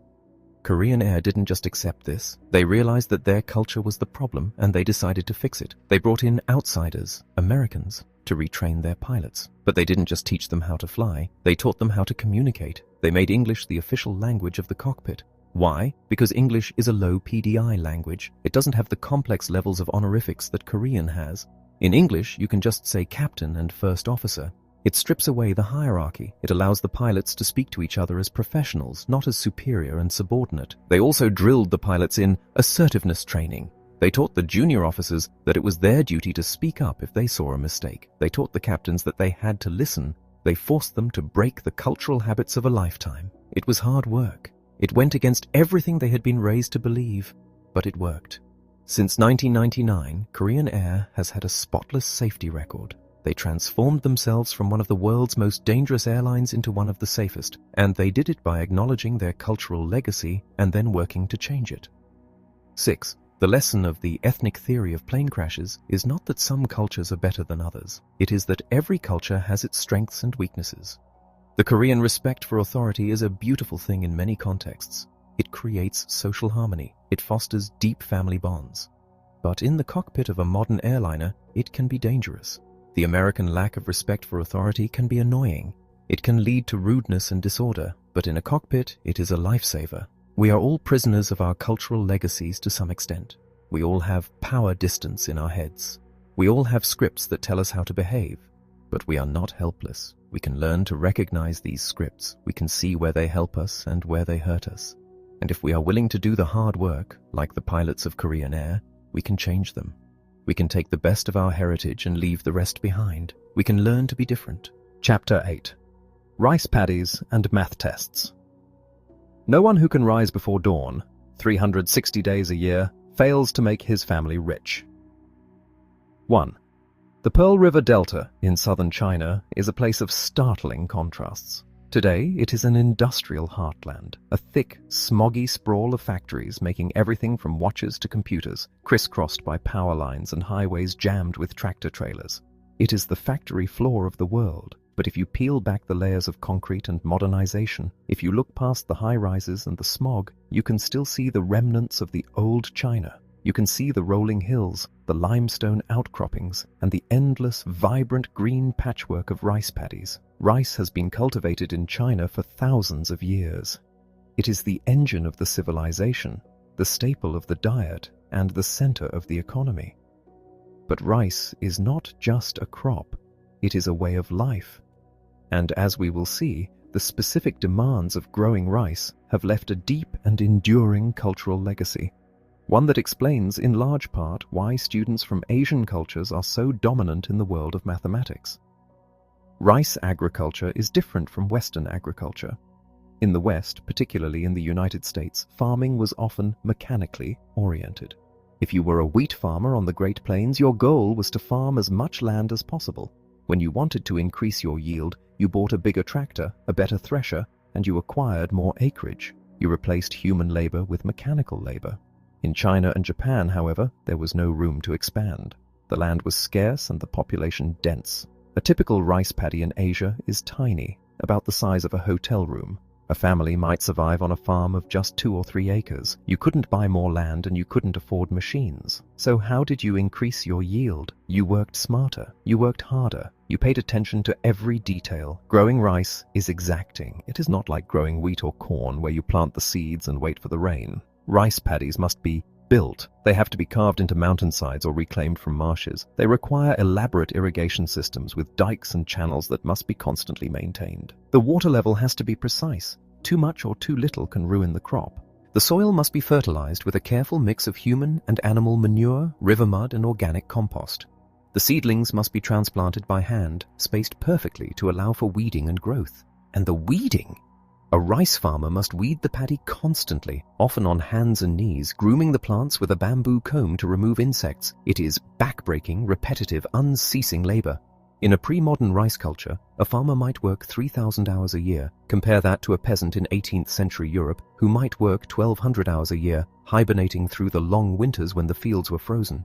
Korean Air didn't just accept this. They realized that their culture was the problem, and they decided to fix it. They brought in outsiders, Americans, to retrain their pilots. But they didn't just teach them how to fly. They taught them how to communicate. They made English the official language of the cockpit. Why? Because English is a low PDI language. It doesn't have the complex levels of honorifics that Korean has. In English, you can just say captain and first officer. It strips away the hierarchy. It allows the pilots to speak to each other as professionals, not as superior and subordinate. They also drilled the pilots in assertiveness training. They taught the junior officers that it was their duty to speak up if they saw a mistake. They taught the captains that they had to listen. They forced them to break the cultural habits of a lifetime. It was hard work. It went against everything they had been raised to believe, but it worked. Since 1999, Korean Air has had a spotless safety record. They transformed themselves from one of the world's most dangerous airlines into one of the safest, and they did it by acknowledging their cultural legacy and then working to change it. 6. The lesson of the ethnic theory of plane crashes is not that some cultures are better than others. It is that every culture has its strengths and weaknesses. The Korean respect for authority is a beautiful thing in many contexts. It creates social harmony. It fosters deep family bonds. But in the cockpit of a modern airliner, it can be dangerous. The American lack of respect for authority can be annoying. It can lead to rudeness and disorder, but in a cockpit, it is a lifesaver. We are all prisoners of our cultural legacies to some extent. We all have power distance in our heads. We all have scripts that tell us how to behave, but we are not helpless. We can learn to recognize these scripts. We can see where they help us and where they hurt us. And if we are willing to do the hard work, like the pilots of Korean Air, we can change them. We can take the best of our heritage and leave the rest behind. We can learn to be different. Chapter 8. Rice Paddies and Math Tests. No one who can rise before dawn, 360 days a year, fails to make his family rich. 1. The Pearl River Delta in southern China is a place of startling contrasts. Today, it is an industrial heartland, a thick, smoggy sprawl of factories making everything from watches to computers, crisscrossed by power lines and highways jammed with tractor trailers. It is the factory floor of the world, but if you peel back the layers of concrete and modernization, if you look past the high-rises and the smog, you can still see the remnants of the old China. You can see the rolling hills, the limestone outcroppings, and the endless, vibrant green patchwork of rice paddies. Rice has been cultivated in China for thousands of years. It is the engine of the civilization, the staple of the diet, and the center of the economy. But rice is not just a crop, it is a way of life. And as we will see, the specific demands of growing rice have left a deep and enduring cultural legacy. One that explains in large part why students from Asian cultures are so dominant in the world of mathematics. Rice agriculture is different from Western agriculture. In the West, particularly in the United States, farming was often mechanically oriented. If you were a wheat farmer on the Great Plains, your goal was to farm as much land as possible. When you wanted to increase your yield, you bought a bigger tractor, a better thresher, and you acquired more acreage. You replaced human labor with mechanical labor. In China and Japan, however, there was no room to expand. The land was scarce and the population dense. A typical rice paddy in Asia is tiny, about the size of a hotel room. A family might survive on a farm of just 2 or 3 acres. You couldn't buy more land and you couldn't afford machines. So how did you increase your yield? You worked smarter. You worked harder. You paid attention to every detail. Growing rice is exacting. It is not like growing wheat or corn where you plant the seeds and wait for the rain. Rice paddies must be built. They have to be carved into mountainsides or reclaimed from marshes. They require elaborate irrigation systems with dikes and channels that must be constantly maintained. The water level has to be precise. Too much or too little can ruin the crop. The soil must be fertilized with a careful mix of human and animal manure, river mud, and organic compost. The seedlings must be transplanted by hand, spaced perfectly to allow for weeding and growth. And the weeding! A rice farmer must weed the paddy constantly, often on hands and knees, grooming the plants with a bamboo comb to remove insects. It is backbreaking, repetitive, unceasing labor. In a pre-modern rice culture, a farmer might work 3,000 hours a year. Compare that to a peasant in 18th century Europe who might work 1,200 hours a year, hibernating through the long winters when the fields were frozen.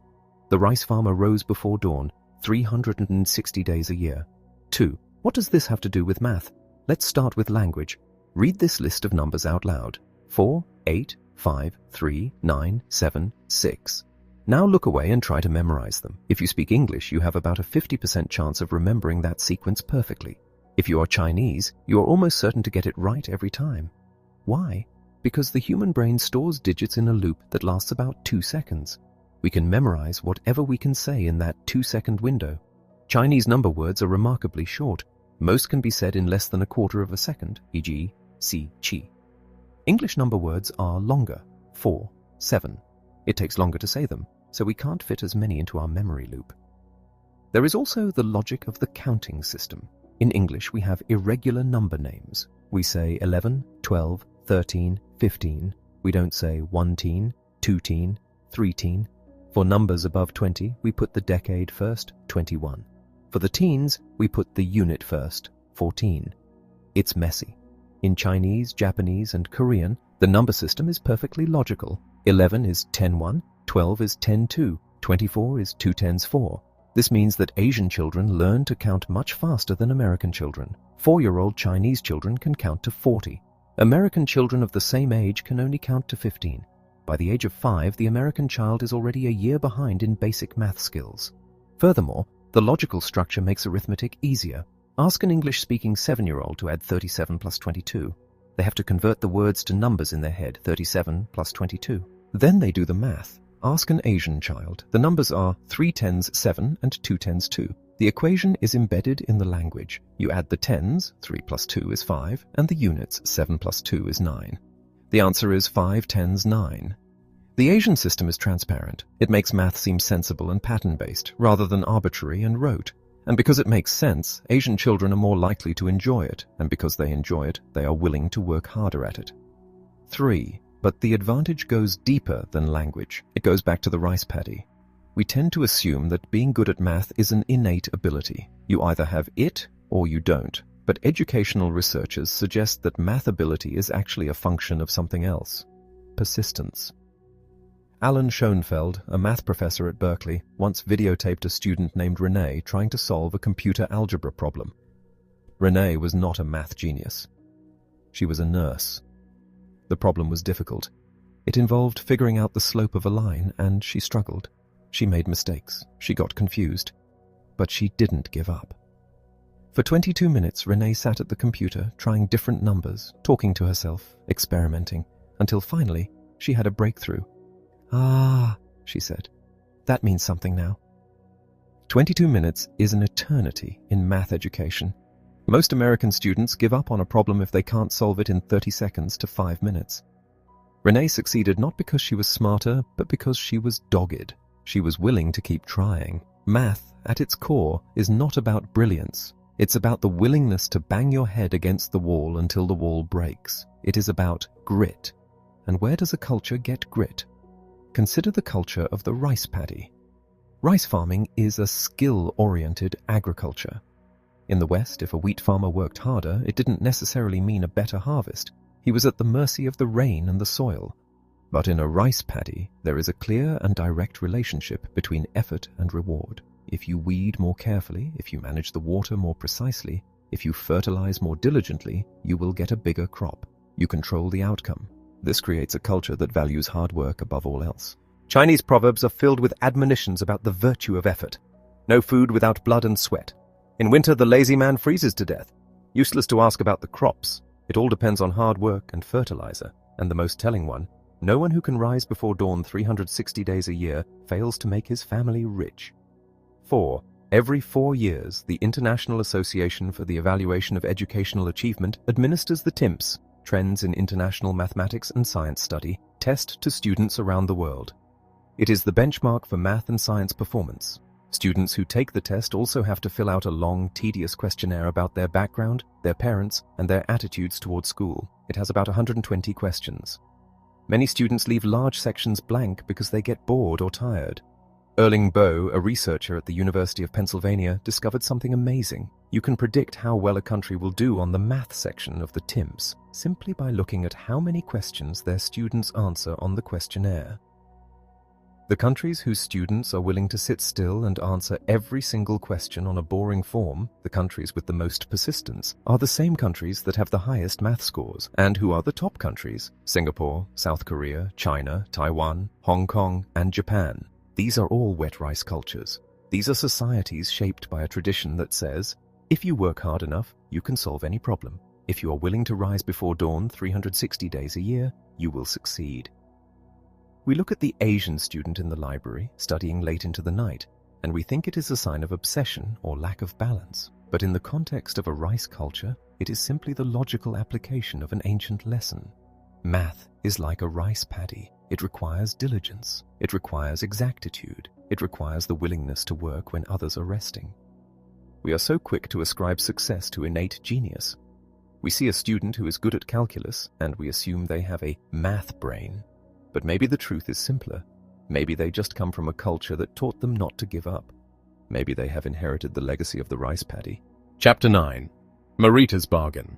The rice farmer rose before dawn, 360 days a year. 2. What does this have to do with math? Let's start with language. Read this list of numbers out loud. 4, 8, 5, 3, 9, 7, 6. Now look away and try to memorize them. If you speak English, you have about a 50% chance of remembering that sequence perfectly. If you are Chinese, you are almost certain to get it right every time. Why? Because the human brain stores digits in a loop that lasts about 2 seconds. We can memorize whatever we can say in that 2-second window. Chinese number words are remarkably short. Most can be said in less than a quarter of a second, e.g., si, chi. English number words are longer, 4, 7. It takes longer to say them, so we can't fit as many into our memory loop. There is also the logic of the counting system. In English, we have irregular number names. We say 11, 12, 13, 15. We don't say 1-teen, 2-teen, 3-teen. For numbers above 20, we put the decade first, 21. For the teens, we put the unit first, 14. It's messy. In Chinese, Japanese, and Korean, the number system is perfectly logical. 11 is 10-1, 12 is 10-2, 24 is 2 10s 4. This means that Asian children learn to count much faster than American children. 4-year-old Chinese children can count to 40. American children of the same age can only count to 15. By the age of 5, the American child is already a year behind in basic math skills. Furthermore, the logical structure makes arithmetic easier. Ask an English-speaking 7-year-old to add 37 plus 22. They have to convert the words to numbers in their head, 37 plus 22. Then they do the math. Ask an Asian child. The numbers are 3 10s 7 and 2 10s 2. The equation is embedded in the language. You add the tens, 3 plus 2 is 5, and the units, 7 plus 2 is 9. The answer is 5 10s 9. The Asian system is transparent. It makes math seem sensible and pattern-based, rather than arbitrary and rote. And because it makes sense, Asian children are more likely to enjoy it, and because they enjoy it, they are willing to work harder at it. 3. But the advantage goes deeper than language. It goes back to the rice paddy. We tend to assume that being good at math is an innate ability. You either have it or you don't. But educational researchers suggest that math ability is actually a function of something else: persistence. Alan Schoenfeld, a math professor at Berkeley, once videotaped a student named Renee trying to solve a computer algebra problem. Renee was not a math genius. She was a nurse. The problem was difficult. It involved figuring out the slope of a line, and she struggled. She made mistakes. She got confused. But she didn't give up. For 22 minutes, Renee sat at the computer, trying different numbers, talking to herself, experimenting, until finally she had a breakthrough. "Ah," she said. "That means something now." 22 minutes is an eternity in math education. Most American students give up on a problem if they can't solve it in 30 seconds to 5 minutes. Renee succeeded not because she was smarter, but because she was dogged. She was willing to keep trying. Math, at its core, is not about brilliance. It's about the willingness to bang your head against the wall until the wall breaks. It is about grit. And where does a culture get grit? Consider the culture of the rice paddy. Rice farming is a skill-oriented agriculture. In the West, if a wheat farmer worked harder, it didn't necessarily mean a better harvest. He was at the mercy of the rain and the soil. But in a rice paddy, there is a clear and direct relationship between effort and reward. If you weed more carefully, if you manage the water more precisely, if you fertilize more diligently, you will get a bigger crop. You control the outcome. This creates a culture that values hard work above all else. Chinese proverbs are filled with admonitions about the virtue of effort. No food without blood and sweat. In winter, the lazy man freezes to death. Useless to ask about the crops. It all depends on hard work and fertilizer. And the most telling one, no one who can rise before dawn 360 days a year fails to make his family rich. 4. Every 4 years, the International Association for the Evaluation of Educational Achievement administers the TIMSS, Trends in International Mathematics and Science Study, test to students around the world. It is the benchmark for math and science performance. Students who take the test also have to fill out a long, tedious questionnaire about their background, their parents, and their attitudes towards school. It has about 120 questions. Many students leave large sections blank because they get bored or tired. Erling Boe, a researcher at the University of Pennsylvania, discovered something amazing. You can predict how well a country will do on the math section of the TIMSS simply by looking at how many questions their students answer on the questionnaire. The countries whose students are willing to sit still and answer every single question on a boring form, the countries with the most persistence, are the same countries that have the highest math scores. And who are the top countries? Singapore, South Korea, China, Taiwan, Hong Kong, and Japan. These are all wet rice cultures. These are societies shaped by a tradition that says, if you work hard enough, you can solve any problem. If you are willing to rise before dawn 360 days a year, you will succeed. We look at the Asian student in the library, studying late into the night, and we think it is a sign of obsession or lack of balance. But in the context of a rice culture, it is simply the logical application of an ancient lesson. Math is like a rice paddy. It requires diligence. It requires exactitude. It requires the willingness to work when others are resting. We are so quick to ascribe success to innate genius. We see a student who is good at calculus, and we assume they have a math brain. But maybe the truth is simpler. Maybe they just come from a culture that taught them not to give up. Maybe they have inherited the legacy of the rice paddy. Chapter 9. Marita's Bargain.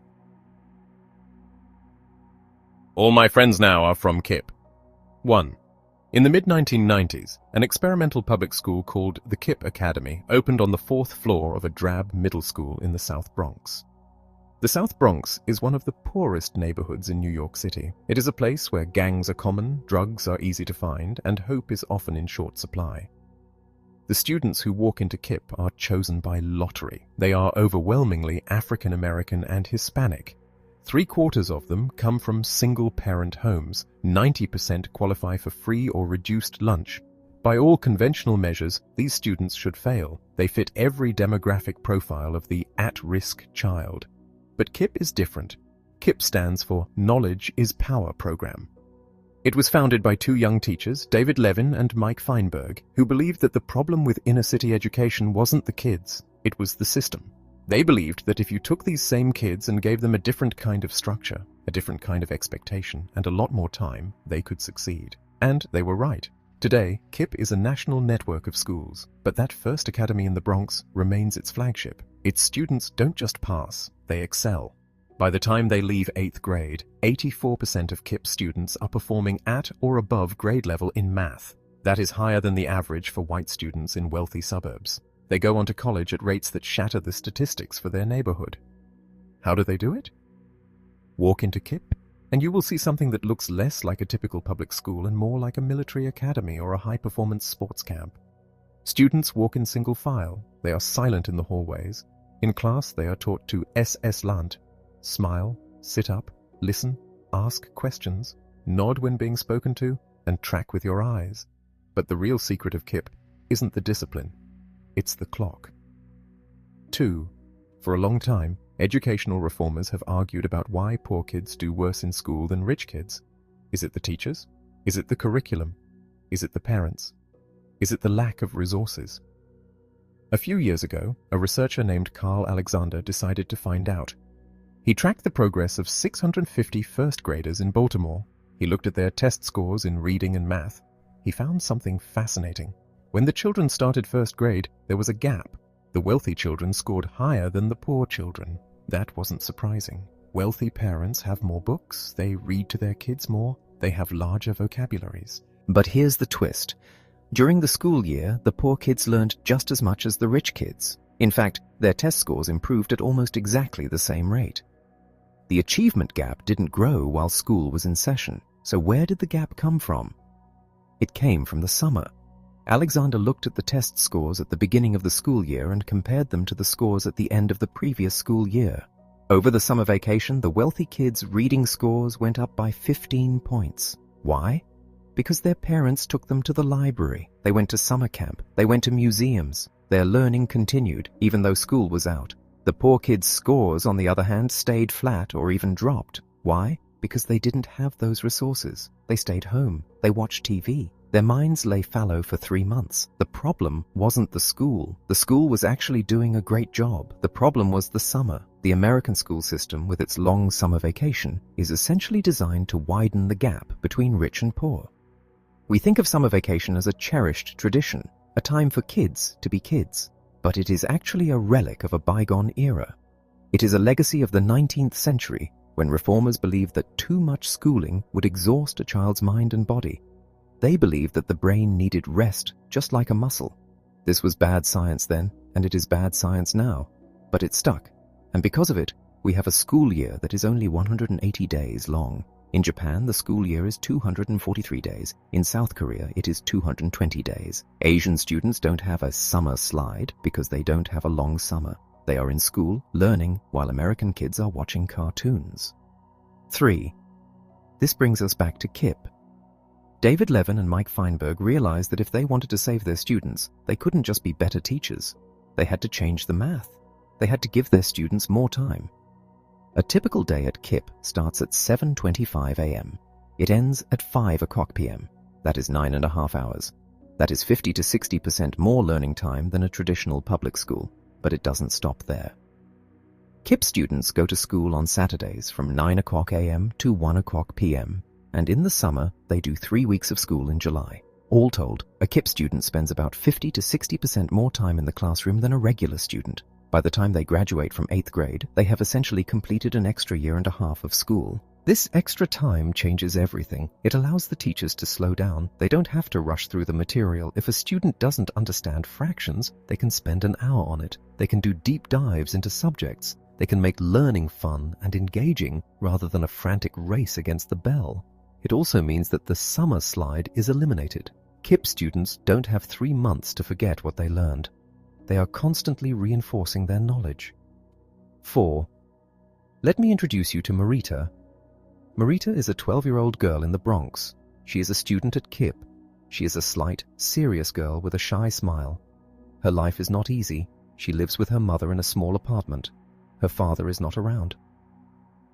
All my friends now are from KIPP. 1. In the mid-1990s, an experimental public school called the KIPP Academy opened on the 4th floor of a drab middle school in the South Bronx. The South Bronx is one of the poorest neighborhoods in New York City. It is a place where gangs are common, drugs are easy to find, and hope is often in short supply. The students who walk into KIPP are chosen by lottery. They are overwhelmingly African American and Hispanic. 3/4 of them come from single-parent homes. 90% qualify for free or reduced lunch. By all conventional measures, these students should fail. They fit every demographic profile of the at-risk child. But KIPP is different. KIPP stands for Knowledge is Power program. It was founded by 2 young teachers, David Levin and Mike Feinberg, who believed that the problem with inner-city education wasn't the kids, it was the system. They believed that if you took these same kids and gave them a different kind of structure, a different kind of expectation, and a lot more time, they could succeed. And they were right. Today, KIP is a national network of schools, but that first academy in the Bronx remains its flagship. Its students don't just pass, they excel. By the time they leave 8th grade, 84% of KIP students are performing at or above grade level in math. That is higher than the average for white students in wealthy suburbs. They go on to college at rates that shatter the statistics for their neighborhood. How do they do it? Walk into KIP, and you will see something that looks less like a typical public school and more like a military academy or a high-performance sports camp. Students walk in single file. They are silent in the hallways. In class, they are taught to SS Land, smile, sit up, listen, ask questions, nod when being spoken to, and track with your eyes. But the real secret of KIP isn't the discipline, it's the clock. 2. For a long time, educational reformers have argued about why poor kids do worse in school than rich kids. Is it the teachers? Is it the curriculum? Is it the parents? Is it the lack of resources? A few years ago, a researcher named Carl Alexander decided to find out. He tracked the progress of 650 first graders in Baltimore. He looked at their test scores in reading and math. He found something fascinating. When the children started first grade, there was a gap. The wealthy children scored higher than the poor children. That wasn't surprising. Wealthy parents have more books, they read to their kids more, they have larger vocabularies. But here's the twist. During the school year, the poor kids learned just as much as the rich kids. In fact, their test scores improved at almost exactly the same rate. The achievement gap didn't grow while school was in session. So where did the gap come from? It came from the summer. Alexander looked at the test scores at the beginning of the school year and compared them to the scores at the end of the previous school year. Over the summer vacation, the wealthy kids' reading scores went up by 15 points. Why? Because their parents took them to the library, they went to summer camp, they went to museums. Their learning continued, even though school was out. The poor kids' scores, on the other hand, stayed flat or even dropped. Why? Because they didn't have those resources. They stayed home, they watched TV. Their minds lay fallow for 3 months. The problem wasn't the school. The school was actually doing a great job. The problem was the summer. The American school system, with its long summer vacation, is essentially designed to widen the gap between rich and poor. We think of summer vacation as a cherished tradition, a time for kids to be kids. But it is actually a relic of a bygone era. It is a legacy of the 19th century, when reformers believed that too much schooling would exhaust a child's mind and body. They believed that the brain needed rest, just like a muscle. This was bad science then, and it is bad science now. But it stuck, and because of it, we have a school year that is only 180 days long. In Japan, the school year is 243 days. In South Korea, it is 220 days. Asian students don't have a summer slide because they don't have a long summer. They are in school, learning, while American kids are watching cartoons. 3. This brings us back to KIP. David Levin and Mike Feinberg realized that if they wanted to save their students, they couldn't just be better teachers. They had to change the math. They had to give their students more time. A typical day at KIP starts at 7:25 a.m. It ends at 5 o'clock p.m. That is 9.5 hours. That is 50 to 60% more learning time than a traditional public school, but it doesn't stop there. KIP students go to school on Saturdays from 9 o'clock a.m. to 1 o'clock p.m., and in the summer they do 3 weeks of school in July. All told, a KIP student spends about 50 to 60% more time in the classroom than a regular student. By the time they graduate from 8th grade, they have essentially completed an extra year and a half of school. This extra time changes everything. It allows the teachers to slow down. They don't have to rush through the material. If a student doesn't understand fractions, they can spend an hour on it. They can do deep dives into subjects. They can make learning fun and engaging rather than a frantic race against the bell. It also means that the summer slide is eliminated. KIP students don't have 3 months to forget what they learned. They are constantly reinforcing their knowledge. 4. Let me introduce you to Marita. Marita is a 12-year-old girl in the Bronx. She is a student at KIP. She is a slight, serious girl with a shy smile. Her life is not easy. She lives with her mother in a small apartment. Her father is not around.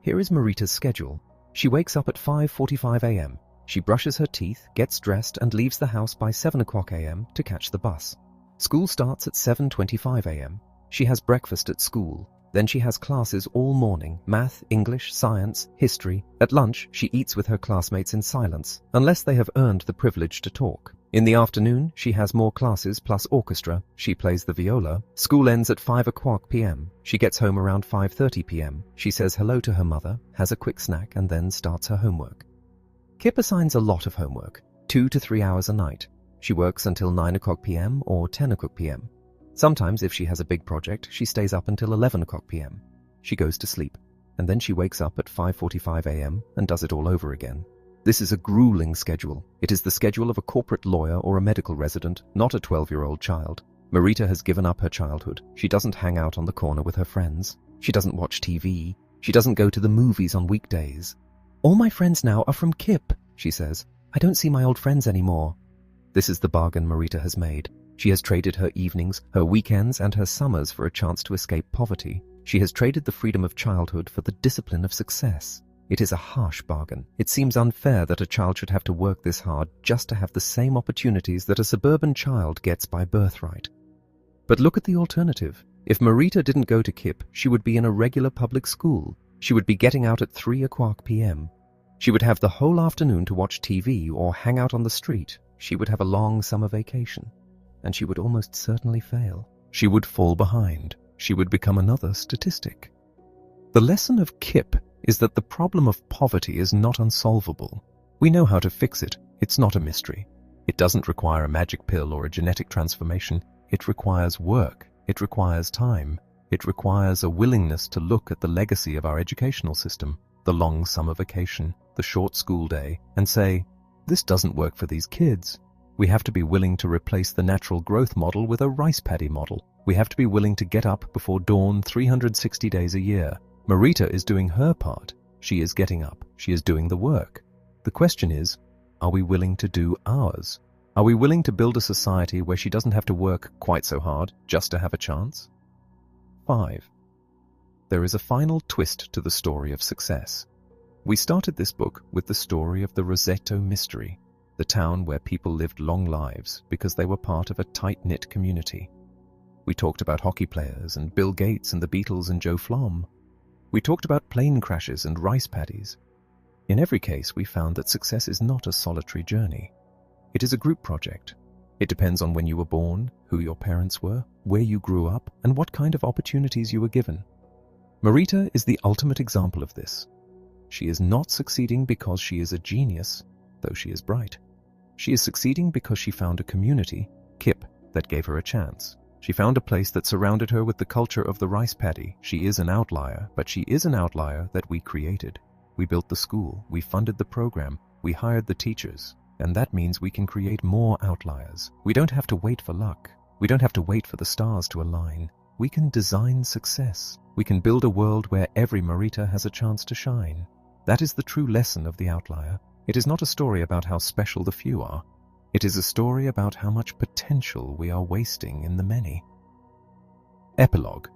Here is Marita's schedule. She wakes up at 5:45 a.m. She brushes her teeth, gets dressed, and leaves the house by 7 o'clock a.m. to catch the bus. School starts at 7:25 a.m. She has breakfast at school. Then she has classes all morning: math, English, science, history. At lunch, she eats with her classmates in silence, unless they have earned the privilege to talk. In the afternoon, she has more classes plus orchestra. She plays the viola. School ends at 5 p.m. She gets home around 5:30 p.m. She says hello to her mother, has a quick snack, and then starts her homework. Kip assigns a lot of homework, 2 to 3 hours a night. She works until 9 p.m. or 10 p.m. Sometimes, if she has a big project, she stays up until 11 p.m. She goes to sleep, and then she wakes up at 5:45 a.m. and does it all over again. This is a grueling schedule. It is the schedule of a corporate lawyer or a medical resident, not a 12-year-old child. Marita has given up her childhood. She doesn't hang out on the corner with her friends. She doesn't watch TV. She doesn't go to the movies on weekdays. "All my friends now are from Kip," she says. "I don't see my old friends anymore." This is the bargain Marita has made. She has traded her evenings, her weekends, and her summers for a chance to escape poverty. She has traded the freedom of childhood for the discipline of success. It is a harsh bargain. It seems unfair that a child should have to work this hard just to have the same opportunities that a suburban child gets by birthright. But look at the alternative. If Marita didn't go to Kip, she would be in a regular public school. She would be getting out at 3 p.m. She would have the whole afternoon to watch TV or hang out on the street. She would have a long summer vacation. And she would almost certainly fail. She would fall behind. She would become another statistic. The lesson of Kip is that the problem of poverty is not unsolvable. We know how to fix it. It's not a mystery. It doesn't require a magic pill or a genetic transformation. It requires work. It requires time. It requires a willingness to look at the legacy of our educational system, the long summer vacation, the short school day, and say, this doesn't work for these kids. We have to be willing to replace the natural growth model with a rice paddy model. We have to be willing to get up before dawn 360 days a year. Marita is doing her part. She is getting up. She is doing the work. The question is, are we willing to do ours? Are we willing to build a society where she doesn't have to work quite so hard just to have a chance? 5. There is a final twist to the story of success. We started this book with the story of the Roseto Mystery, the town where people lived long lives because they were part of a tight-knit community. We talked about hockey players and Bill Gates and the Beatles and Joe Flom. We talked about plane crashes and rice paddies. In every case, we found that success is not a solitary journey. It is a group project. It depends on when you were born, who your parents were, where you grew up, and what kind of opportunities you were given. Marita is the ultimate example of this. She is not succeeding because she is a genius, though she is bright. She is succeeding because she found a community, Kip, that gave her a chance. She found a place that surrounded her with the culture of the rice paddy. She is an outlier, but she is an outlier that we created. We built the school, we funded the program, we hired the teachers, and that means we can create more outliers. We don't have to wait for luck. We don't have to wait for the stars to align. We can design success. We can build a world where every Marita has a chance to shine. That is the true lesson of the outlier. It is not a story about how special the few are. It is a story about how much potential we are wasting in the many. Epilogue.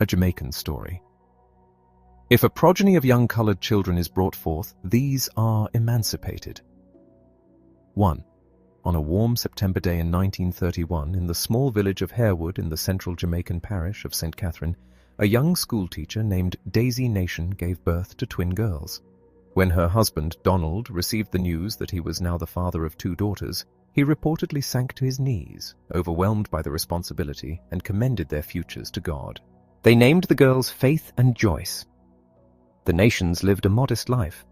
A Jamaican story. If a progeny of young colored children is brought forth, these are emancipated. 1. On a warm September day in 1931, in the small village of Harewood in the central Jamaican parish of St. Catherine, a young schoolteacher named Daisy Nation gave birth to twin girls. When her husband, Donald, received the news that he was now the father of 2 daughters, he reportedly sank to his knees, overwhelmed by the responsibility, and commended their futures to God. They named the girls Faith and Joyce. The Nations lived a modest life.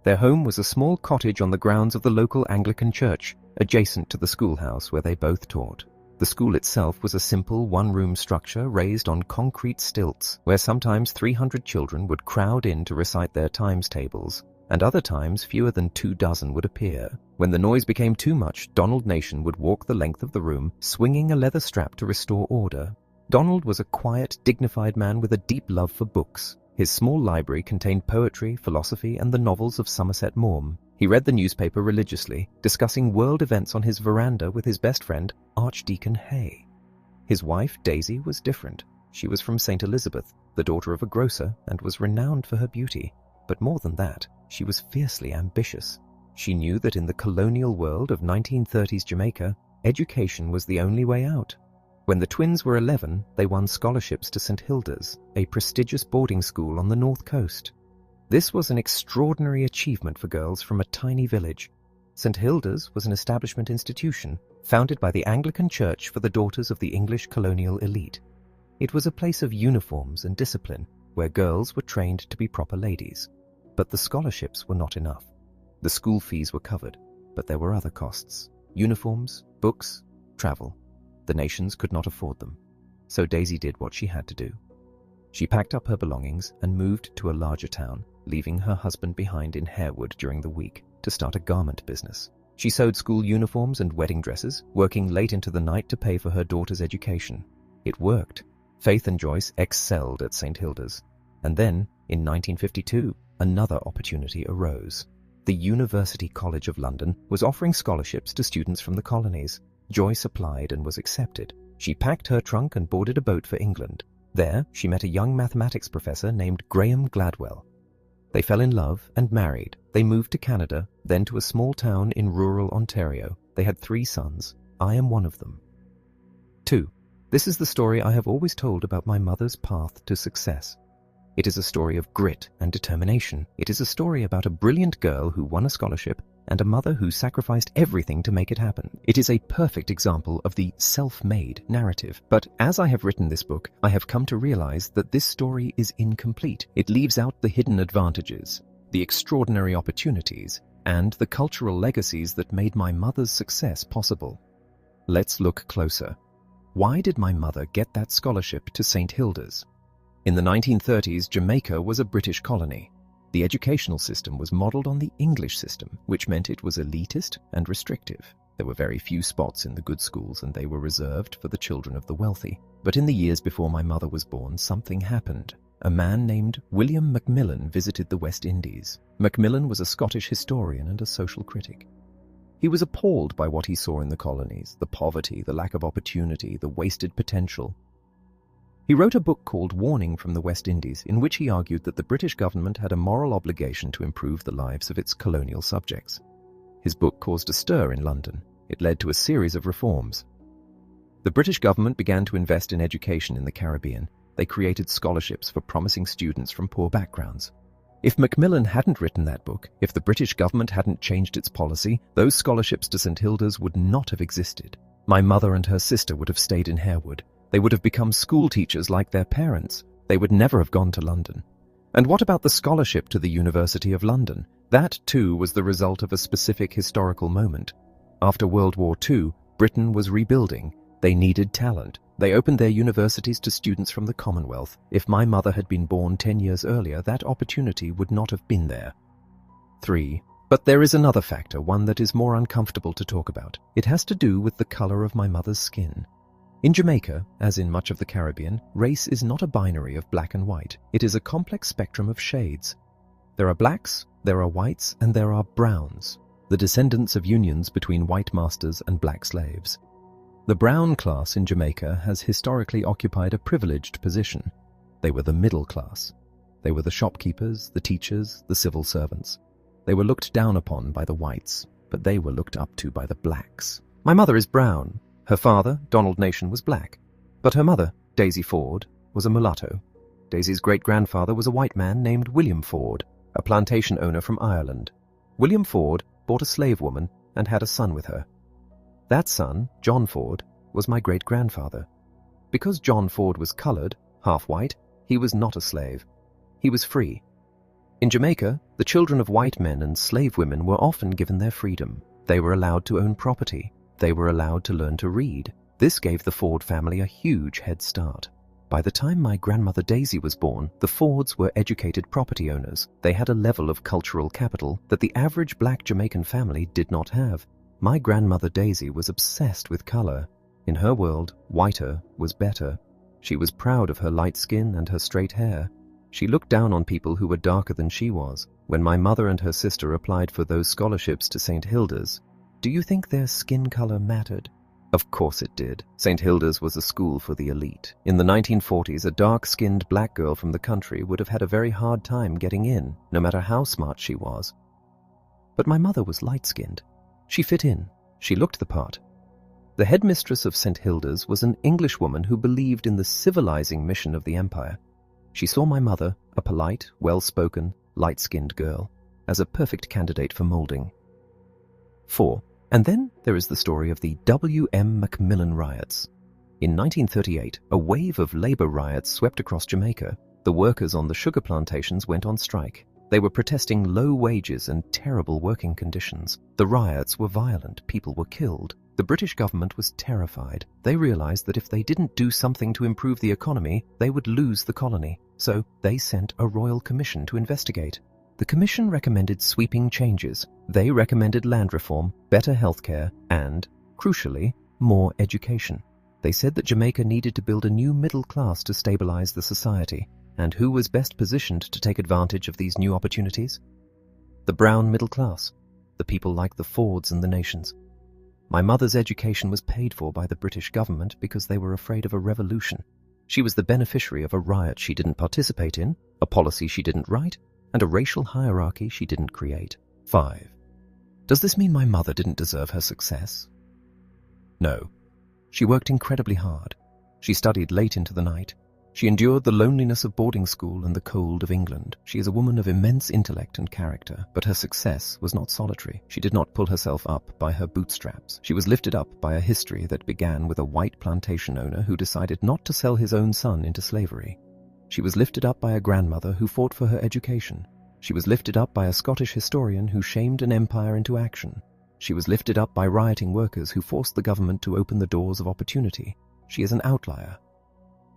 Their home was a small cottage on the grounds of the local Anglican church, adjacent to the schoolhouse where they both taught. The school itself was a simple one-room structure raised on concrete stilts, where sometimes 300 children would crowd in to recite their times tables, and other times fewer than 24 would appear. When the noise became too much, Donald Nation would walk the length of the room, swinging a leather strap to restore order. Donald was a quiet, dignified man with a deep love for books. His small library contained poetry, philosophy, and the novels of Somerset Maugham. He read the newspaper religiously, discussing world events on his veranda with his best friend, Archdeacon Hay. His wife, Daisy, was different. She was from St. Elizabeth, the daughter of a grocer, and was renowned for her beauty. But more than that, she was fiercely ambitious. She knew that in the colonial world of 1930s Jamaica, education was the only way out. When the twins were 11, they won scholarships to St. Hilda's, a prestigious boarding school on the north coast. This was an extraordinary achievement for girls from a tiny village. St. Hilda's was an establishment institution founded by the Anglican Church for the daughters of the English colonial elite. It was a place of uniforms and discipline where girls were trained to be proper ladies. But the scholarships were not enough. The school fees were covered, but there were other costs: uniforms, books, travel. The nations could not afford them. So Daisy did what she had to do. She packed up her belongings and moved to a larger town, leaving her husband behind in Harewood during the week to start a garment business. She sewed school uniforms and wedding dresses, working late into the night to pay for her daughter's education. It worked. Faith and Joyce excelled at St. Hilda's. And then, in 1952, another opportunity arose. The University College of London was offering scholarships to students from the colonies. Joyce applied and was accepted. She packed her trunk and boarded a boat for England. There, she met a young mathematics professor named Malcolm Gladwell. They fell in love and married. They moved to Canada, then to a small town in rural Ontario. They had 3 sons. I am one of them. 2. This is the story I have always told about my mother's path to success. It is a story of grit and determination. It is a story about a brilliant girl who won a scholarship and a mother who sacrificed everything to make it happen. It is a perfect example of the self-made narrative. But as I have written this book, I have come to realize that this story is incomplete. It leaves out the hidden advantages, the extraordinary opportunities, and the cultural legacies that made my mother's success possible. Let's look closer. Why did my mother get that scholarship to St. Hilda's? In the 1930s, Jamaica was a British colony. The educational system was modeled on the English system, which meant it was elitist and restrictive. There were very few spots in the good schools, and they were reserved for the children of the wealthy. But in the years before my mother was born, something happened. A man named William Macmillan visited the West Indies. Macmillan was a Scottish historian and a social critic. He was appalled by what he saw in the colonies: the poverty, the lack of opportunity, the wasted potential. He wrote a book called Warning from the West Indies, in which he argued that the British government had a moral obligation to improve the lives of its colonial subjects. His book caused a stir in London. It led to a series of reforms. The British government began to invest in education in the Caribbean. They created scholarships for promising students from poor backgrounds. If Macmillan hadn't written that book, if the British government hadn't changed its policy, those scholarships to St. Hilda's would not have existed. My mother and her sister would have stayed in Harewood. They would have become school teachers like their parents. They would never have gone to London. And what about the scholarship to the University of London? That, too, was the result of a specific historical moment. After World War II, Britain was rebuilding. They needed talent. They opened their universities to students from the Commonwealth. If my mother had been born 10 years earlier, that opportunity would not have been there. 3. But there is another factor, one that is more uncomfortable to talk about. It has to do with the color of my mother's skin. In Jamaica, as in much of the Caribbean, race is not a binary of black and white. It is a complex spectrum of shades. There are blacks, there are whites, and there are browns, the descendants of unions between white masters and black slaves. The brown class in Jamaica has historically occupied a privileged position. They were the middle class. They were the shopkeepers, the teachers, the civil servants. They were looked down upon by the whites, but they were looked up to by the blacks. My mother is brown. Her father, Donald Nation, was black, but her mother, Daisy Ford, was a mulatto. Daisy's great-grandfather was a white man named William Ford, a plantation owner from Ireland. William Ford bought a slave woman and had a son with her. That son, John Ford, was my great-grandfather. Because John Ford was colored, half white, he was not a slave. He was free. In Jamaica, the children of white men and slave women were often given their freedom. They were allowed to own property. They were allowed to learn to read. This gave the Ford family a huge head start. By the time my grandmother Daisy was born, the Fords were educated property owners. They had a level of cultural capital that the average black Jamaican family did not have. My grandmother Daisy was obsessed with color. In her world, whiter was better. She was proud of her light skin and her straight hair. She looked down on people who were darker than she was. When my mother and her sister applied for those scholarships to St. Hilda's, do you think their skin color mattered? Of course it did. St. Hilda's was a school for the elite. In the 1940s, a dark-skinned black girl from the country would have had a very hard time getting in, no matter how smart she was. But my mother was light-skinned. She fit in. She looked the part. The headmistress of St. Hilda's was an Englishwoman who believed in the civilizing mission of the empire. She saw my mother, a polite, well-spoken, light-skinned girl, as a perfect candidate for molding. 4. And then there is the story of the W.M. Macmillan riots. In 1938, a wave of labor riots swept across Jamaica. The workers on the sugar plantations went on strike. They were protesting low wages and terrible working conditions. The riots were violent. People were killed. The British government was terrified. They realized that if they didn't do something to improve the economy, they would lose the colony. So they sent a royal commission to investigate. The commission recommended sweeping changes. They recommended land reform, better healthcare, and, crucially, more education. They said that Jamaica needed to build a new middle class to stabilize the society. And who was best positioned to take advantage of these new opportunities? The brown middle class, the people like the Fords and the Nations. My mother's education was paid for by the British government because they were afraid of a revolution. She was the beneficiary of a riot she didn't participate in, a policy she didn't write, and a racial hierarchy she didn't create. 5. Does this mean my mother didn't deserve her success? No. She worked incredibly hard. She studied late into the night. She endured the loneliness of boarding school and the cold of England. She is a woman of immense intellect and character, but her success was not solitary. She did not pull herself up by her bootstraps. She was lifted up by a history that began with a white plantation owner who decided not to sell his own son into slavery. She was lifted up by a grandmother who fought for her education. She was lifted up by a Scottish historian who shamed an empire into action. She was lifted up by rioting workers who forced the government to open the doors of opportunity. She is an outlier.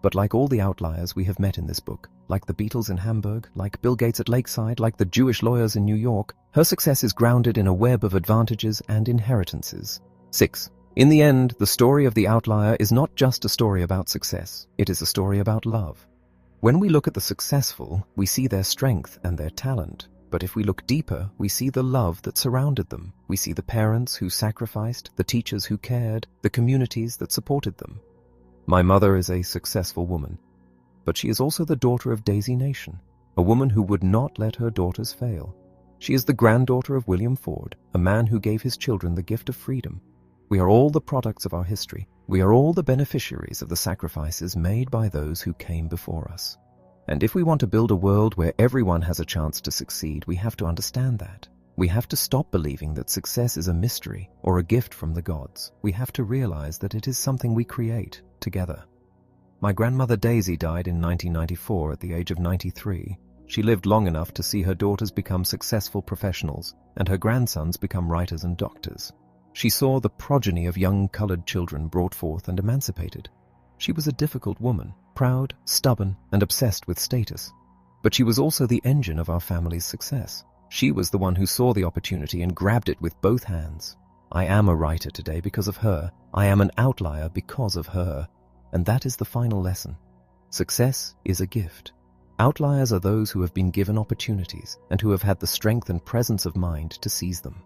But like all the outliers we have met in this book, like the Beatles in Hamburg, like Bill Gates at Lakeside, like the Jewish lawyers in New York, her success is grounded in a web of advantages and inheritances. 6. In the end, the story of the outlier is not just a story about success. It is a story about love. When we look at the successful, we see their strength and their talent. But if we look deeper, we see the love that surrounded them. We see the parents who sacrificed, the teachers who cared, the communities that supported them. My mother is a successful woman, but she is also the daughter of Daisy Nation, a woman who would not let her daughters fail. She is the granddaughter of William Ford, a man who gave his children the gift of freedom. We are all the products of our history. We are all the beneficiaries of the sacrifices made by those who came before us. And if we want to build a world where everyone has a chance to succeed, we have to understand that. We have to stop believing that success is a mystery or a gift from the gods. We have to realize that it is something we create together. My grandmother Daisy died in 1994 at the age of 93. She lived long enough to see her daughters become successful professionals and her grandsons become writers and doctors. She saw the progeny of young colored children brought forth and emancipated. She was a difficult woman, proud, stubborn, and obsessed with status. But she was also the engine of our family's success. She was the one who saw the opportunity and grabbed it with both hands. I am a writer today because of her. I am an outlier because of her. And that is the final lesson. Success is a gift. Outliers are those who have been given opportunities and who have had the strength and presence of mind to seize them.